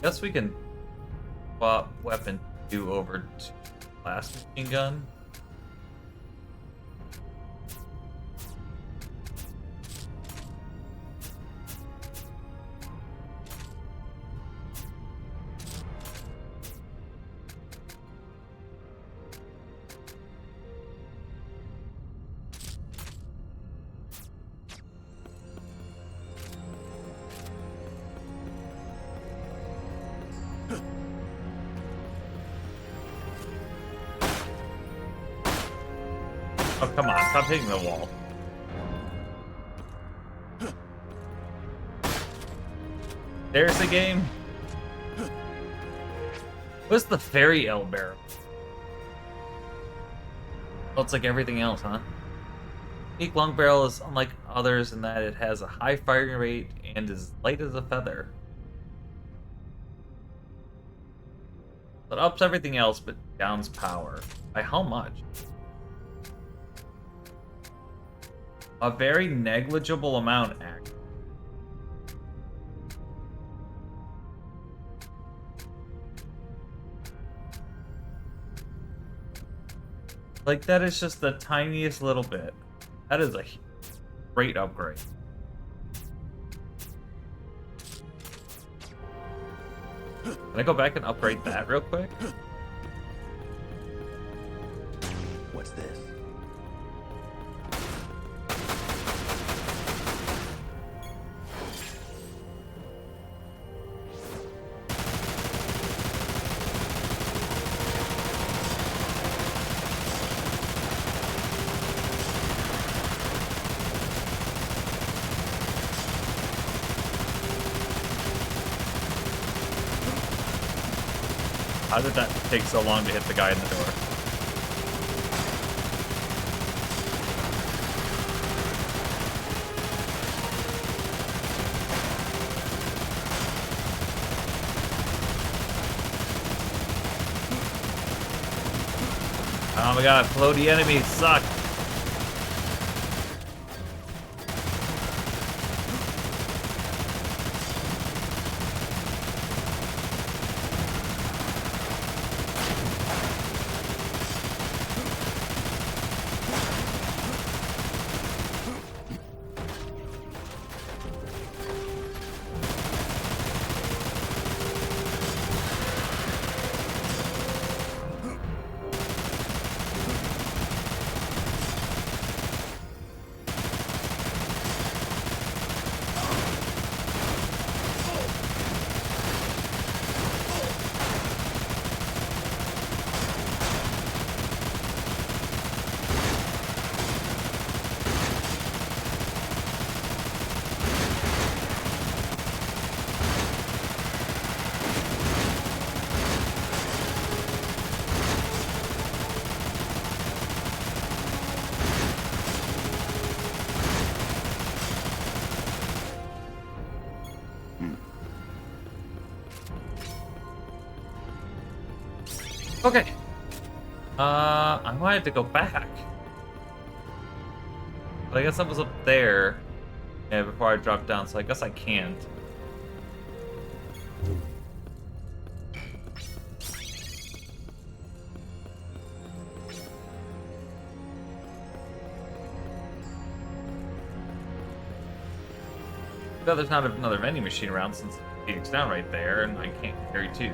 Guess we can swap weapon 2 over to last machine gun. Oh, come on, stop hitting the wall. There's the game. What's the fairy L barrel? Well, it's like everything else, huh? Unique long barrel is unlike others in that it has a high firing rate and is light as a feather. It ups everything else but downs power. By how much? A very negligible amount, actually. Like, that is just the tiniest little bit. That is a great upgrade. Can I go back and upgrade that real quick? What's this? How did that take so long to hit the guy in the door? Oh my god, floaty enemies suck. Okay. I wanted to go back. But I guess I was up there before I dropped down, so I guess I can't. But there's not another vending machine around since Phoenix down right there, and I can't carry two.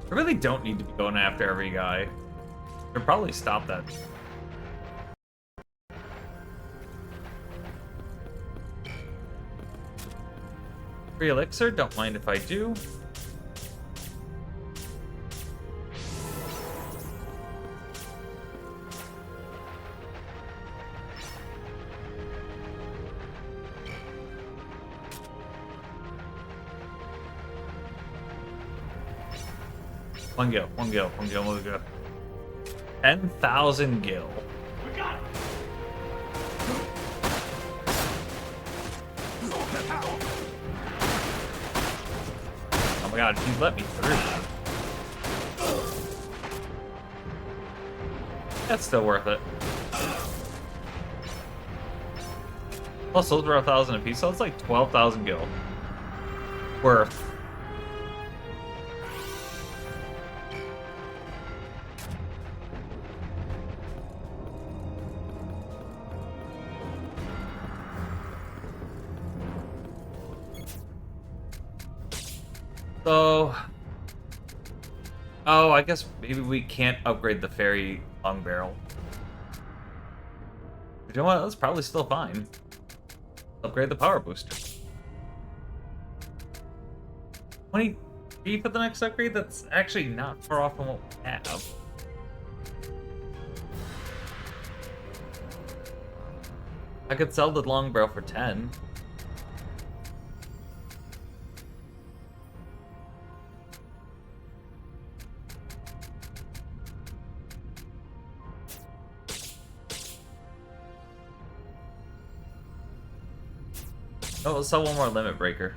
I really don't need to be going after every guy. Should probably stop that. Free elixir, don't mind if I do. One gil. 10,000 gil. We got it. Oh my god, he let me through. That's still worth it. Plus, those were 1,000 apiece, so it's like 12,000 gil. Worth. So... Oh, I guess maybe we can't upgrade the fairy long barrel. But you know what? That's probably still fine. Upgrade the power booster. 23 for the next upgrade? That's actually not far off from what we have. I could sell the long barrel for 10. Oh, let's sell one more limit breaker.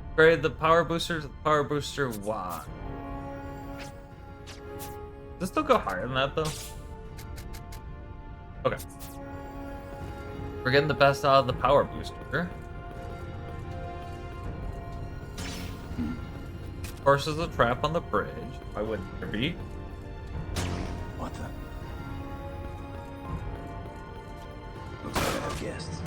Upgrade the power booster to the power booster 1. Does this still go higher than that though? Okay. We're getting the best out of the power booster. Of course, there's a trap on the bridge. Why wouldn't there be? What the? Looks like I have guests.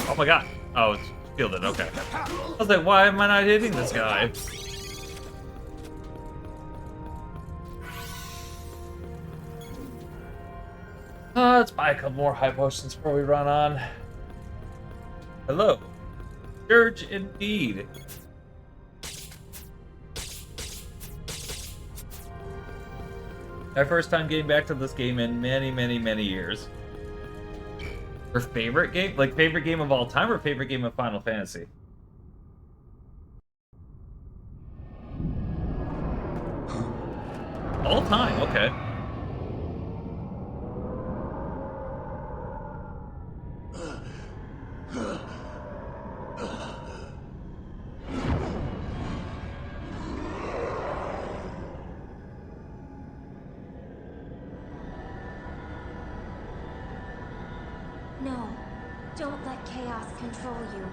Oh my god. Oh, it's shielded. Okay. I was like, why am I not hitting this guy? Let's buy a couple more high potions before we run on. Hello. Dirge indeed. My first time getting back to this game in many, many, many years. Your favorite game? Like, favorite game of all time or favorite game of Final Fantasy? All time, okay. No, don't let chaos control you.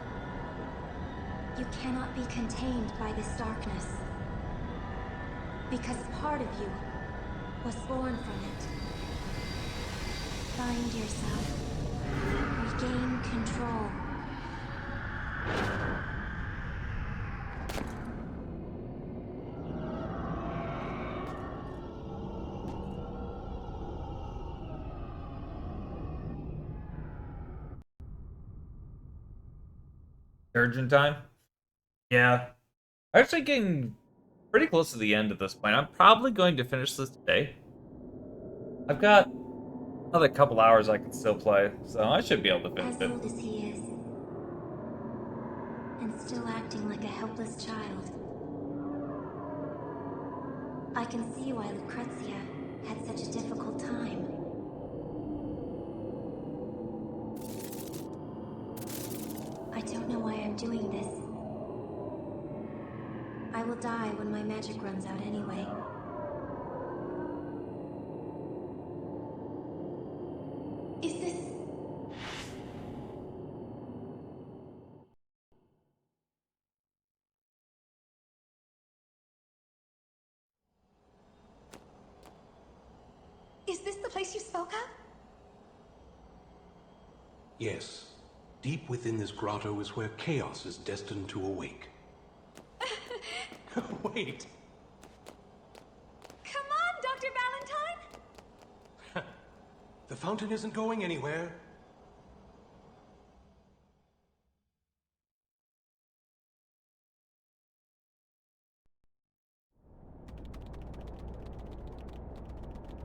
You cannot be contained by this darkness. Because part of you was born from it. Find yourself. Regain control. Urgent time? Yeah. Actually getting pretty close to the end at this point. I'm probably going to finish this today. I've got another couple hours I can still play, so I should be able to finish As it. old as he is. And still acting like a helpless child. I can see why Lucrezia had such a difficult time. I don't know why I'm doing this. I will die when my magic runs out anyway. Is this... Is this the place you spoke of? Yes. Deep within this grotto is where chaos is destined to awake. Wait. Come on, Dr. Valentine! The fountain isn't going anywhere.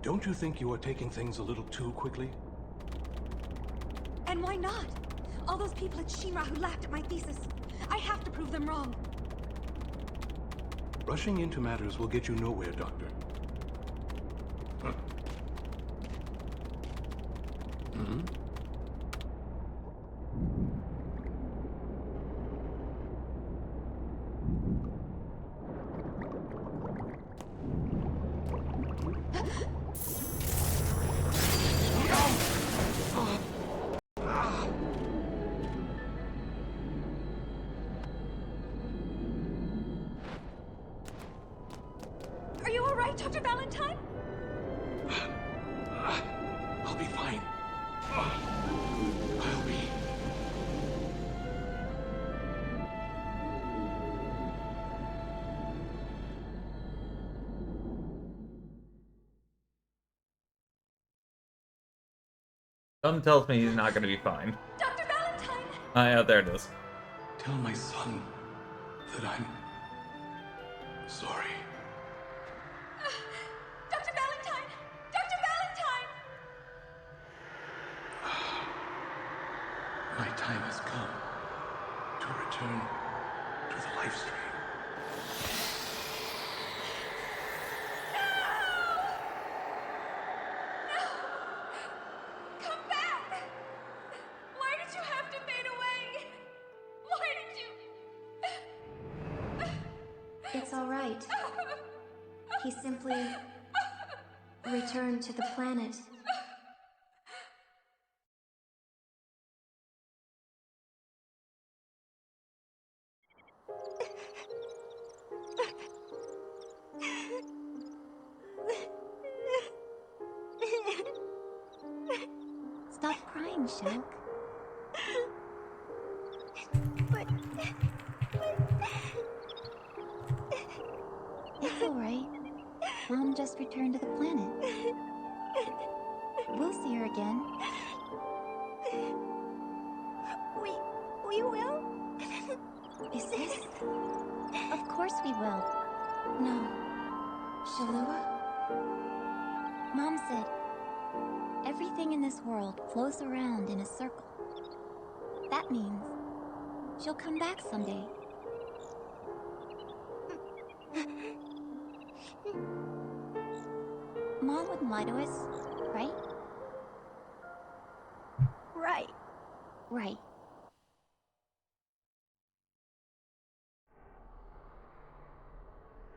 Don't Don't you think you are taking things a little too quickly? And why not? All those people at Shinra who laughed at my thesis. I have to prove them wrong. Rushing into matters will get you nowhere, Doctor. Huh? Hmm? Are you alright, Dr. Valentine? I'll be fine. I'll be... Something tells me he's not going to be fine. Dr. Valentine! Yeah, there it is. Tell my son that I'm sorry. Dr. Valentine! Dr. Valentine! My time has come to return to the life stream. Come back! Why did you have to fade away? Why did you... It's all right. He simply returned to the planet. Stop crying, Shulk. It's alright. Mom just returned to the planet. We'll see her again. We will? Is this? Of course we will. No. Shalua? Mom said, everything in this world flows around in a circle. That means she'll come back someday. Mom wouldn't lie to us, right? Right. Right.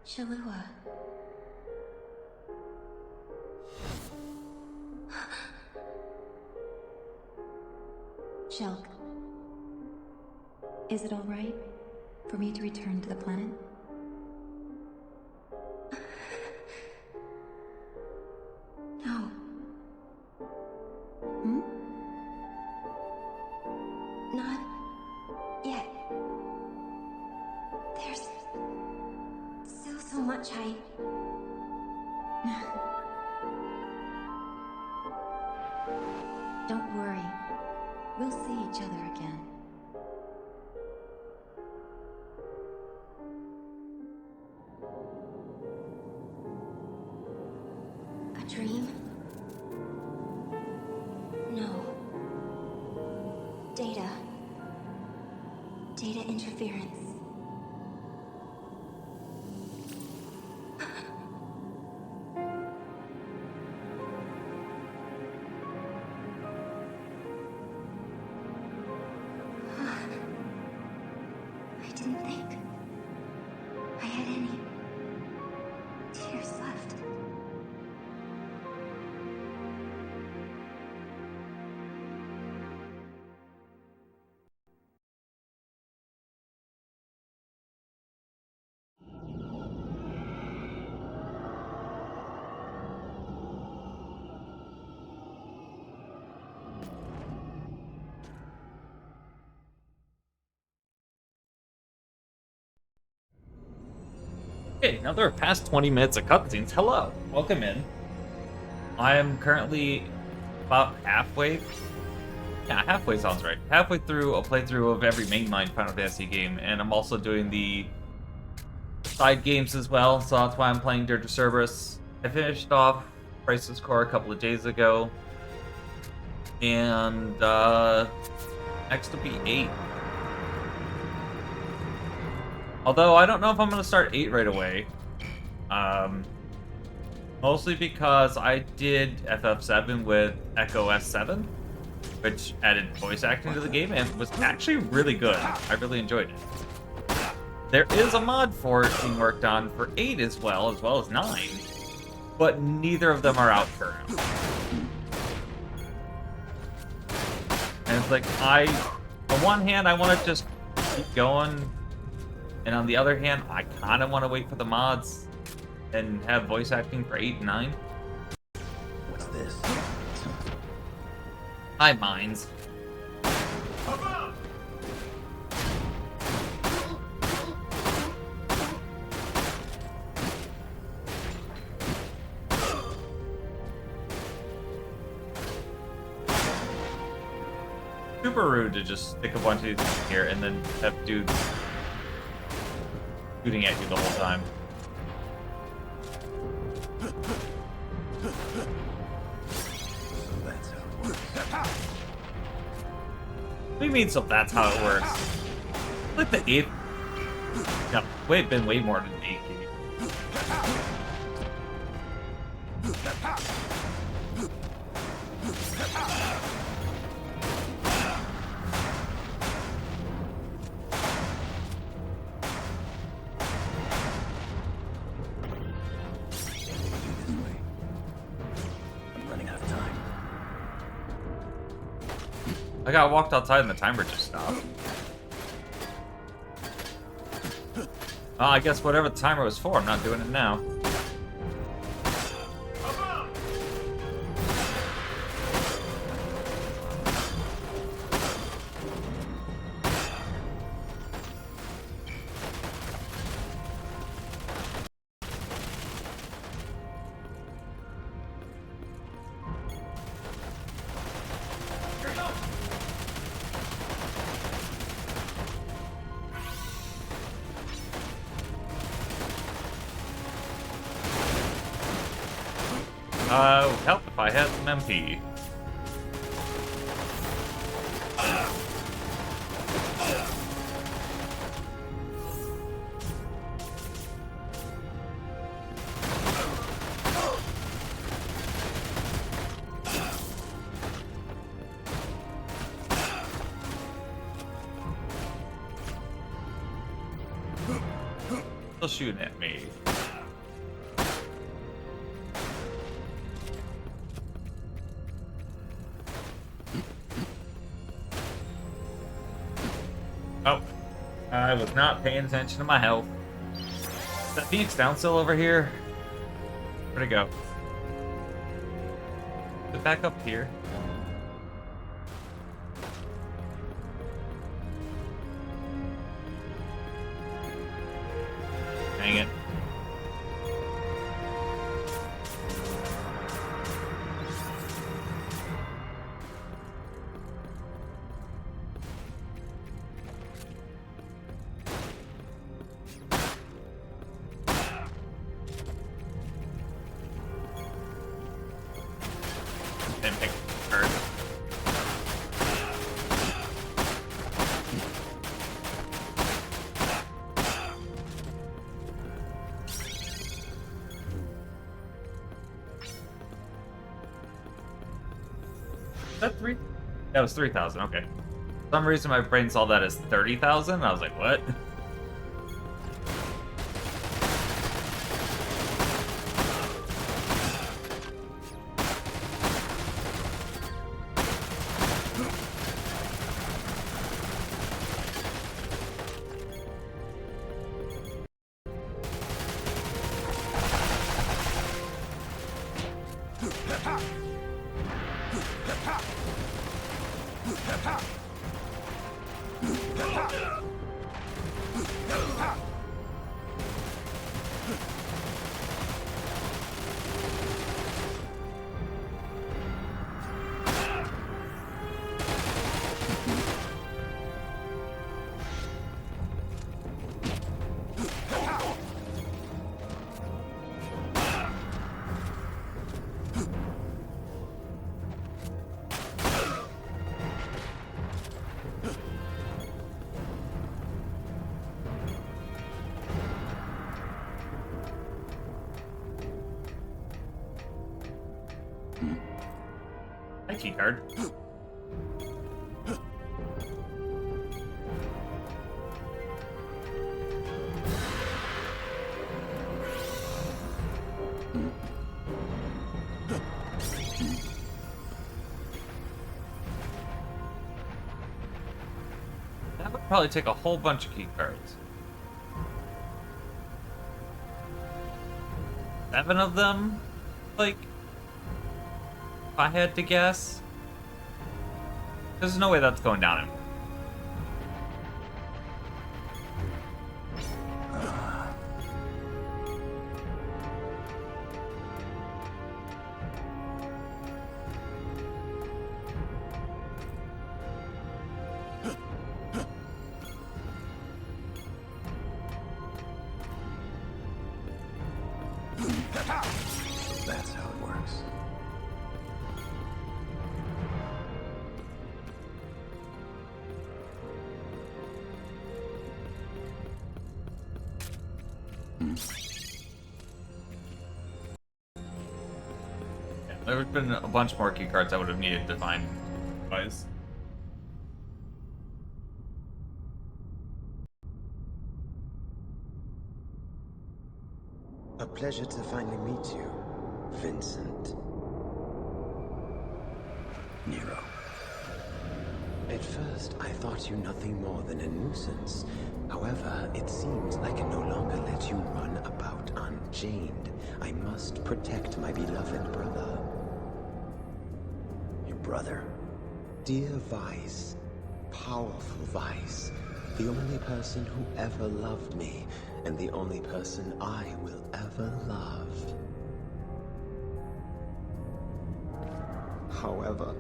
Shalua. Shulk. Is it all right for me to return to the planet? No. Not yet. There's still so much Don't worry. We'll see each other again. A dream? No. Data. Data interference. I didn't think I had any tears left. Okay, now there are past 20 minutes of cutscenes. Hello, welcome in. I am currently about halfway. Yeah, halfway sounds right. Halfway through a playthrough of every mainline Final Fantasy game, and I'm also doing the side games as well, so that's why I'm playing Dirge Cerberus. I finished off Crisis Core a couple of days ago. And next will be 8. Although I don't know if I'm gonna start 8 right away. Mostly because I did FF7 with Echo S7, which added voice acting to the game and was actually really good. I really enjoyed it. There is a mod for it being worked on for 8 as well as 9, but neither of them are out currently. And it's like, on one hand, I want to just keep going, and on the other hand, I kind of want to wait for the mods and have voice acting for 8 and 9. What's this? Hi, Mines. Super rude to just stick a bunch of these in here and then have dudes shooting at you the whole time. What do you mean, so that's how it works? Like the 8th... Yeah, been way more than 8 GB. I got walked outside and the timer just stopped. I guess whatever the timer was for, I'm not doing it now. Would help if I had some MP. Still shooting at me. Oh, I was not paying attention to my health. Is that Phoenix down still over here? Where'd it go? Is it back up here? Dang it. Didn't pick her. Is that 3? That was 3,000, okay. For some reason my brain saw that as 30,000, I was like, what? key card. That would probably take a whole bunch of key cards. 7 of them? Like, if I had to guess. There's no way that's going down anymore. That's how it works. Yeah, there would have been a bunch more key cards I would have needed to find otherwise. A pleasure to finally meet you, Vincent. Nero. At first, I thought you nothing more than a nuisance. However, it seems I can no longer let you run about unchained. I must protect my beloved brother. Your brother? Dear Vice, powerful Vice, the only person who ever loved me, and the only person I will ever love. However,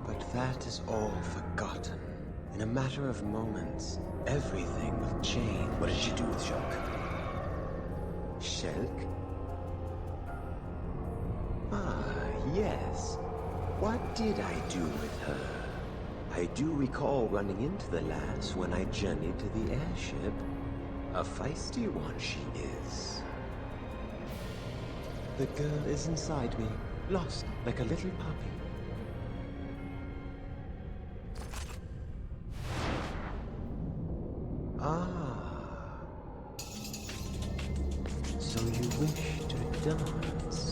but that is all forgotten. In a matter of moments, everything will change. What did you do with Shulk? Shulk? Ah, yes. What did I do with her? I do recall running into the lass when I journeyed to the airship. A feisty one she is. The girl is inside me, lost like a little puppy. Ah. So you wish to dance?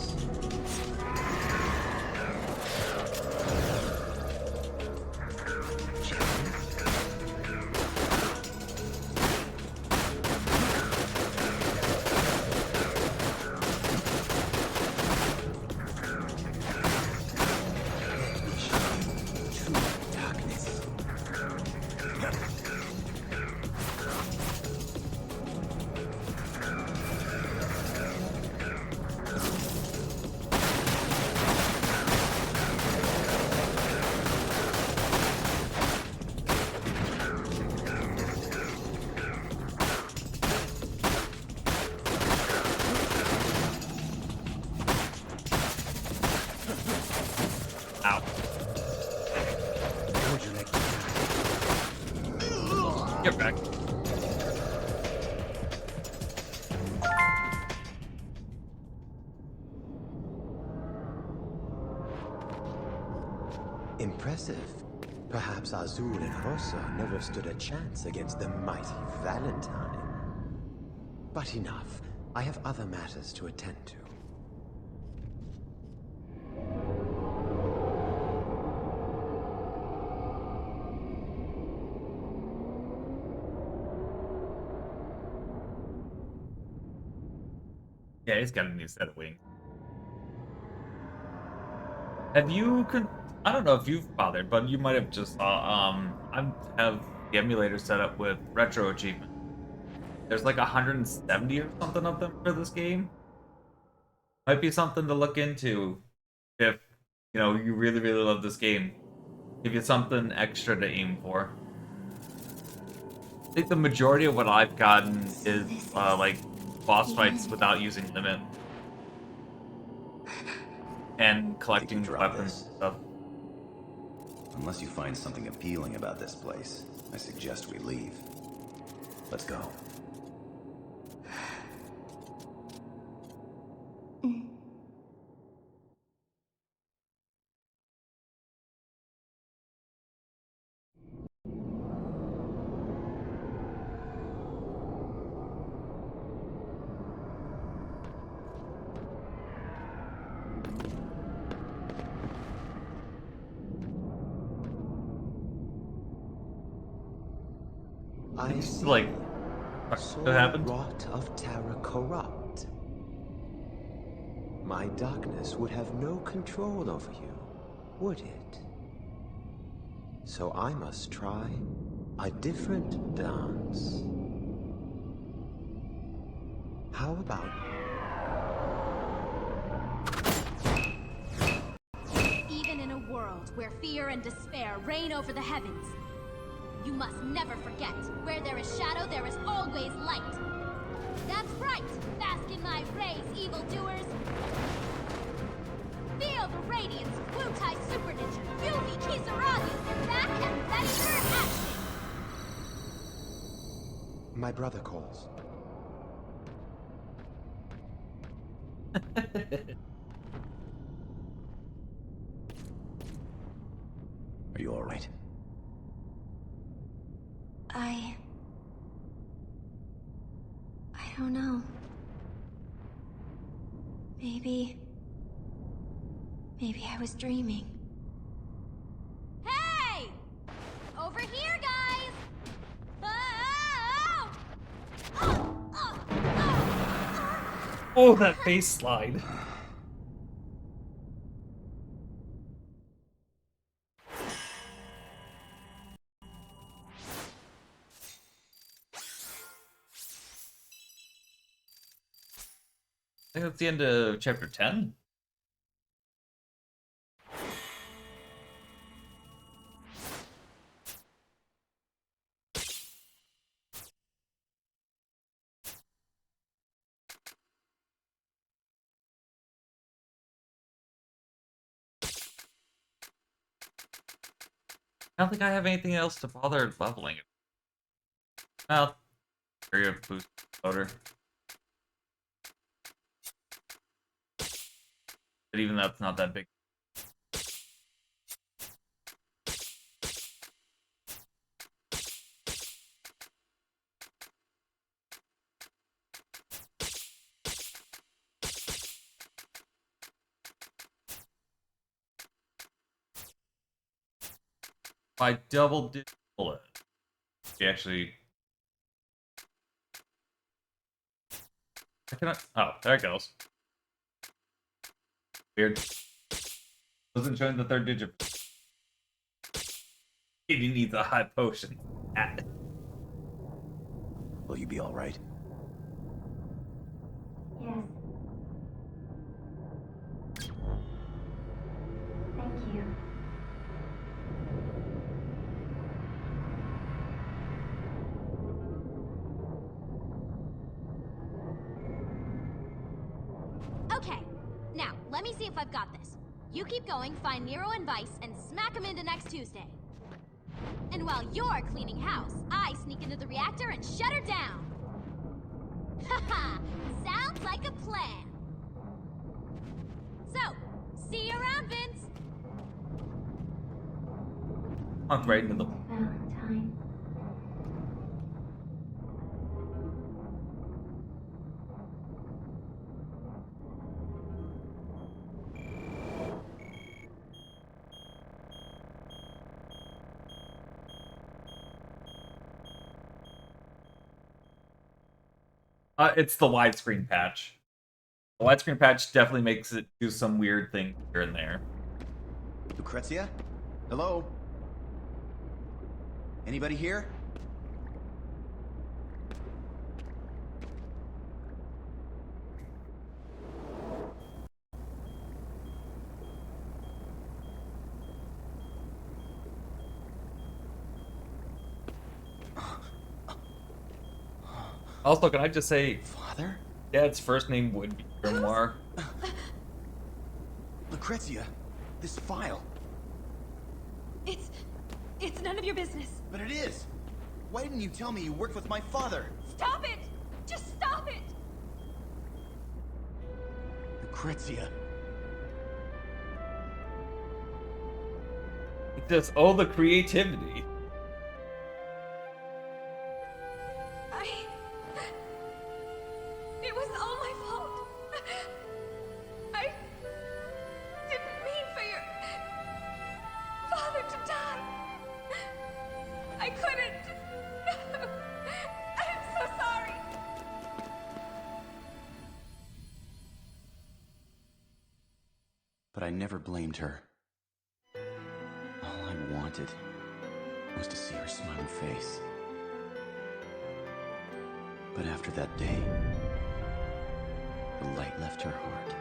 Get back. Impressive. Perhaps Azul and Rosa never stood a chance against the mighty Valentine. But enough. I have other matters to attend to. Yeah, he's got a new set of wings. Have you I don't know if you've bothered, but you might have just saw I have the emulator set up with retro achievement. There's like 170 or something of them for this game. Might be something to look into if you really love this game. Give you something extra to aim for. I think the majority of what I've gotten is like boss fights without using limit. And collecting weapons and stuff. Unless you find something appealing about this place, I suggest we leave. Let's go. I see. Like, what happened? Rot of terror corrupt. My darkness would have no control over you, would it? So I must try a different dance. How about... Even in a world where fear and despair reign over the heavens, you must never forget, where there is shadow, there is always light. That's right! Bask in my rays, evildoers! Feel the radiance of Wutai Super Ninja, Yugi Kisaragi! Back and ready for action! My brother calls. Are you alright? I don't know. Maybe I was dreaming. Hey! Over here, guys! Oh, that face slide. I think that's the end of chapter 10. I don't think I have anything else to bother leveling it. Well, area boost motor. But even that's not that big. I double did bullet. She actually. I cannot. Oh, there it goes. Weird. Wasn't showing the third digit. He needs a high potion. Will you be alright? Yes. Thank you. Okay, now, let me see if I've got this. You keep going, find Nero and Vice, and smack them into next Tuesday. And while you're cleaning house, I sneak into the reactor and shut her down. Haha, sounds like a plan. So, see you around, Vince. I'm right into the. Valentine. It's the widescreen patch. The widescreen patch definitely makes it do some weird thing here and there. Lucrezia? Hello? Anybody here? Also, can I just say, Father? Dad's first name would be Grimoire. Lucrezia, this file. It's It's none of your business. But it is. Why didn't you tell me you worked with my father? Stop it! Just stop it! Lucrezia. Just all the creativity. It was all my fault. I didn't mean for your father to die. I couldn't. I'm so sorry. But I never blamed her. All I wanted was to see her smiling face. But after that day, the light left her heart.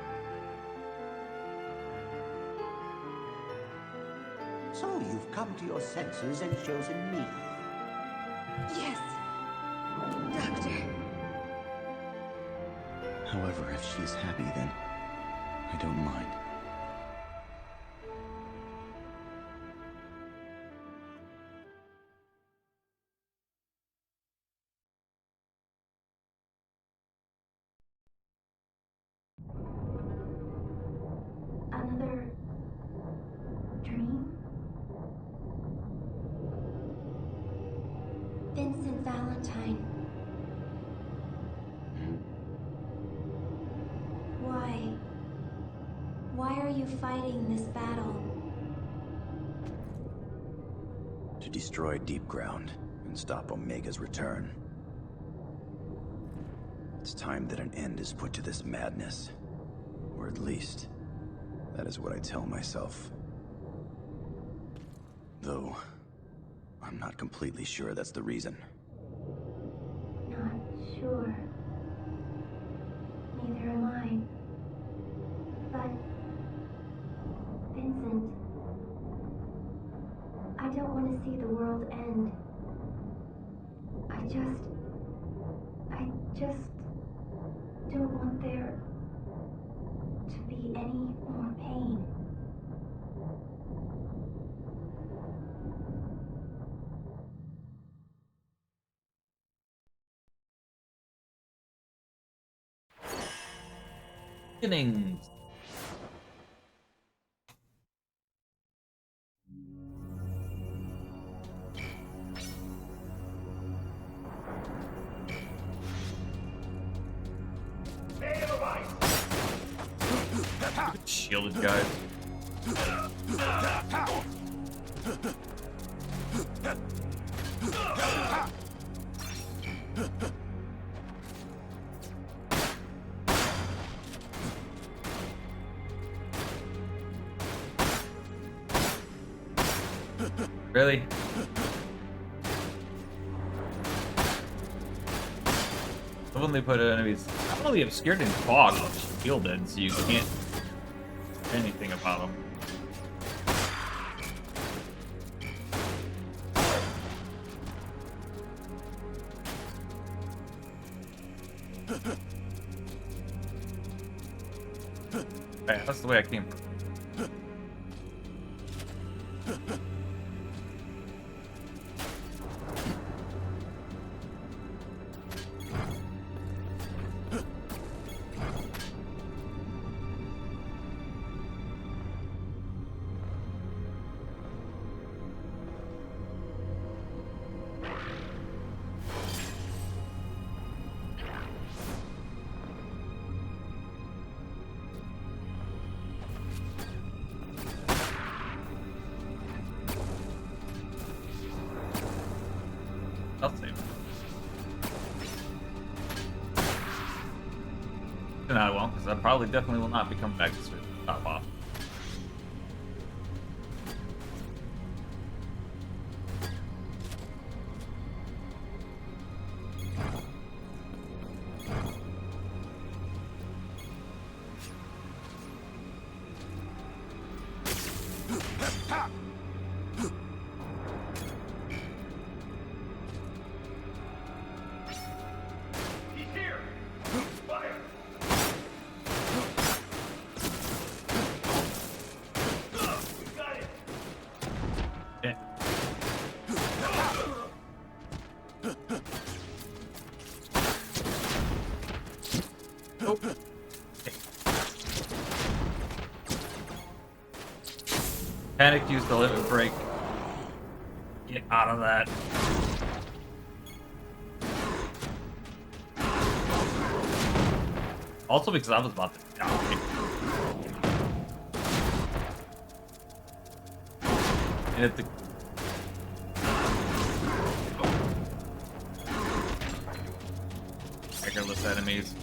So you've come to your senses and chosen me. Yes, Doctor. However, if she's happy, then I don't mind. Another dream? Vincent Valentine. Why? Why are you fighting this battle? To destroy Deep Ground and stop Omega's return. It's time that an end is put to this madness. Or at least, that is what I tell myself. Though, I'm not completely sure that's the reason. Not sure. Neither am I. But, Vincent, I don't want to see the world end. I just don't want there to be any more pain. Beginnings. Shielded guys. Really? So when they put enemies, not really obscured in fog, but shielded, so you can't do anything about them. Right, that's the way I came from. I'll save it. And I won't, because I probably definitely will not be coming back to top off. Oh. Panic, use the limit break. Get out of that. Also because I was about to die. And at the triggerless enemies.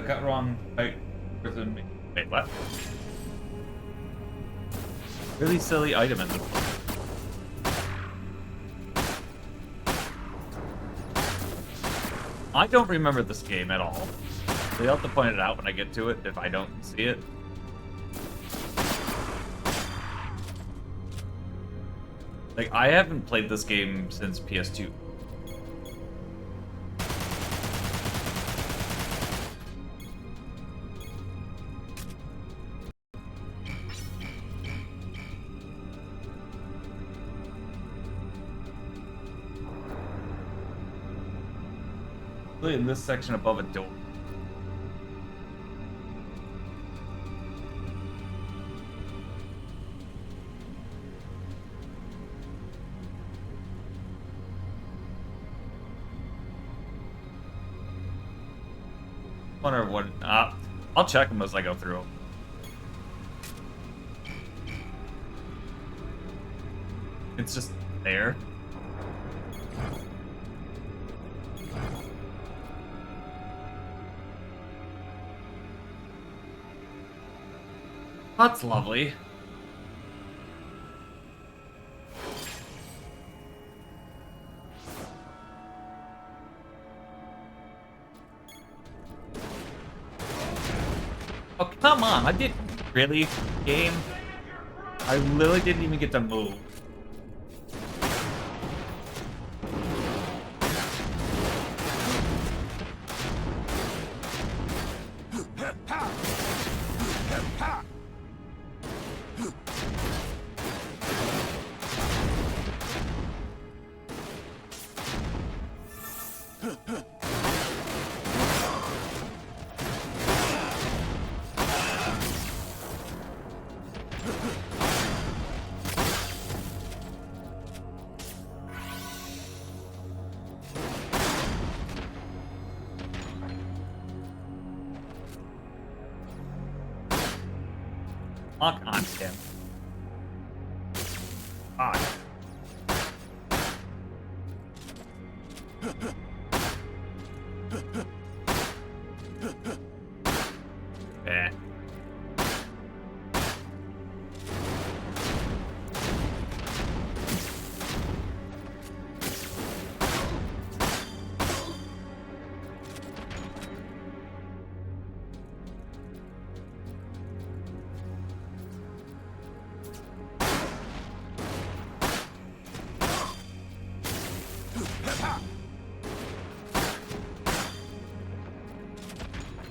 Got wrong. Wait, what? Really silly item in the book. I don't remember this game at all. So you'll have to point it out when I get to it if I don't see it. Like, I haven't played this game since PS2. In this section above a door. Wonder what. I'll check them as I go through. It's just there. That's lovely. Oh, come on. I didn't really game. I literally didn't even get to move. Lock on him. Ah. Eh.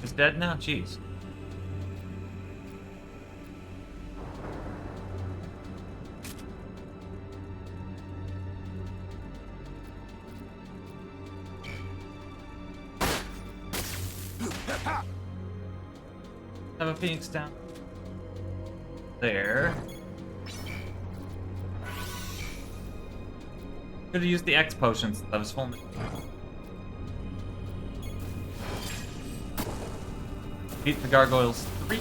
It's dead now? Jeez. Have a Phoenix down there. Could have used the X potions that was full. Beat the gargoyles 3.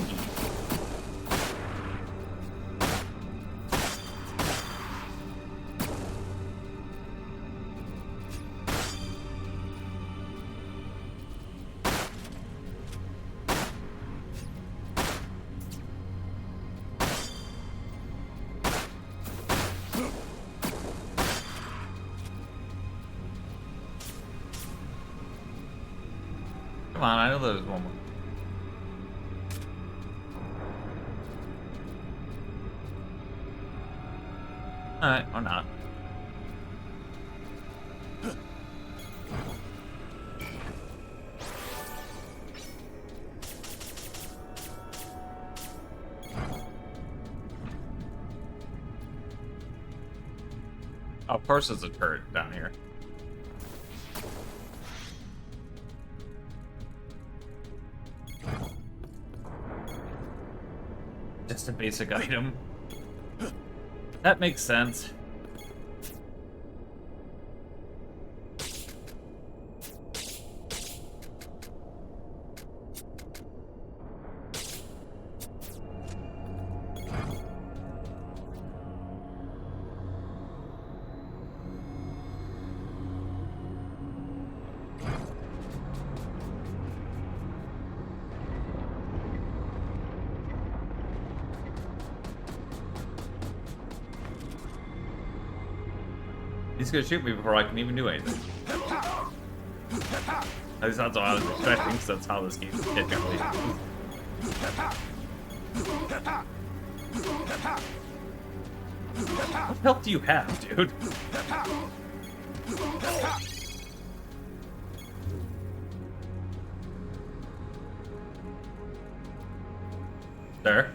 on, I know there's one more. Alright, or not. Oh, of course there's a turret down here. Just a basic item. That makes sense. He's gonna shoot me before I can even do anything. At least that's what I was expecting, because that's how this game typically is. What health do you have, dude? There.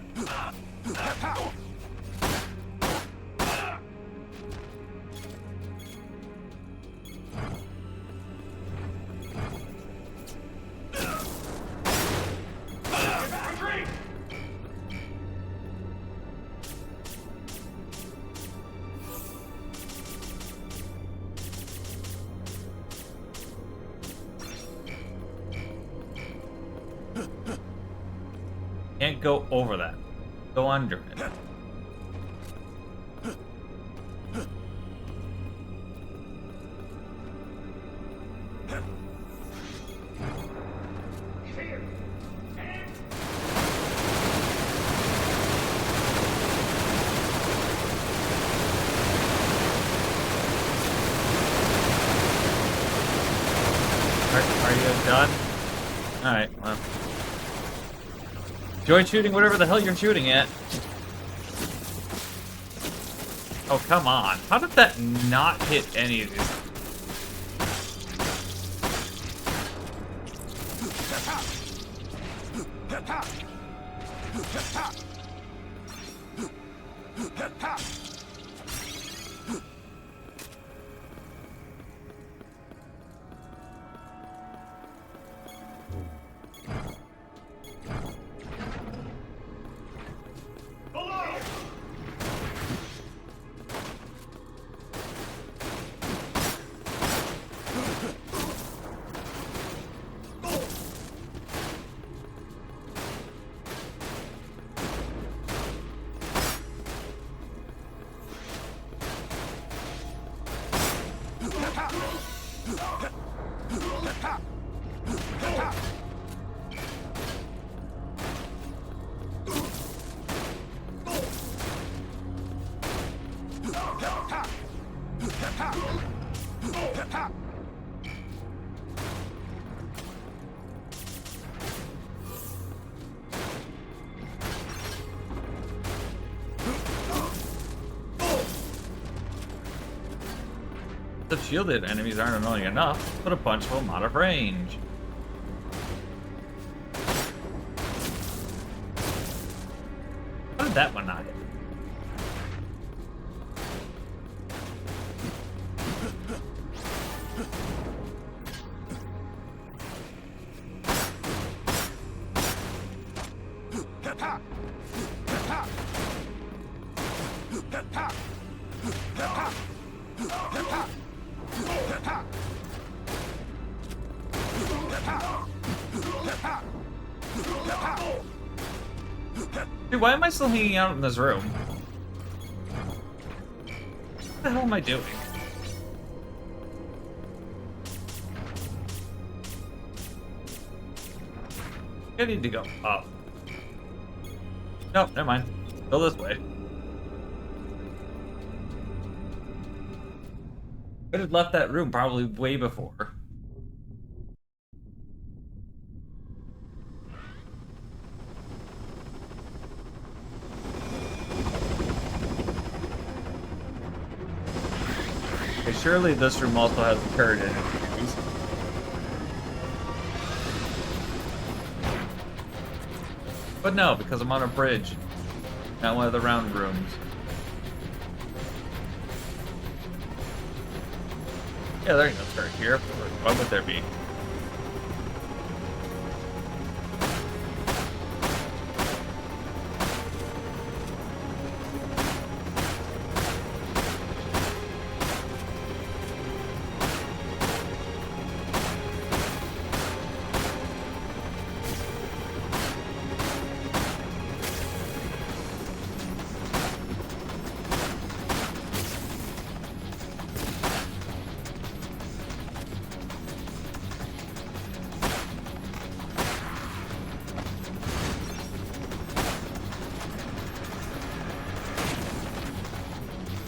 Can't go over that. Go under it. Are you done? Alright, well. Enjoy shooting whatever the hell you're shooting at. Oh, come on. How did that not hit any of these? The shielded enemies aren't annoying enough, put a bunch of them out of range. How did that one not hit? Dude, why am I still hanging out in this room? What the hell am I doing? I need to go up. Nope, never mind. Go this way. I could have left that room probably way before. Okay, surely this room also has a turret in it. But no, because I'm on a bridge, not one of the round rooms. Yeah, there ain't no turret here. Why would there be?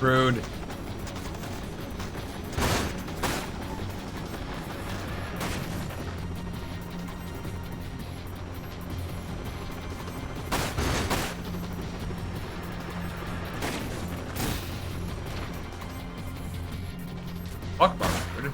Rude. Fuck bar, dude.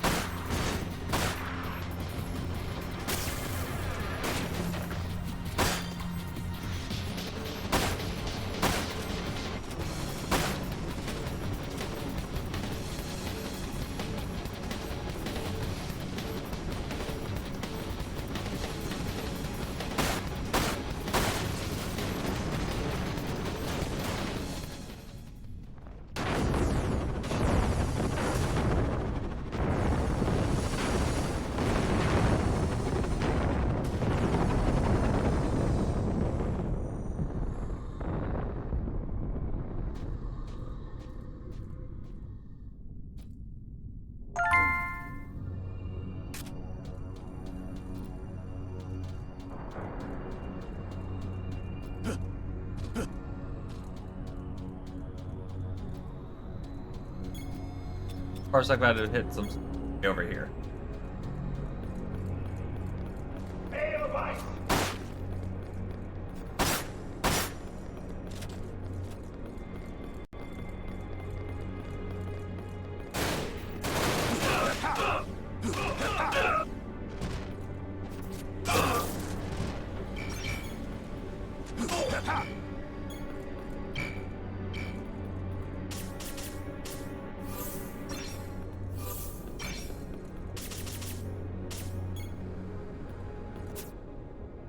Of course, I gotta hit some over here.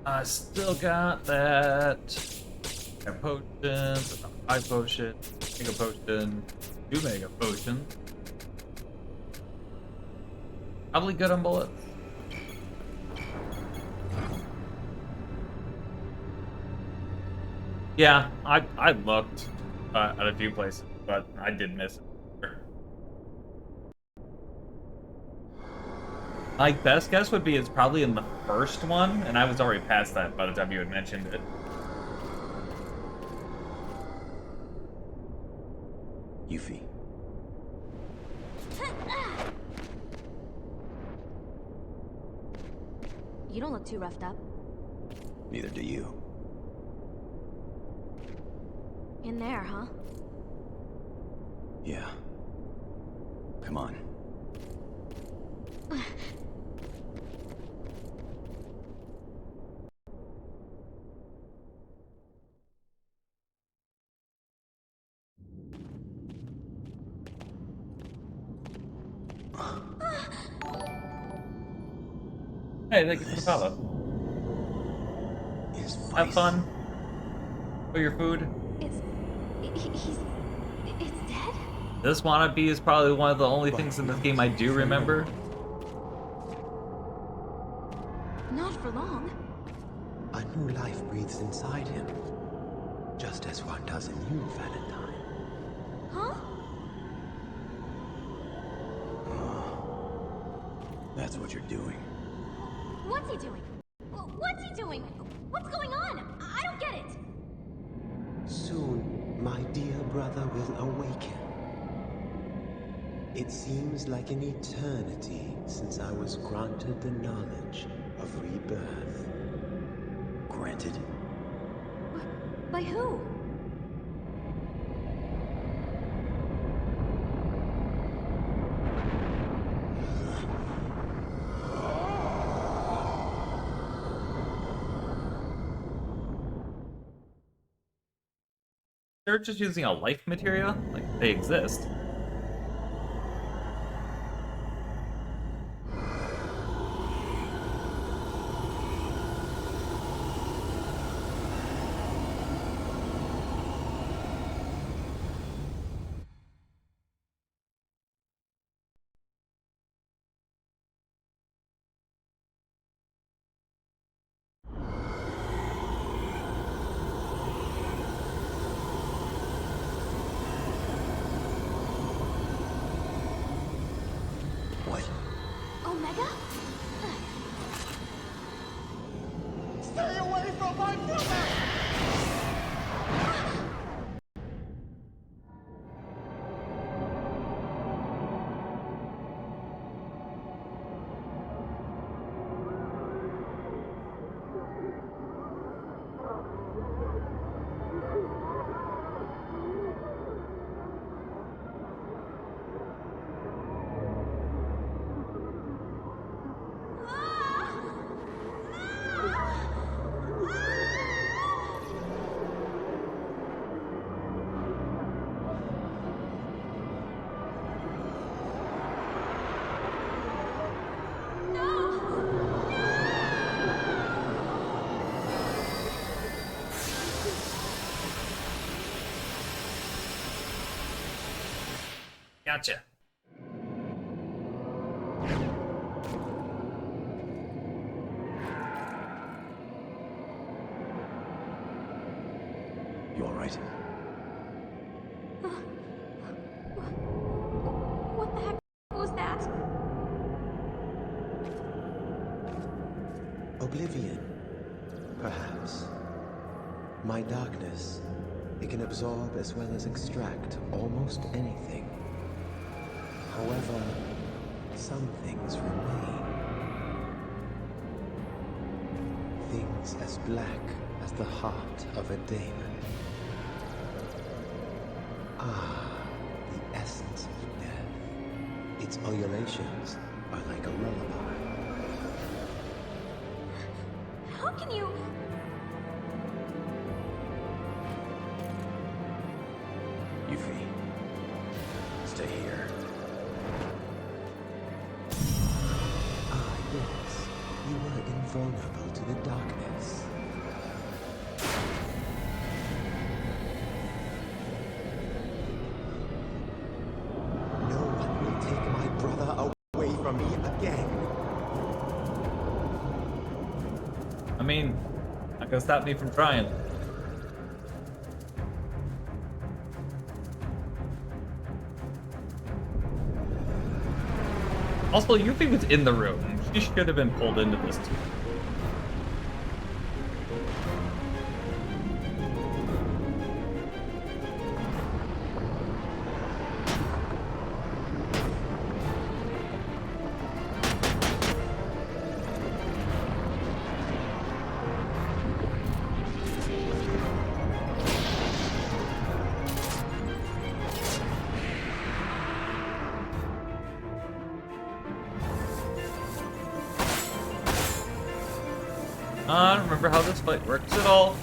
I still got that. Got potions, high potion, mega potion, 2 mega potions. Probably good on bullets. Yeah, I looked at a few places, but I did miss it. My best guess would be it's probably in the first one, and I was already past that by the time you had mentioned it. Yuffie. You don't look too roughed up. Neither do you. In there, huh? Yeah. Come on. Hey, thank you for the follow. Have fun. For your food. It's dead? This wannabe is probably one of the only things in this game I do remember. Not for long. A new life breathes inside him. Just as one does in you, Valentine. Huh? That's what you're doing. What's he doing? What's he doing? What's going on? I don't get it. Soon, my dear brother will awaken. It seems like an eternity since I was granted the knowledge of rebirth. Granted? By who? They're just using a life materia? Like, they exist. Omega? Stay away from my brother! Gotcha. You all right? What the heck was that? Oblivion, perhaps. My darkness, it can absorb as well as extract almost anything. However, some things remain. Things as black as the heart of a demon. Ah, the essence of death. Its ululations are like a lullaby. How can you... Yuffie, stay here. Ah, yes. You were invulnerable to the darkness. No one will take my brother away from me again. I mean, not gonna stop me from trying. Also, Yuffie was in the room. She should have been pulled into this too. I don't remember how this fight works at all.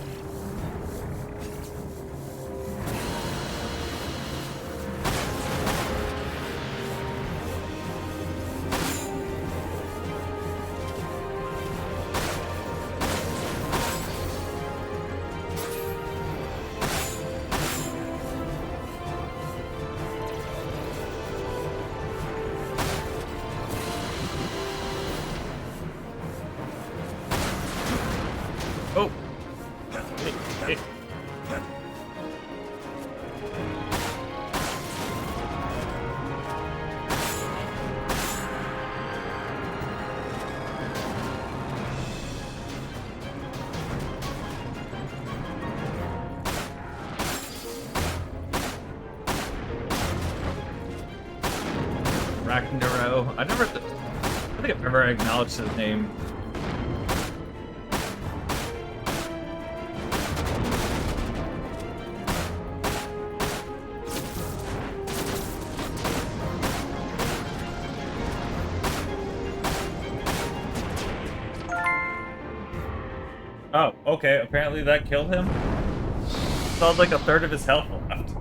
Oh! Hey. Ragnarok. I don't think I've ever acknowledged his name. Oh, okay. Apparently that killed him. Still had like a third of his health left.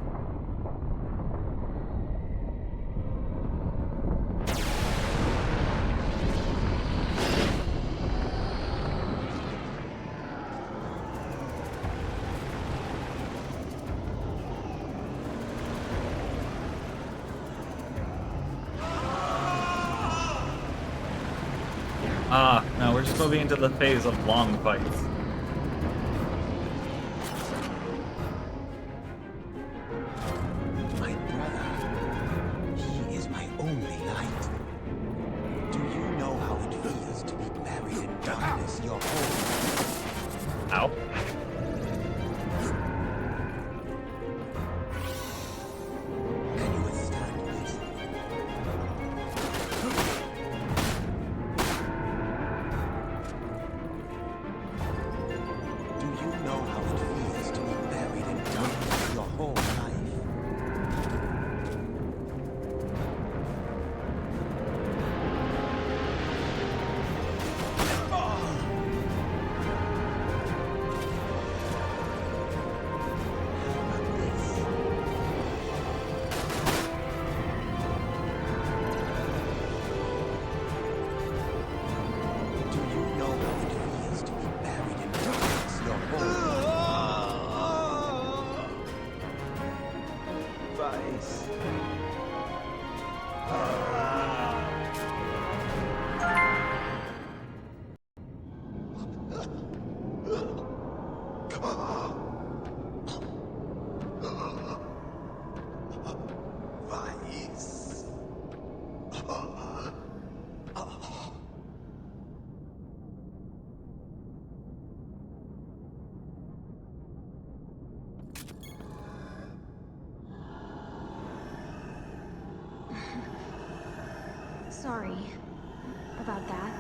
No, we're just moving into the phase of long fights. My brother, he is my only light. Do you know how it feels to be buried in darkness your whole life? Ow. Can you withstand this? Do you know how it feels to be buried in darkness your whole life? Do you know how it feels to be buried in darkness your whole life? Vice. Vice. Sorry about that.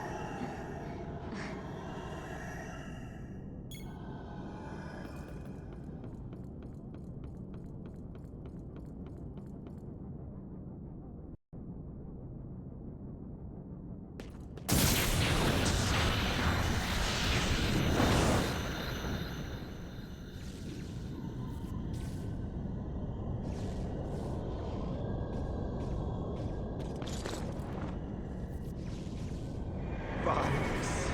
Vice.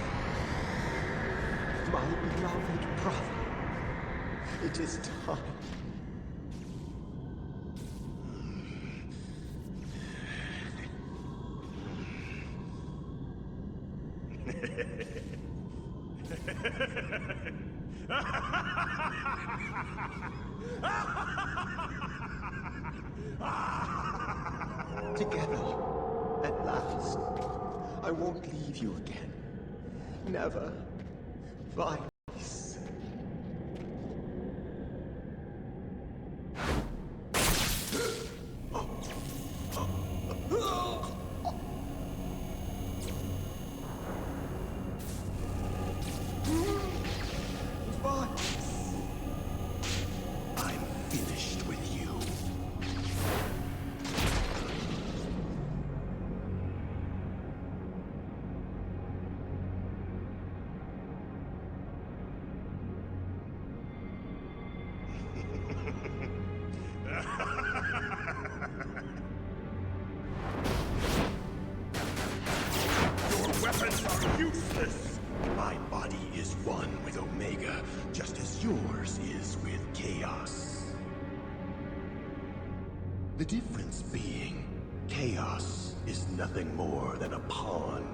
My beloved brother. It is time. Together, at last. I won't leave you again. Never. Vice. Vice. I'm finished with you. Your weapons are useless! My body is one with Omega, just as yours is with Chaos. The difference being, Chaos is nothing more than a pawn.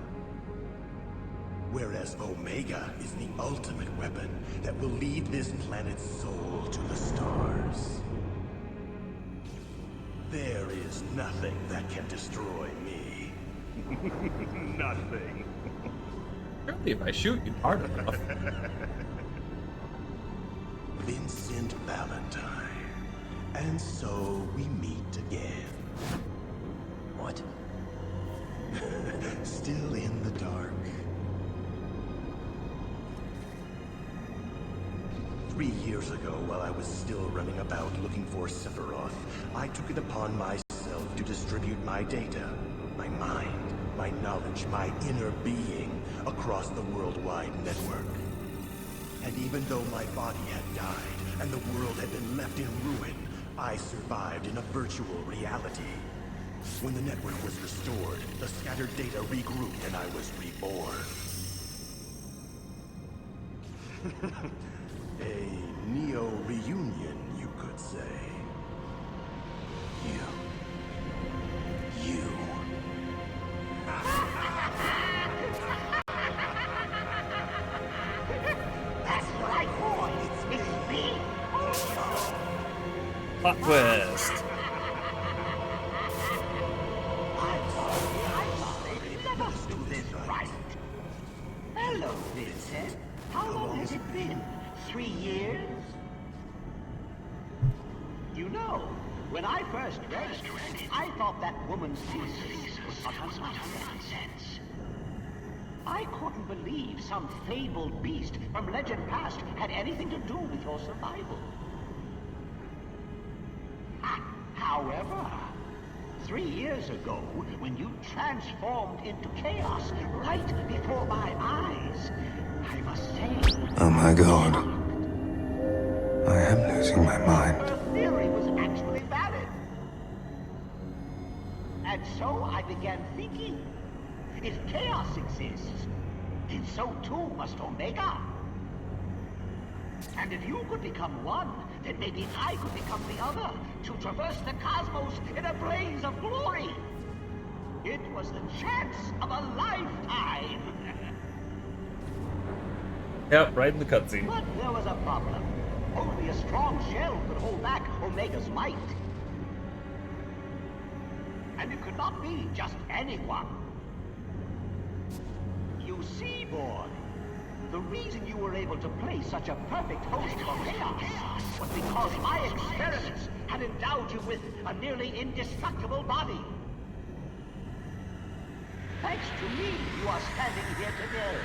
Whereas Omega is the ultimate weapon that will lead this planet's soul to the stars. There is nothing that can destroy me. Nothing. Surely if I shoot you hard enough. Vincent Valentine. And so we meet again. What? Still in the dark. 3 years ago, while I was still running about looking for Sephiroth, I took it upon myself to distribute my data, my mind, my knowledge, my inner being, across the worldwide network. And even though my body had died, and the world had been left in ruin, I survived in a virtual reality. When the network was restored, the scattered data regrouped and I was reborn. A neo-reunion, you could say. You. That's right, boy. It's me. Plot twist. I'm sorry. Let us do this right. Hello, Vincent. How long has it been? 3 years? You know, when I first read it, I thought that woman's thesis was utter nonsense. I couldn't believe some fabled beast from legend past had anything to do with your survival. However, 3 years ago, when you transformed into chaos right before my eyes, I must say... Oh my god. I am losing my mind. Her theory was actually valid. And so I began thinking, if chaos exists, then so too must Omega. And if you could become one, then maybe I could become the other, to traverse the cosmos in a blaze of glory. It was the chance of a lifetime. Yep, right in the cutscene. But there was a problem. Only a strong shell could hold back Omega's might. And it could not be just anyone. You see, boy, the reason you were able to play such a perfect host for chaos was because my experiments had endowed you with a nearly indestructible body. Thanks to me, you are standing here today.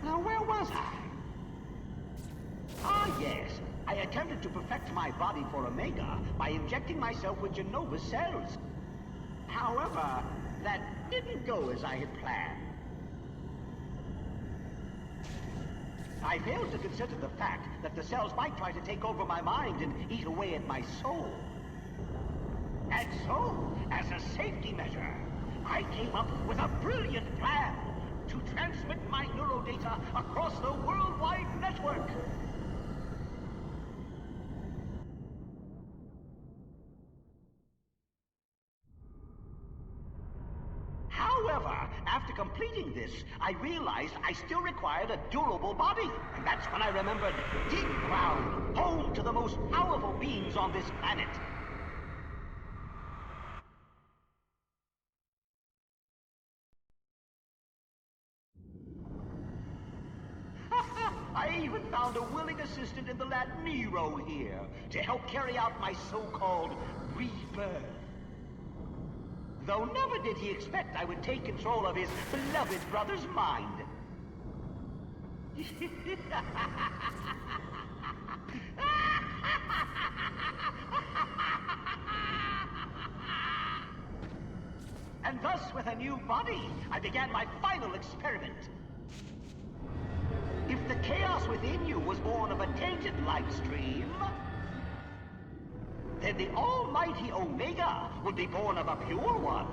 Now, where was I? Ah, yes. I attempted to perfect my body for Omega by injecting myself with Genova's cells. However, that didn't go as I had planned. I failed to consider the fact that the cells might try to take over my mind and eat away at my soul. And so, as a safety measure, I came up with a brilliant plan to transmit my neurodata across the worldwide network. However, after completing this, I realized I still required a durable body. And that's when I remembered Deep Ground, home to the most powerful beings on this planet. I even found a willing assistant in the lad Nero here to help carry out my so-called rebirth. Though never did he expect I would take control of his beloved brother's mind. And thus, with a new body, I began my final experiment. If the chaos within you was born of a tainted life stream, then the almighty Omega would be born of a pure one.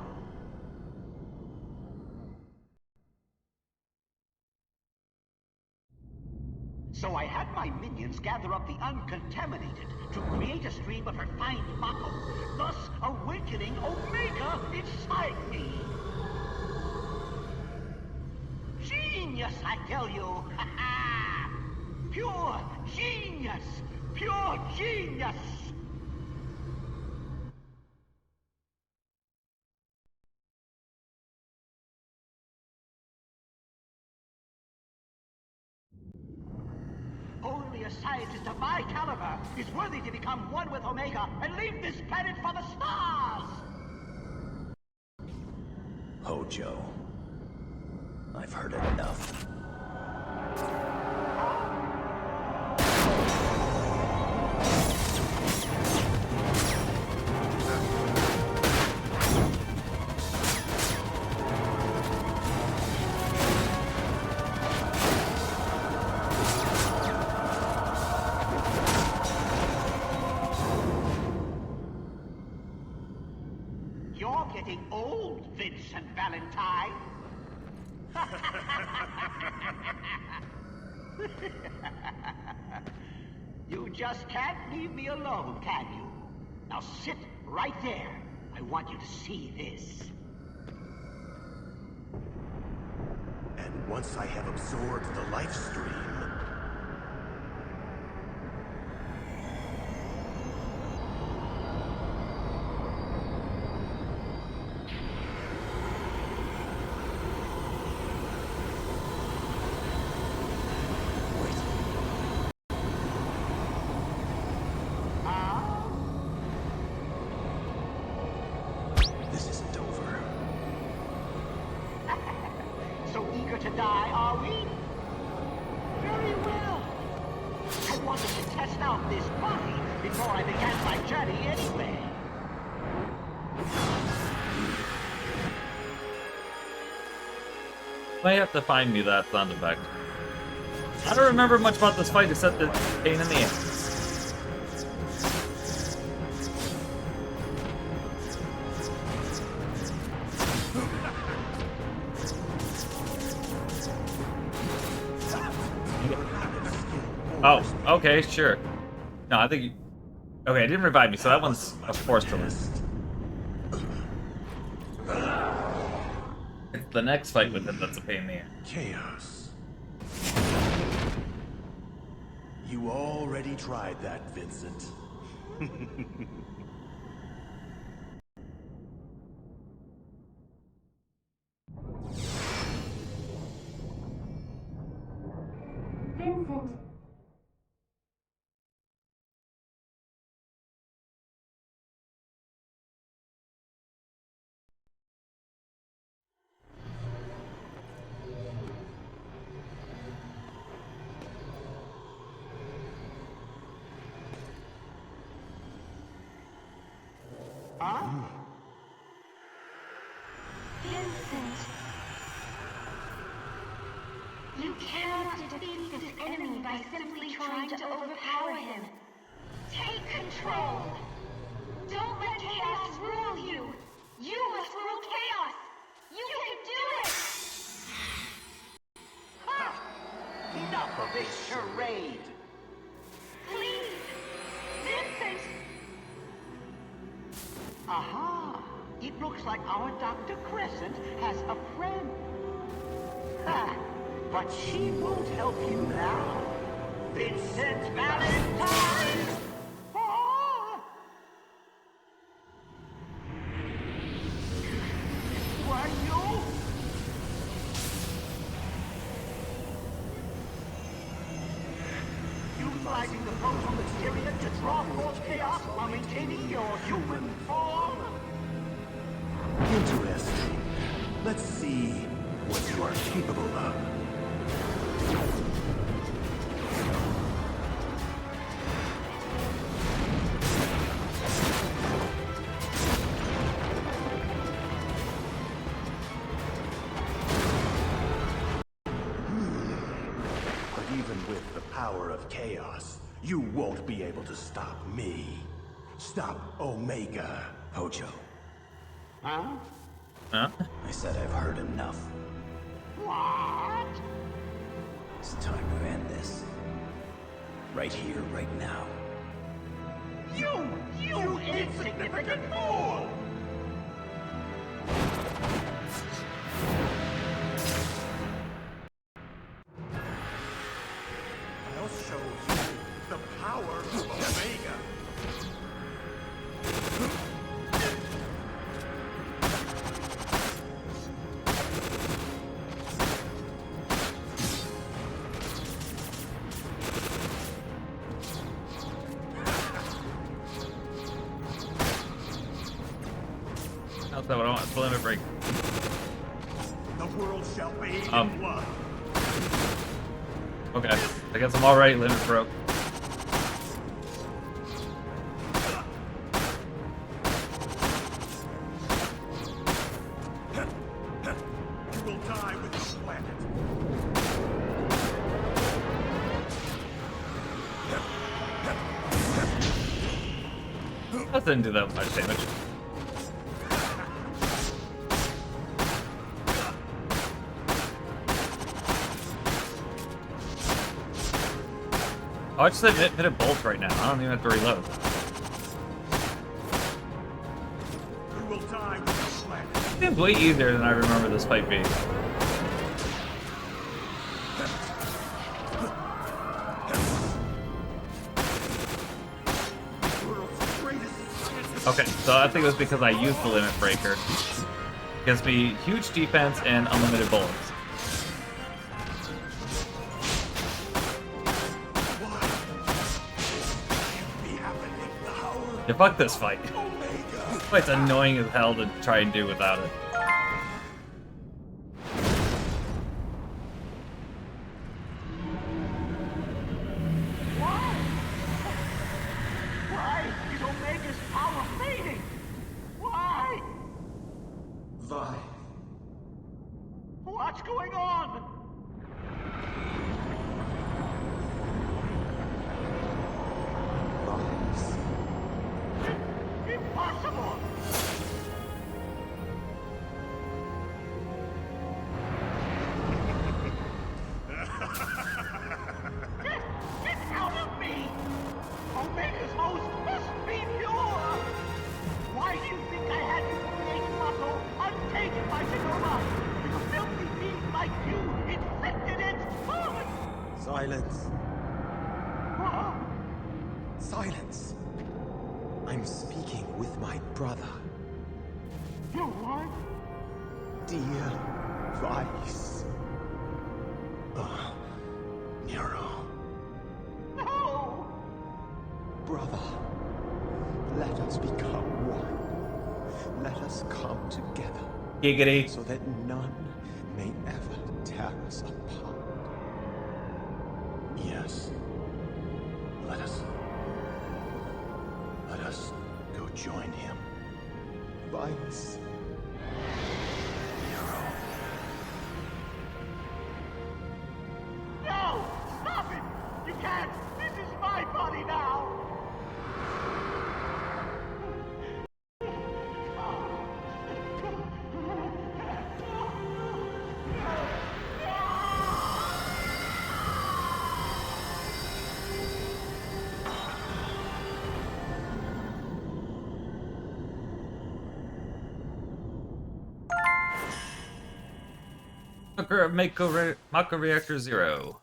So I had my minions gather up the uncontaminated to create a stream of refined Mako, thus awakening Omega inside me. Genius, I tell you! Pure genius! Pure genius! Only a scientist of my caliber is worthy to become one with Omega and leave this planet for the stars! Hojo, I've heard it enough. Valentine. You just can't leave me alone, can you? Now sit right there. I want you to see this. And once I have absorbed the life stream, this isn't over. So eager to die, are we? Very well. I wanted to test out this body before I began my journey anyway. Might have to find me that sound effect. I don't remember much about this fight except the pain in the ass. Oh, okay, sure. No, I think you... Okay, it didn't revive me, so that one's a force to list. It's the next fight with him that's a pain in the ass. Chaos. You already tried that, Vincent. Vincent. Vincent. You cannot defeat this enemy by simply trying to overpower him. Take control. Don't let chaos rule you. You must rule chaos. You can do it. Ha! Enough of this charade. Please, Vincent. Aha! It looks like our Dr. Crescent has a friend. Ha! But she won't help you now. Vincent Valentine! Ah! Were you? Utilizing the proton exterior to draw forth chaos while maintaining your human form? Interesting. Let's see what you are capable of. But even with the power of chaos, you won't be able to stop me. Stop Omega, Hojo. Huh? Huh? I said I've heard enough. What? It's time to end this. Right here, right now. You insignificant fool! I'll show you the power of Omega. That's not what I want. Limit break. The world shall bathe in blood. Okay. I guess I'm alright, limit broke. You will die with this planet. That didn't do that much damage. Oh, I just hit a bolt right now. I don't even have to reload. You will die with the sled. It seems way easier than I remember this fight being. Okay, so I think it was because I used the limit breaker. Gives me huge defense and unlimited bullets. Yeah, fuck this fight. This fight's annoying as hell to try and do without it. Why is Omega's power fading? Why? Vi. What's going on? Impossible! Get out of me! Omega's host must be pure! Why do you think I had to create muscle untainted by Sonoma? With a filthy being like you inflicted it! Silence. What? Silence. I'm speaking with my brother. You what? Dear Vice. Nero. No! Brother, let us become one. Let us come together. Giggity. So that none may ever tear us apart. Yes. Let us go join him. Vice. No! Stop it! You can't! This is my body now! Mako Reactor 0.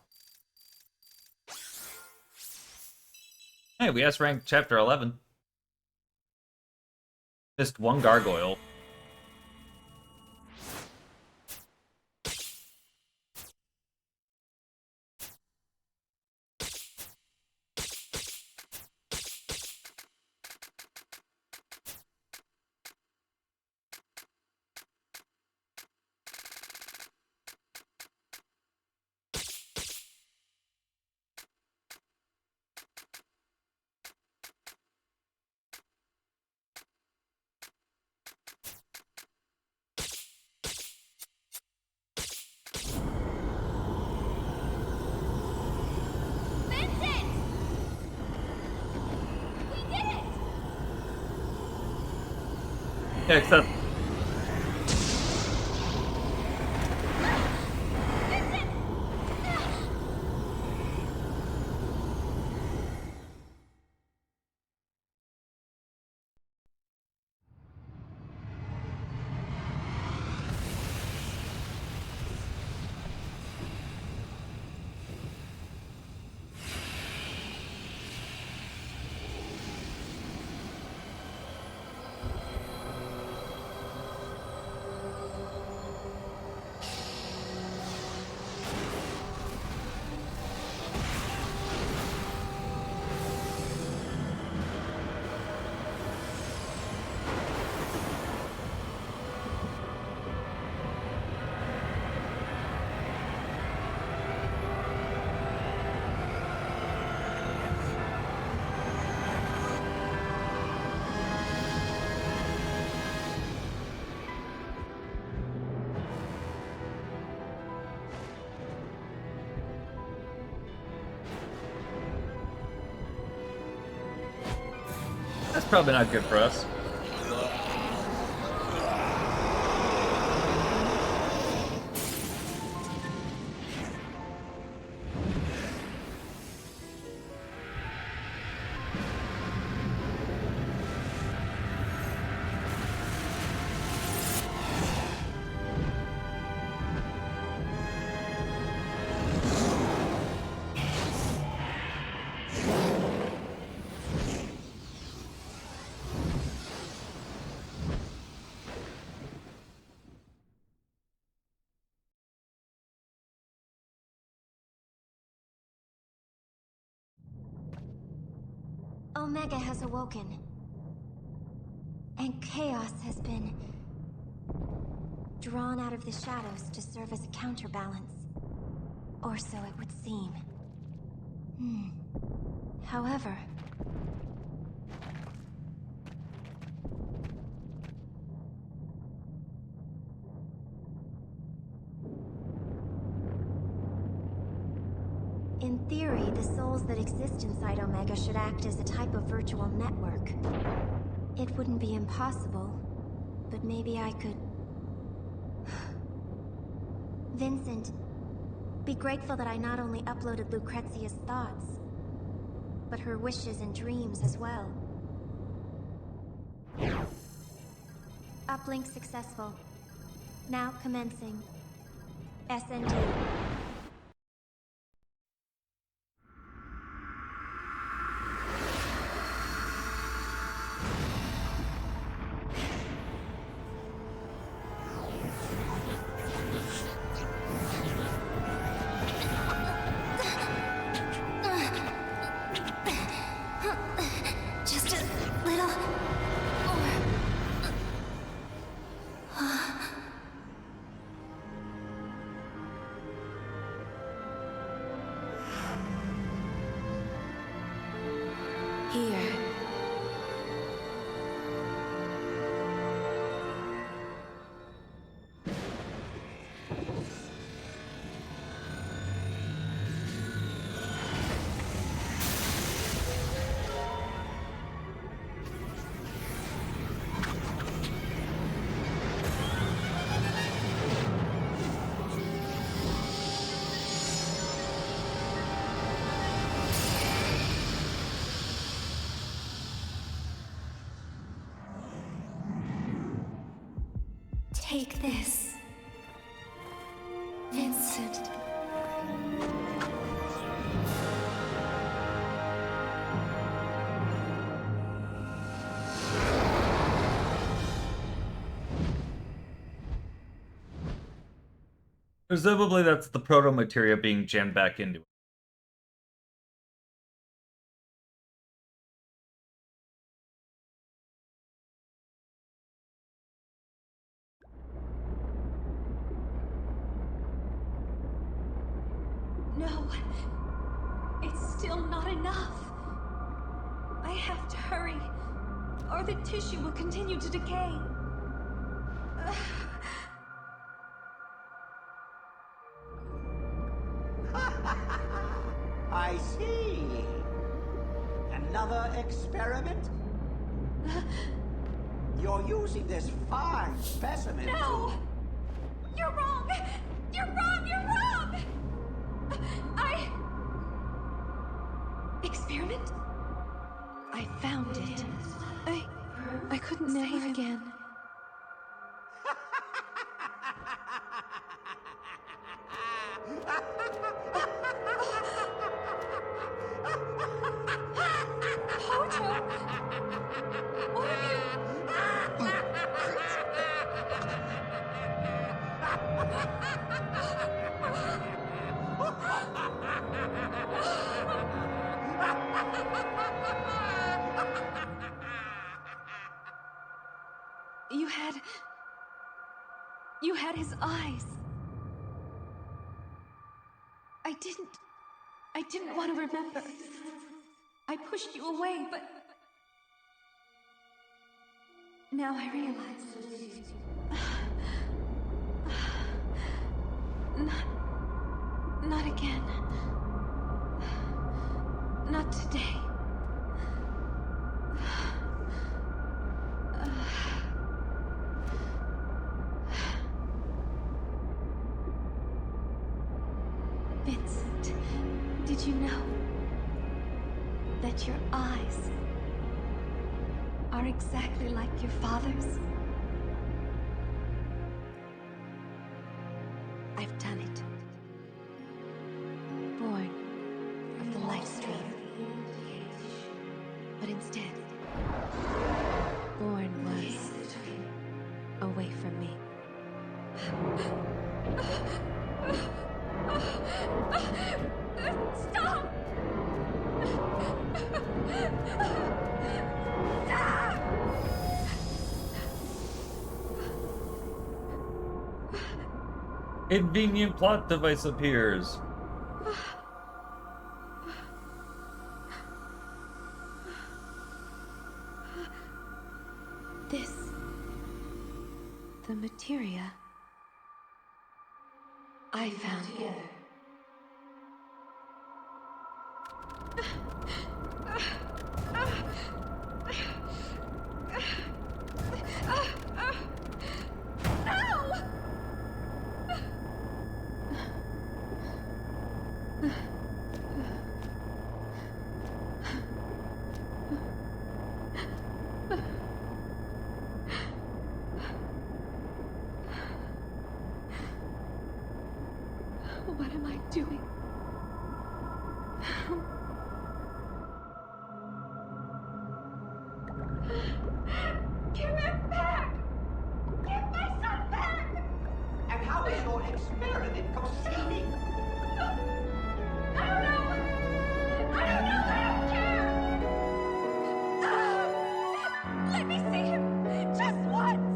Hey, we S-ranked Chapter 11. Missed one gargoyle. Vincent! We did it! Yeah, except Vincent! that's probably not good for us. Omega has awoken. And chaos has been drawn out of the shadows to serve as a counterbalance. Or so it would seem. However... in theory, the souls that exist inside Omega should act as a type of virtual network. It wouldn't be impossible, but maybe I could... Vincent, be grateful that I not only uploaded Lucrezia's thoughts, but her wishes and dreams as well. Uplink successful. Now commencing. SND. Just a little more. Here. Take this, Vincent. Presumably that's the proto-materia being jammed back into it. No, it's still not enough. I have to hurry, or the tissue will continue to decay. I see. Another experiment? You're using this fine specimen No! You're wrong! You're wrong! You're wrong! Experiment? I found it. I couldn't save him. Again. You had his eyes. I didn't want to remember. I pushed you away, but now I realize. Not again. Not today. Vincent, did you know that your eyes are exactly like your father's? I've done it. Born of the life stream. But instead, born was away from me. Stop! Convenient plot device appears. This... the materia I found here. What am I doing? Give it back! Give my son back! And how is your experiment proceeding? I don't know! I don't know! I don't care! Let me see him! Just once!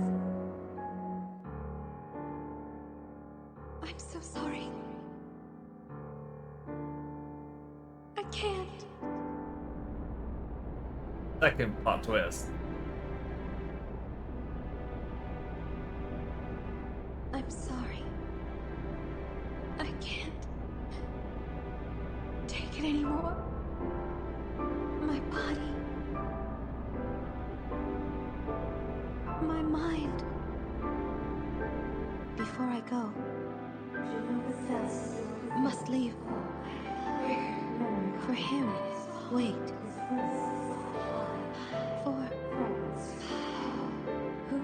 I'm so sorry. I can't. Second plot twist. I'm sorry. I can't take it anymore. My body. My mind. Before I go, must leave. For him. Wait. For... who?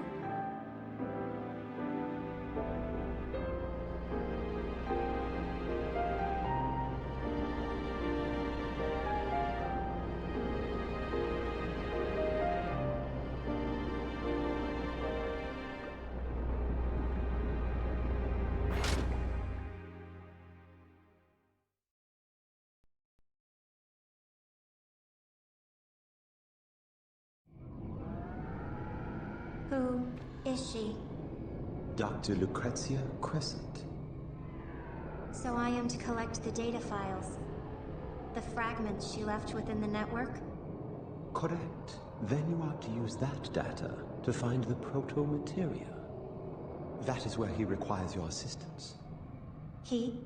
Who is she? Dr. Lucrezia Crescent. So I am to collect the data files. The fragments she left within the network? Correct. Then you are to use that data to find the proto-materia. That is where he requires your assistance. He?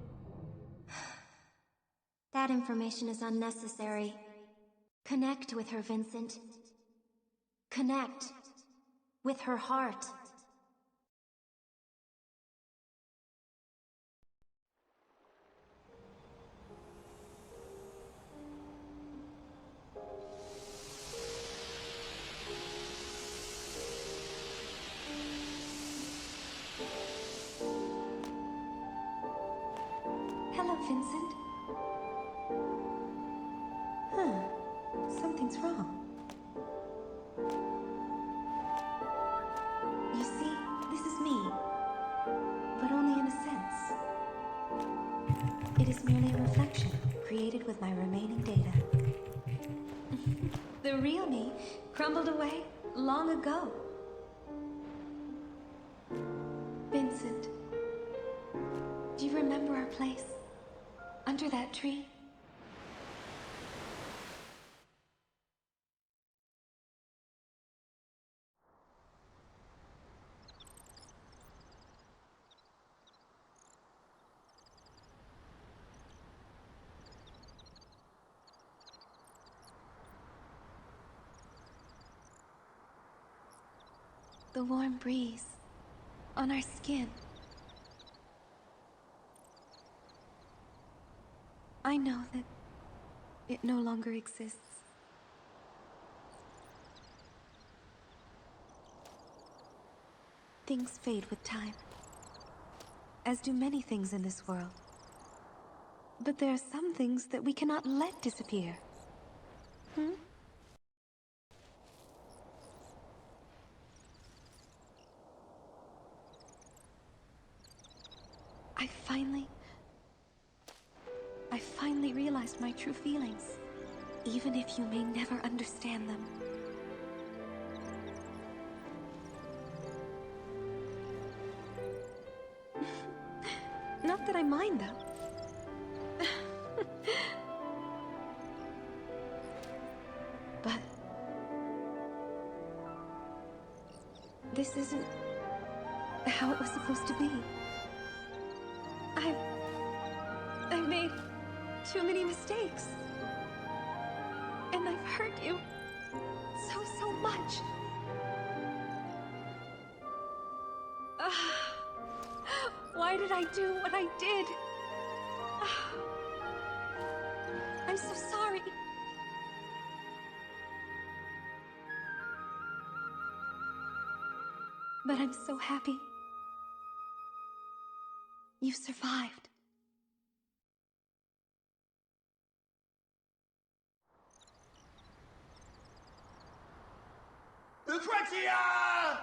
That information is unnecessary. Connect with her, Vincent. Connect with her heart. Hello, Vincent. Huh. Something's wrong. You see, this is me. But only in a sense. It is merely a reflection, created with my remaining data. The real me crumbled away long ago. Vincent, do you remember our place? Under that tree? The warm breeze on our skin. I know that it no longer exists. Things fade with time, as do many things in this world. But there are some things that we cannot let disappear. I finally realized my true feelings. even if you may never understand them. Not that I mind, though. But this isn't how it was supposed to be. I've made too many mistakes. And I've hurt you so much. Why did I do what I did? I'm so sorry. But I'm so happy you survived. Lucrezia!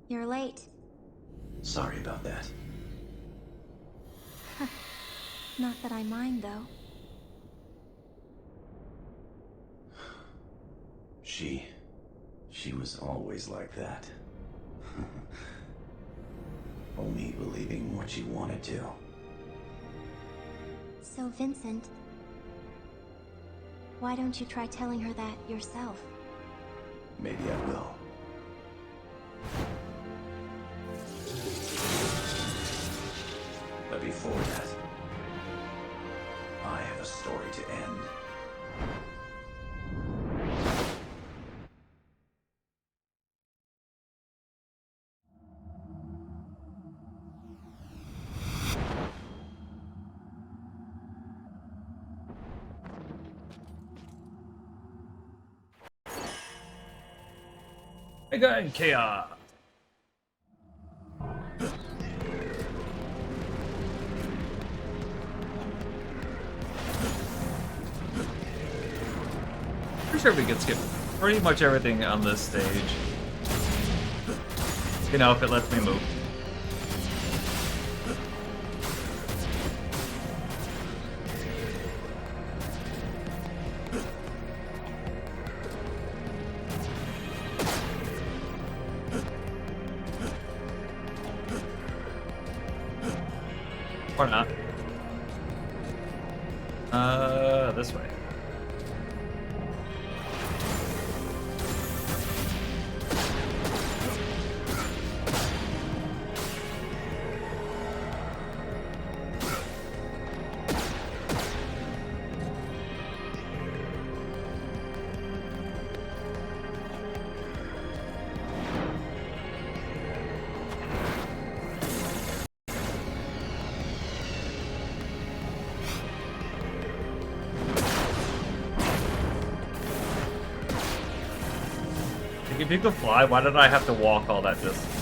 You're late. Sorry about that. Not that I mind, though. She was always like that. Only believing what she wanted to. So, Vincent, why don't you try telling her that yourself? Maybe I will. But before that, I have a story to end. Mega and Chaos. Pretty sure we can skip pretty much everything on this stage. You know, if it lets me move. Or not. This way. If you could fly, why did I have to walk all that distance?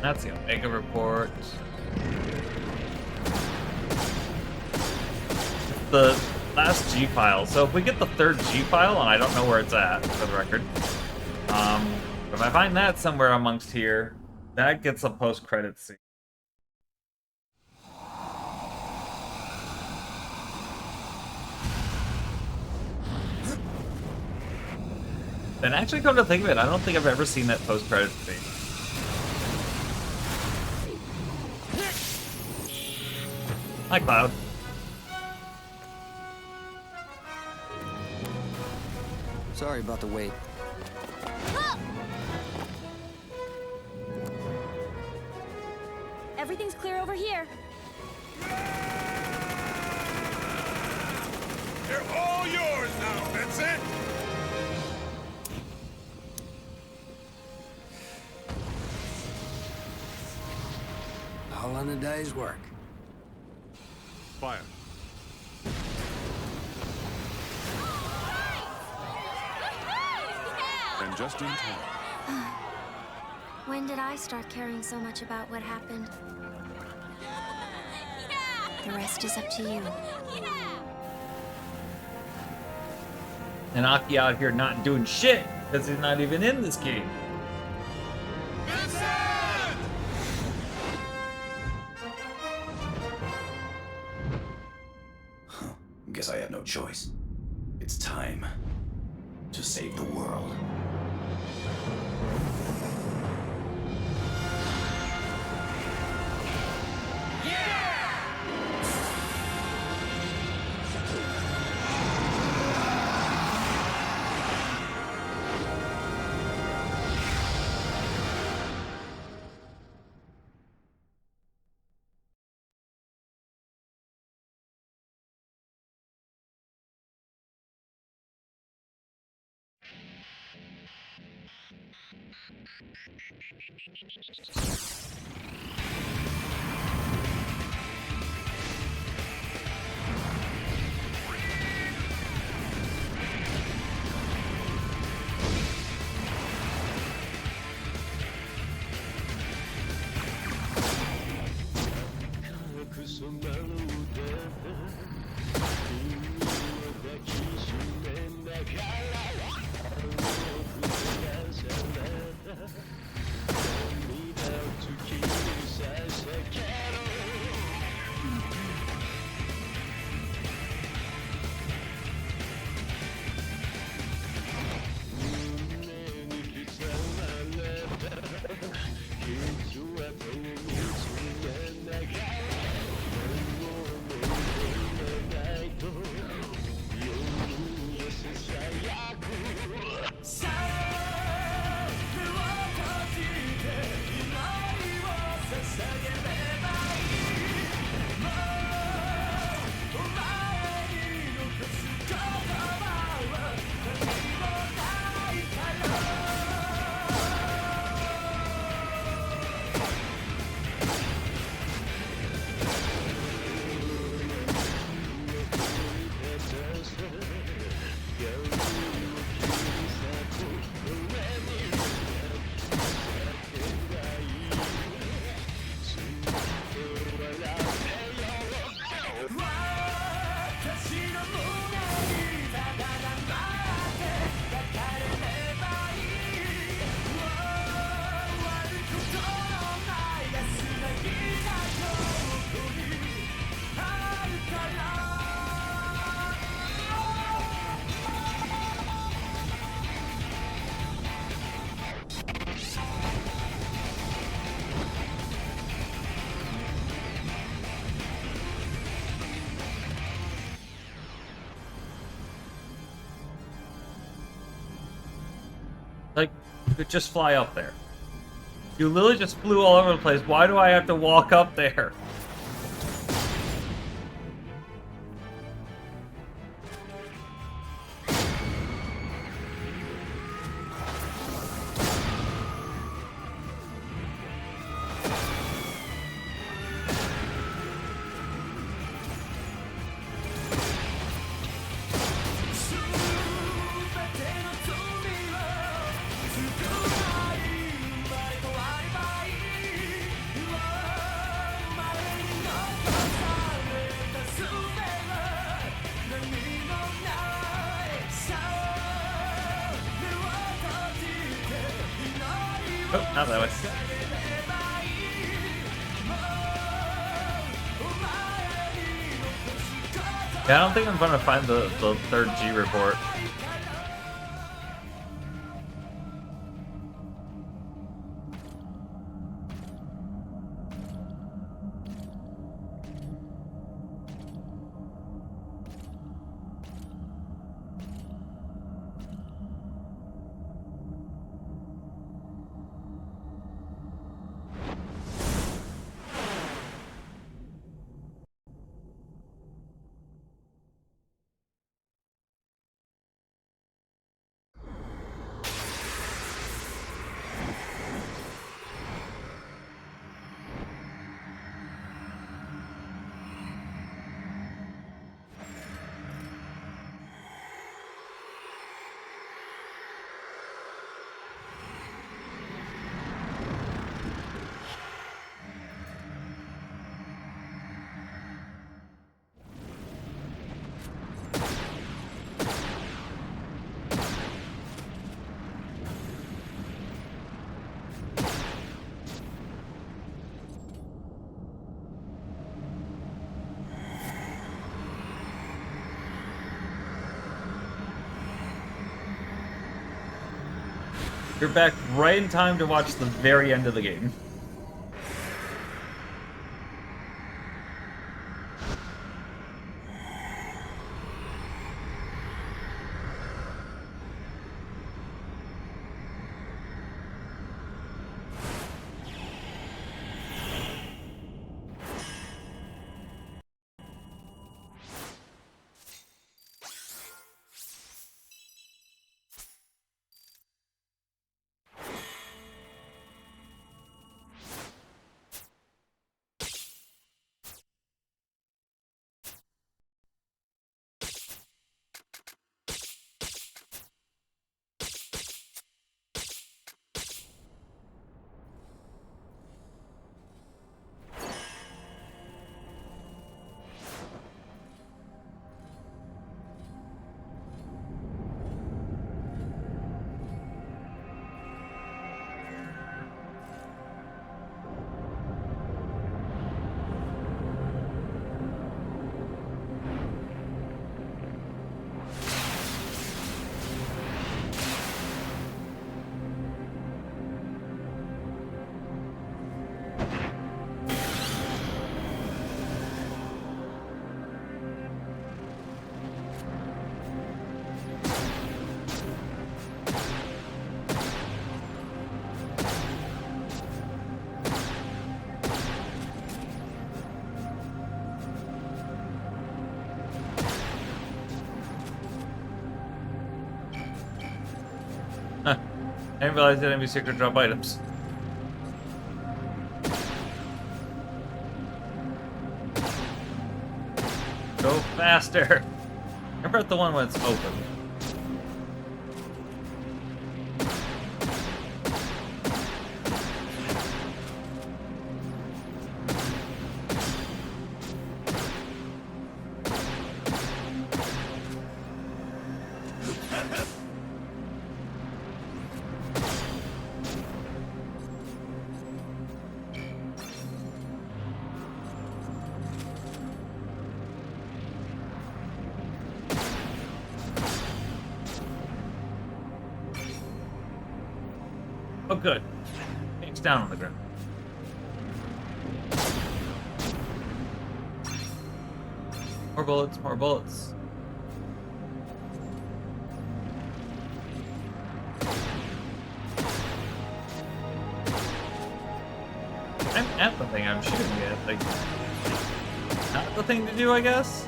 That's the Omega report. the last G file. So if we get the third G file, and I don't know where it's at, for the record. If I find that somewhere amongst here, that gets a post-credit scene. And actually, come to think of it, I don't think I've ever seen that post-credit scene. Hi, Cloud. Sorry about the wait. Everything's clear over here. They're all yours now, Vincent! All on a day's work. Fire. And just in time. When did I start caring so much about what happened? The rest is up to you. And Aki out here not doing shit, because he's not even in this game. Guess I have no choice. It's time to save the world. Like, you could just fly up there. You literally just flew all over the place. Why do I have to walk up there? Oh, not that way. Yeah, I don't think I'm gonna find the third G report. You're back right in time to watch the very end of the game. I didn't realize that enemy secret drop items. Go faster! Remember at the one when it's open. Oh, good. It's down on the ground. More bullets, more bullets. I'm at the thing I'm shooting at. Like, not the thing to do, I guess?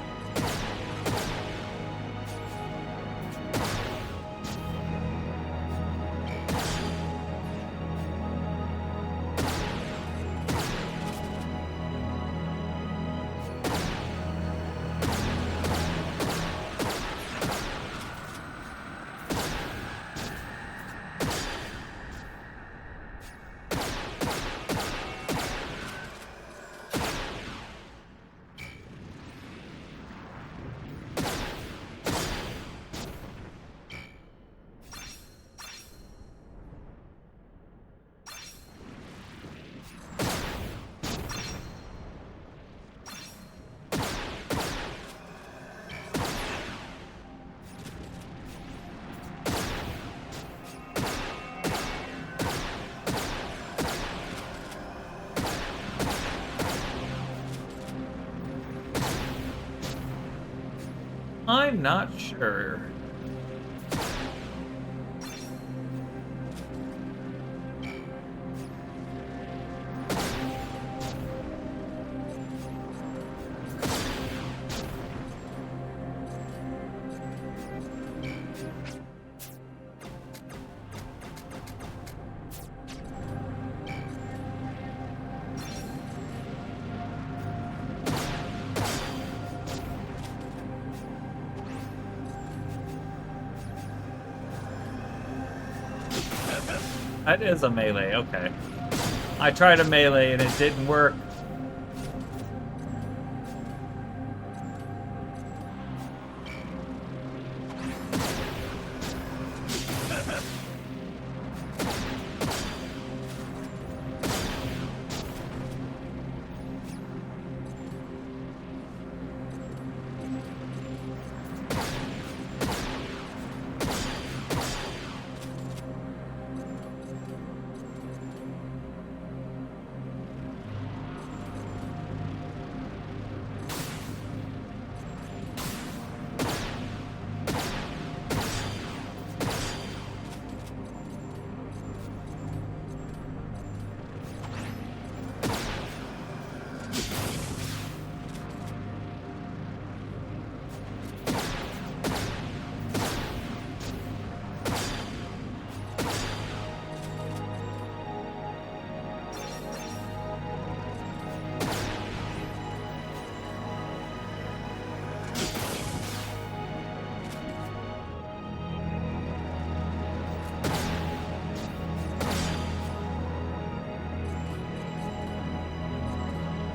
I'm not sure. That is a melee, okay. I tried a melee and it didn't work.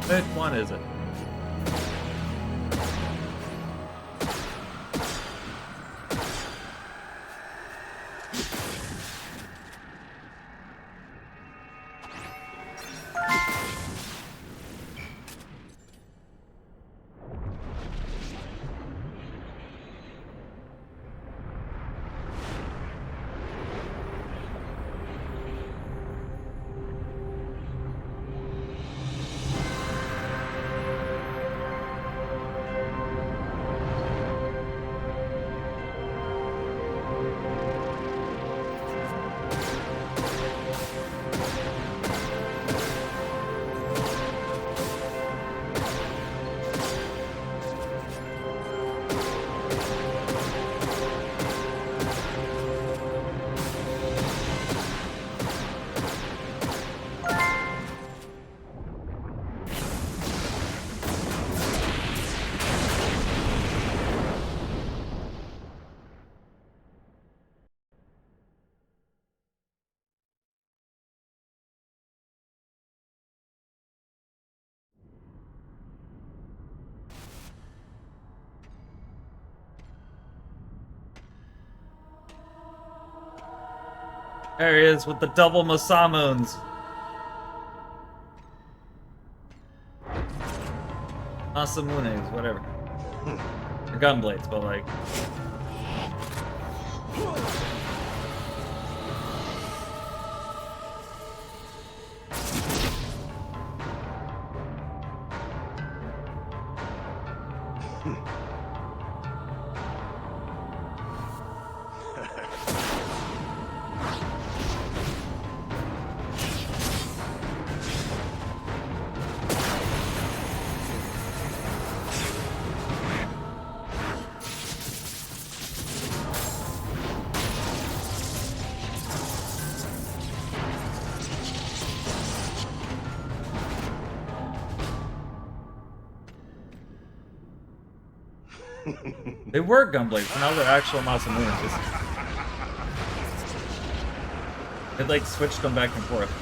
Which one is it? There he is with the double Masamuns. Masamunes, whatever. They're gun blades, but like. They were gunblades, but now they're actual Masamunes. It like switched them back and forth.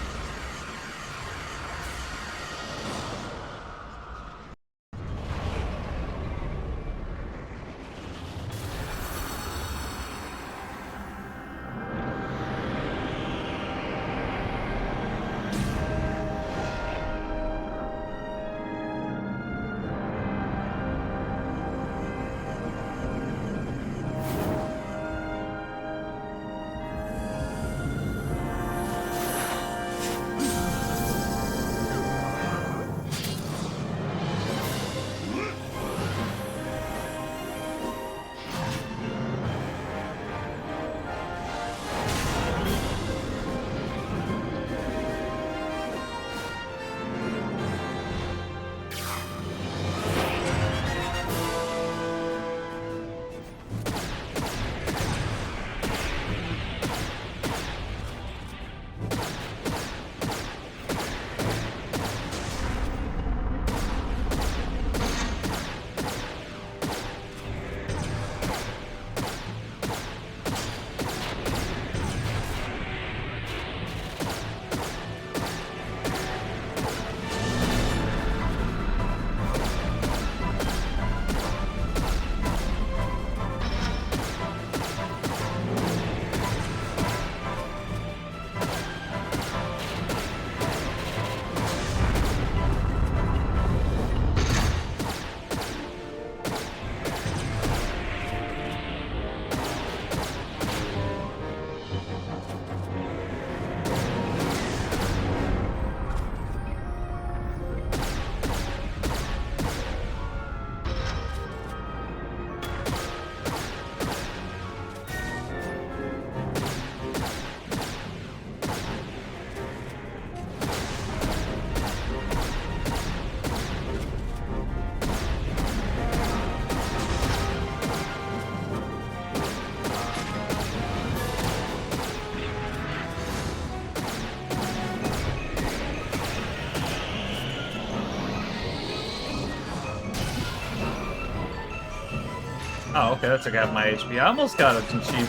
Oh, okay, that took half my HP. I almost got it cheap.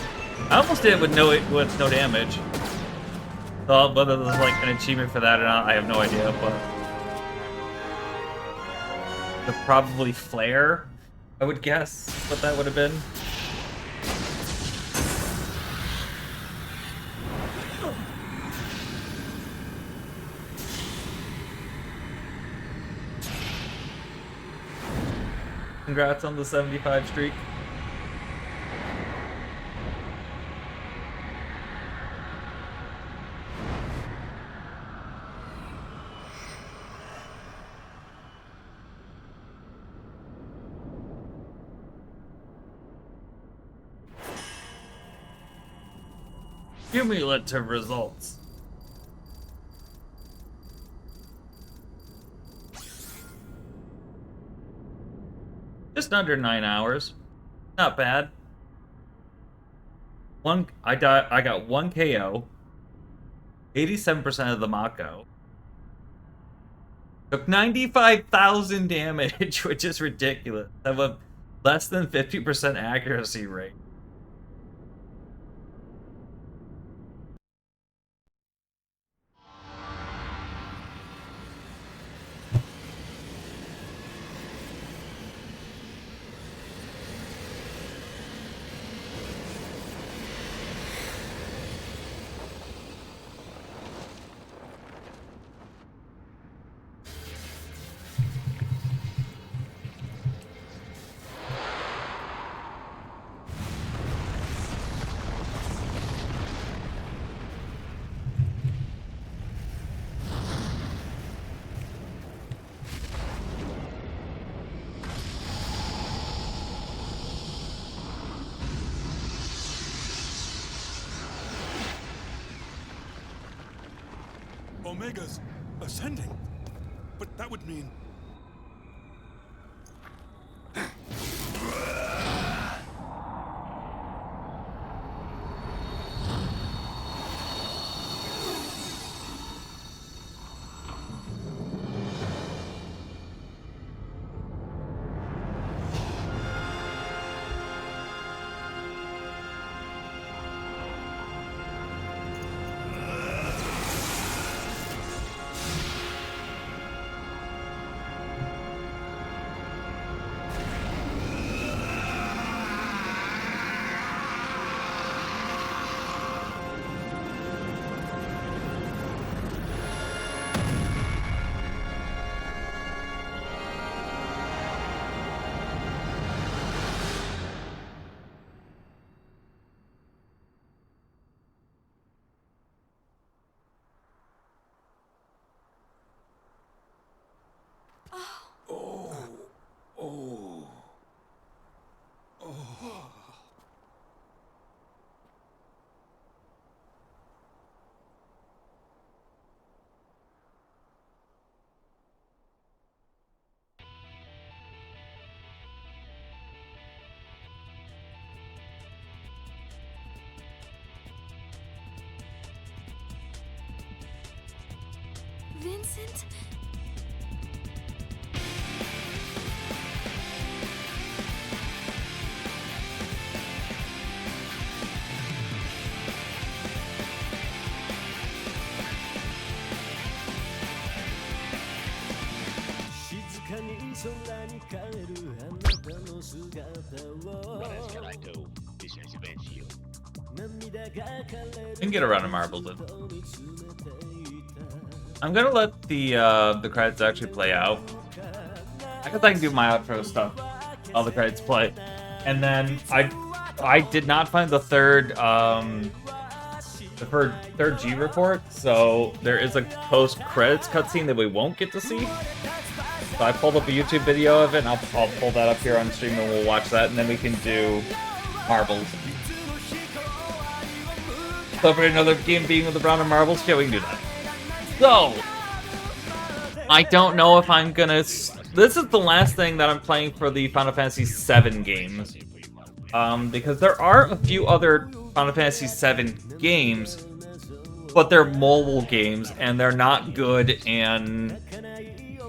I almost did it with no damage. So whether there's like an achievement for that or not, I have no idea, but probably flare, I would guess what that would have been. Congrats on the 75 streak. Cumulative results. Just under 9 hours. Not bad. I got 1 KO. 87% of the Mako. Took 95,000 damage, which is ridiculous. I have a less than 50% accuracy rate. Omega's ascending, but that would mean... Vincent? What else can I do? This is against you. I can get around to Marbleton. I'm gonna let the credits actually play out. I guess I can do my outro stuff while the credits play. And then I did not find the third G report, so there is a post-credits cutscene that we won't get to see. So I pulled up a YouTube video of it, and I'll pull that up here on stream, and we'll watch that, and then we can do Marbles. So for another game being with the Brown and Marbles, yeah, we can do that. So, I don't know if I'm gonna... This is the last thing that I'm playing for the Final Fantasy VII games. Because there are a few other Final Fantasy VII games, but they're mobile games, and they're not good, and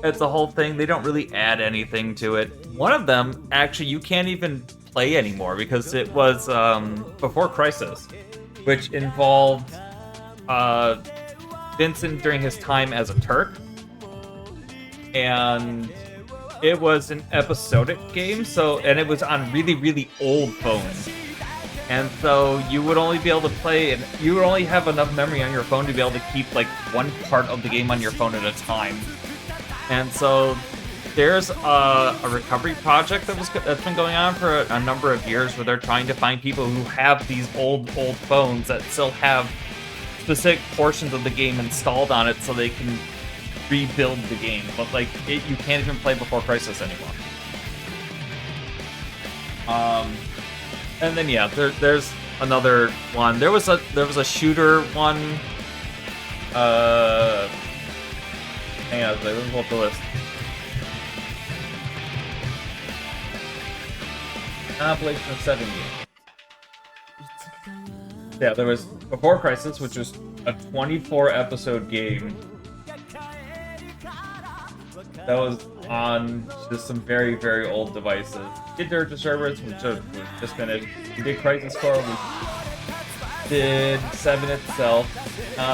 it's a whole thing. They don't really add anything to it. One of them, actually, you can't even play anymore because it was before Crisis, which involved Vincent during his time as a Turk, and it was an episodic game. And it was on really, really old phones. And so you would only be able to play, and you would only have enough memory on your phone to be able to keep like one part of the game on your phone at a time. And so there's a recovery project that's been going on for a number of years where they're trying to find people who have these old phones that still have specific portions of the game installed on it so they can rebuild the game. But like you can't even play Before Crisis anymore. And then yeah, there's another one. There was a shooter one. Hang on, let me pull up the list. Compilation of 7 games. Yeah, there was Before Crisis, which was a 24-episode game. That was on just some very, very old devices. We did Dirge Cerberus, which was just finished. We did Crisis Core, we did 7 itself.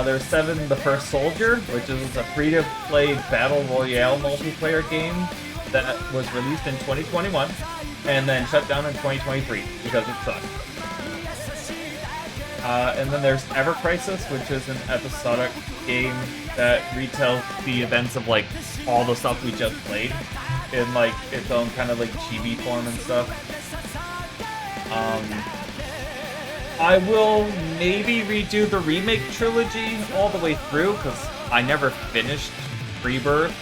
There's 7 The First Soldier, which is a free-to-play battle royale multiplayer game that was released in 2021 and then shut down in 2023 because it sucked. And then there's Ever Crisis, which is an episodic game that retells the events of like all the stuff we just played in like its own kind of like chibi form and stuff. I will maybe redo the remake trilogy all the way through because I never finished Rebirth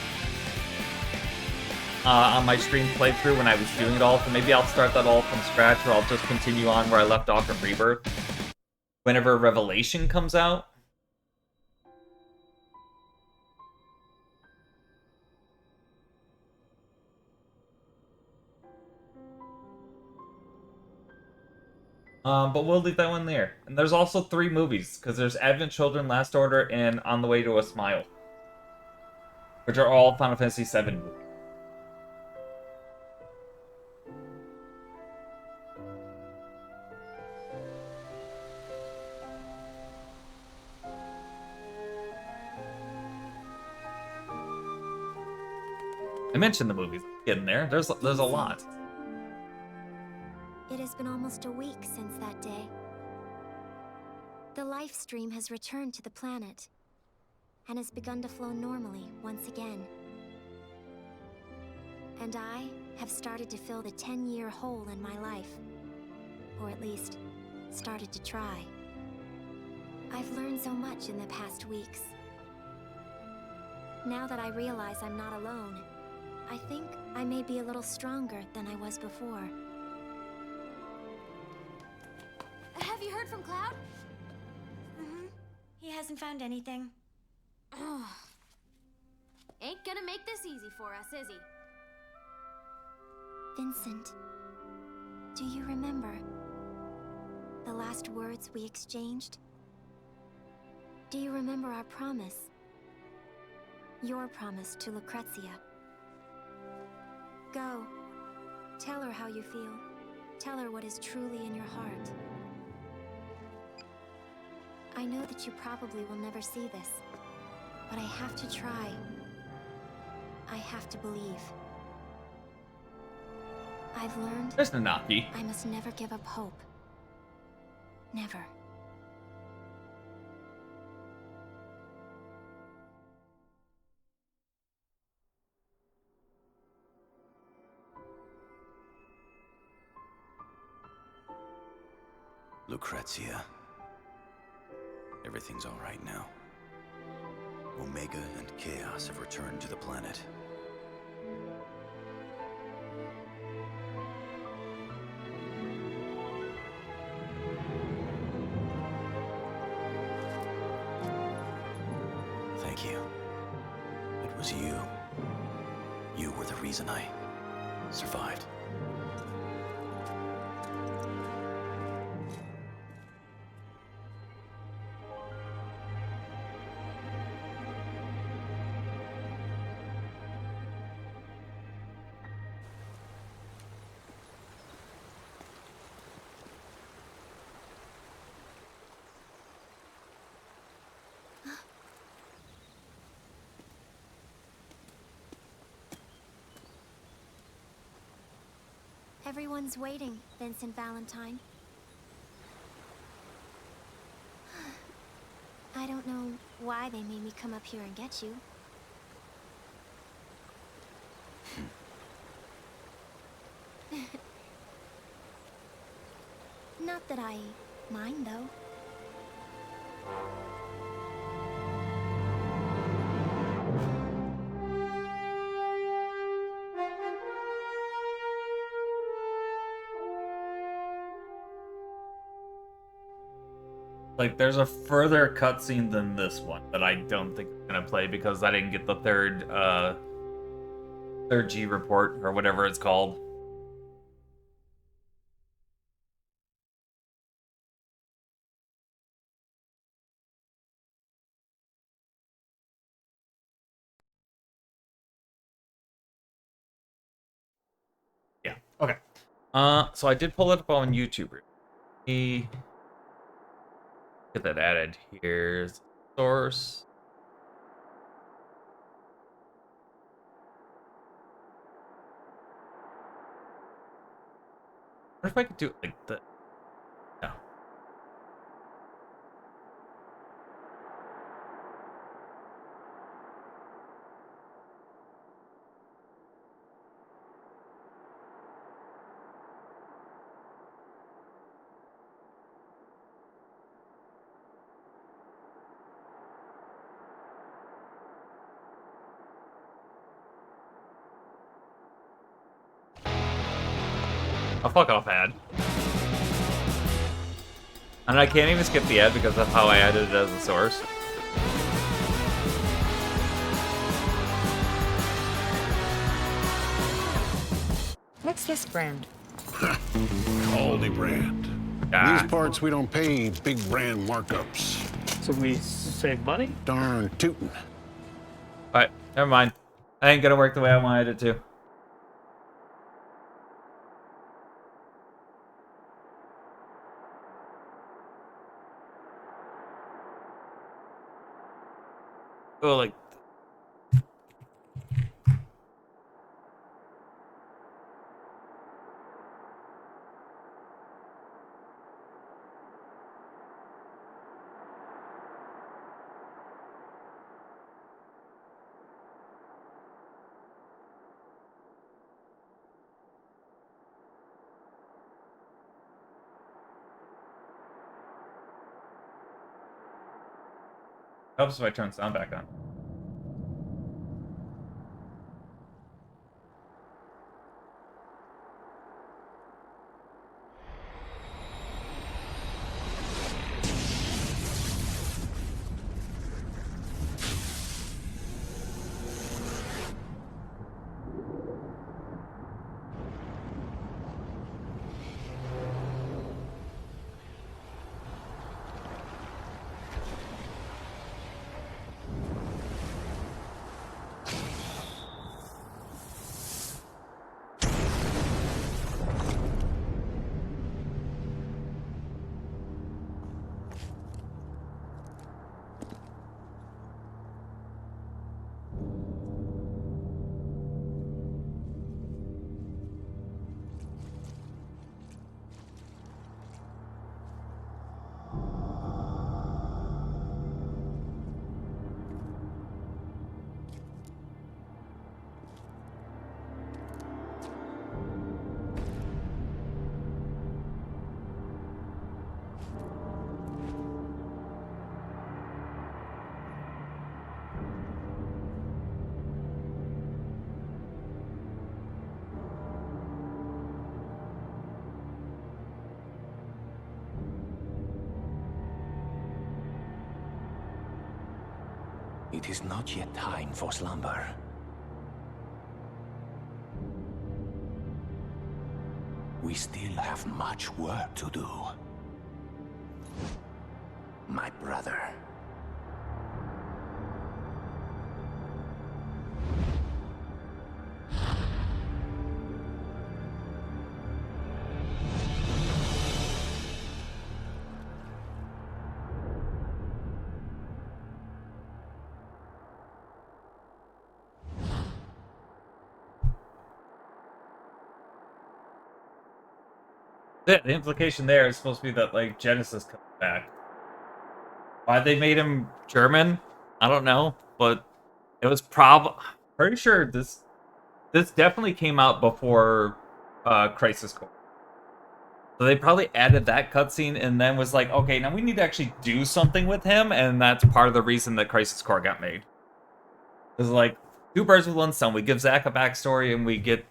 on my stream playthrough when I was doing it all. So maybe I'll start that all from scratch, or I'll just continue on where I left off in Rebirth whenever Revelation comes out. But we'll leave that one there. And there's also 3 movies, because there's Advent Children, Last Order, and On the Way to a Smile, which are all Final Fantasy VII movies. I mentioned the movies. Getting there. There's a lot. It has been almost a week since that day. The life stream has returned to the planet and has begun to flow normally once again. And I have started to fill the 10-year hole in my life. Or at least, started to try. I've learned so much in the past weeks. Now that I realize I'm not alone, I think I may be a little stronger than I was before. Have you heard from Cloud? He hasn't found anything. Ain't gonna make this easy for us, is he? Vincent, do you remember the last words we exchanged? Do you remember our promise? Your promise to Lucrezia. Go. Tell her how you feel. Tell her what is truly in your heart. I know that you probably will never see this, but I have to try. I have to believe. I've learned There's Nanaki. I must never give up hope. Never. Lucrezia. Everything's all right now. Omega and Chaos have returned to the planet. Thank you. It was you. You were the reason I survived. Everyone's waiting, Vincent Valentine. I don't know why they made me come up here and get you. Not that I mind, though. Like, there's a further cutscene than this one that I don't think I'm gonna play because I didn't get the third G report or whatever it's called. Yeah. Okay. So I did pull it up on YouTube. Get that added. Here's source. What if I could do it like that? No. Oh, fuck off, ad. And I can't even skip the ad because of how I added it as a source. What's this brand? Aldi brand. Ah. These parts we don't pay big brand markups. So we save money? Darn tootin'. Alright, never mind. I ain't gonna work the way I wanted it to. Oh, like... Helps if I turn sound back on. It is not yet time for slumber. We still have much work to do. My brother. Yeah, the implication there is supposed to be that, like, Genesis comes back. Why they made him German, I don't know, but it was pretty sure this definitely came out before Crisis Core. So they probably added that cutscene and then was like, okay, now we need to actually do something with him, and that's part of the reason that Crisis Core got made. It's like two birds with one stone. We give Zack a backstory, and we get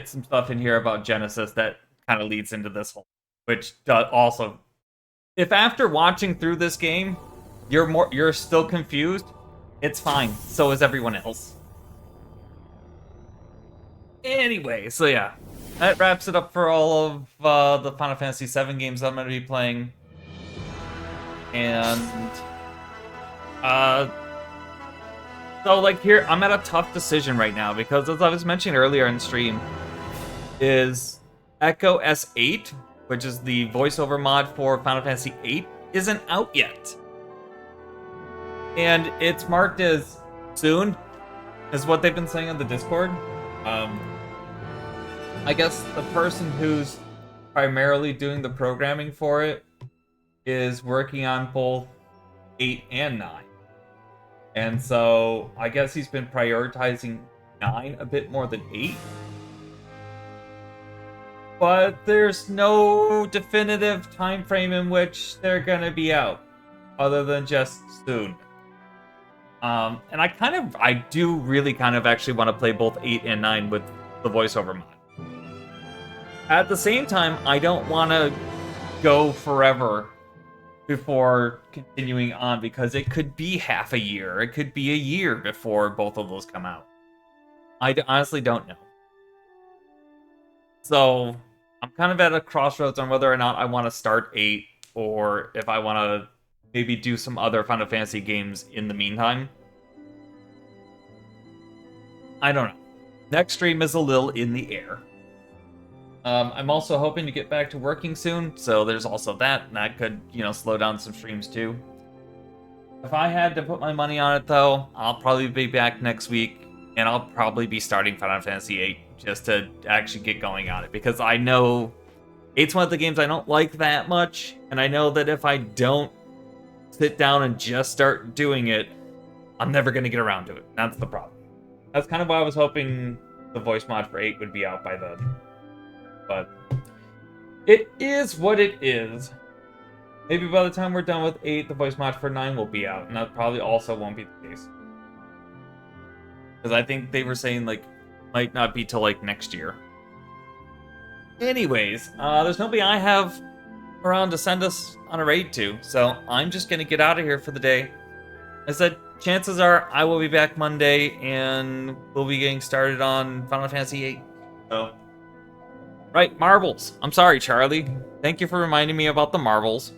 some stuff in here about Genesis that kind of leads into this whole, which also, if after watching through this game, you're still confused, it's fine. So is everyone else. Anyway, so yeah, that wraps it up for all of the Final Fantasy VII games I'm going to be playing. And so like here, I'm at a tough decision right now because, as I was mentioning earlier in stream, is Echo S8, which is the voiceover mod for Final Fantasy VIII, isn't out yet. And it's marked as soon, is what they've been saying on the Discord. I guess the person who's primarily doing the programming for it is working on both 8 and 9. And so I guess he's been prioritizing 9 a bit more than 8. But there's no definitive time frame in which they're gonna be out, other than just soon. And I do really kind of actually want to play both 8 and 9 with the voiceover mod. At the same time, I don't want to go forever before continuing on, because it could be half a year, it could be a year before both of those come out. I honestly don't know. So I'm kind of at a crossroads on whether or not I want to start 8, or if I want to maybe do some other Final Fantasy games in the meantime. I don't know. Next stream is a little in the air. I'm also hoping to get back to working soon, so there's also that, and that could, slow down some streams too. If I had to put my money on it, though, I'll probably be back next week, and I'll probably be starting Final Fantasy VIII just to actually get going on it, because I know 8's one of the games I don't like that much, and I know that if I don't sit down and just start doing it, I'm never going to get around to it. That's the problem. That's kind of why I was hoping the voice mod for 8 would be out by then. But it is what it is. Maybe by the time we're done with 8, the voice mod for 9 will be out, and that probably also won't be the case. Because I think they were saying, might not be till, next year. Anyways, there's nobody I have around to send us on a raid to, so I'm just going to get out of here for the day. I said, chances are I will be back Monday, and we'll be getting started on Final Fantasy VIII. So, right, marbles. I'm sorry, Charlie. Thank you for reminding me about the marbles.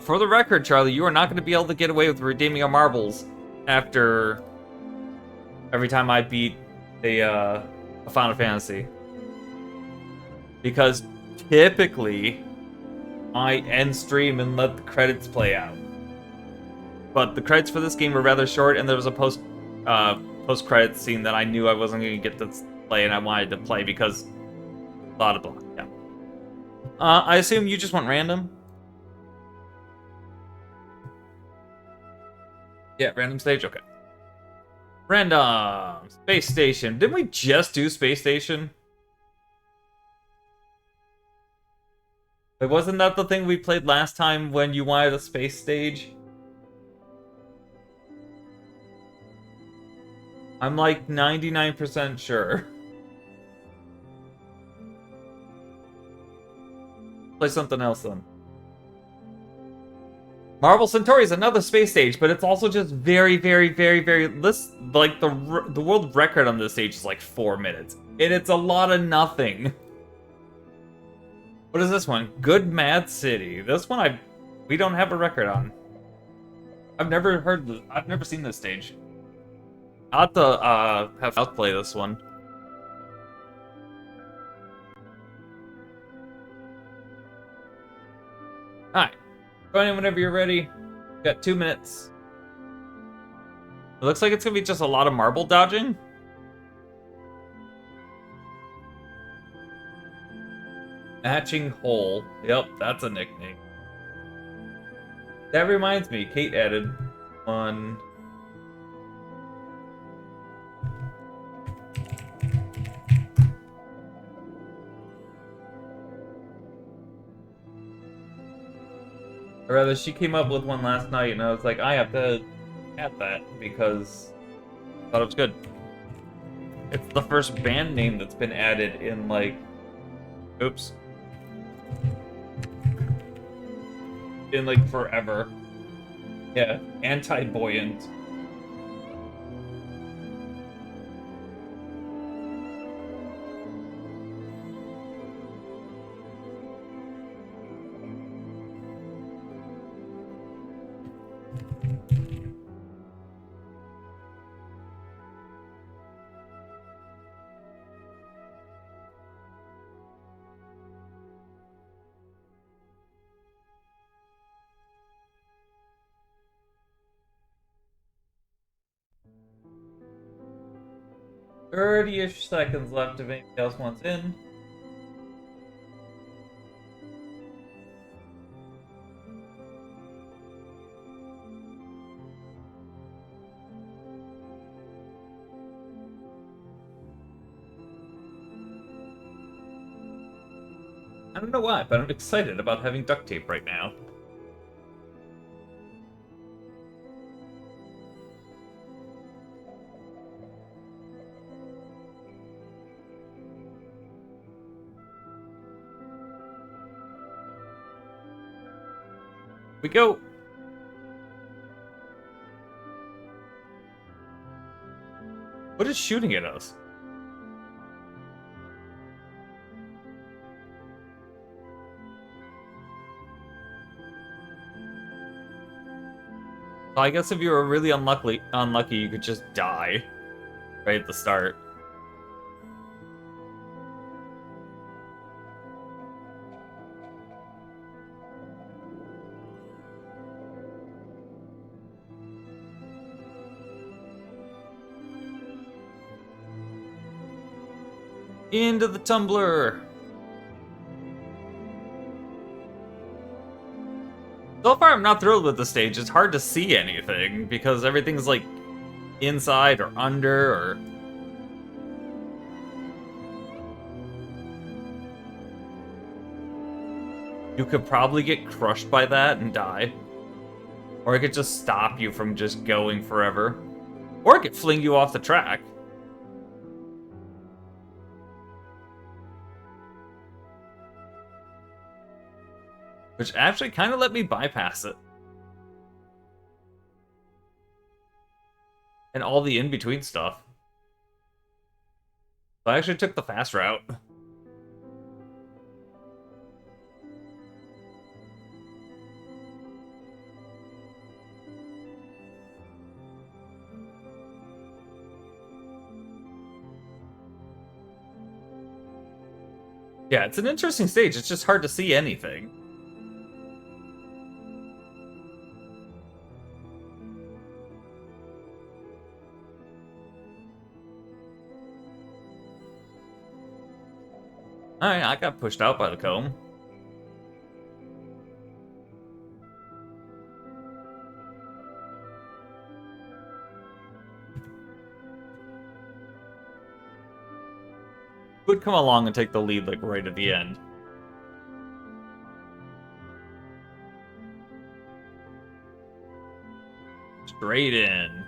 For the record, Charlie, you are not going to be able to get away with redeeming a marbles after every time I beat a Final Fantasy. Because typically, I end stream and let the credits play out. But the credits for this game were rather short, and there was a post-credits scene that I knew I wasn't going to get to play, and I wanted to play because blah blah blah. Yeah. I assume you just went random. Yeah, random stage. Okay. Random Space Station. Didn't we just do Space Station? Like, wasn't that the thing we played last time when you wanted a space stage? I'm like 99% sure. Play something else then. Marvel Centauri is another space stage, but it's also just very, very, very, very... Like, the world record on this stage is like 4 minutes. And it's a lot of nothing. What is this one? Good Mad City. This one we don't have a record on. I've never seen this stage. I'll have to have South play this one. Alright. Join in whenever you're ready. Got 2 minutes. It looks like it's gonna be just a lot of marble dodging. Hatching Hole. Yep, that's a nickname. That reminds me, Kate added one. Or rather, she came up with one last night, and I was like, I have to add that because I thought it was good. It's the first band name that's been added in, like, oops. In, like, forever. Yeah, anti-buoyant. Thirty-ish seconds left if anybody else wants in. I don't know why, but I'm excited about having duct tape right now. We go. What is shooting at us? Well, I guess if you were really unlucky, you could just die right at the start. Into the tumbler. So far, I'm not thrilled with the stage. It's hard to see anything because everything's like inside or under or. You could probably get crushed by that and die. Or it could just stop you from just going forever. Or it could fling you off the track. Which actually kind of let me bypass it. And all the in-between stuff. So I actually took the fast route. Yeah, it's an interesting stage. It's just hard to see anything. Alright, I got pushed out by the comb. Would come along and take the lead, like, right at the end. Straight in.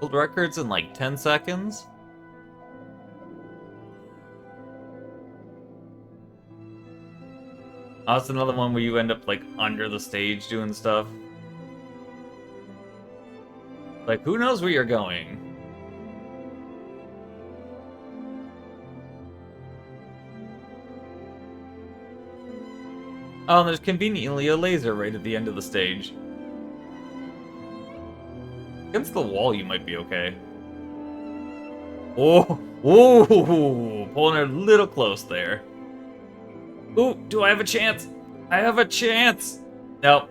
World records in like 10 seconds. Oh, that's another one where you end up like under the stage doing stuff. Like, who knows where you're going? Oh, and there's conveniently a laser right at the end of the stage. Against the wall, you might be okay. Oh! Ooh, pulling her a little close there. Ooh, do I have a chance? I have a chance. Nope.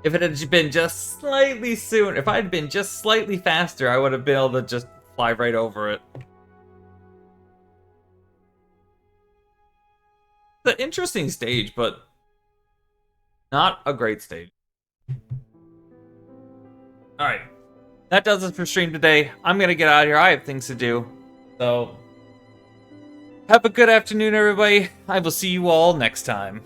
If it had been just slightly soon, if I had been just slightly faster, I would have been able to just fly right over it. It's an interesting stage, but not a great stage. Alright. That does it for stream today. I'm going to get out of here. I have things to do. So, have a good afternoon, everybody. I will see you all next time.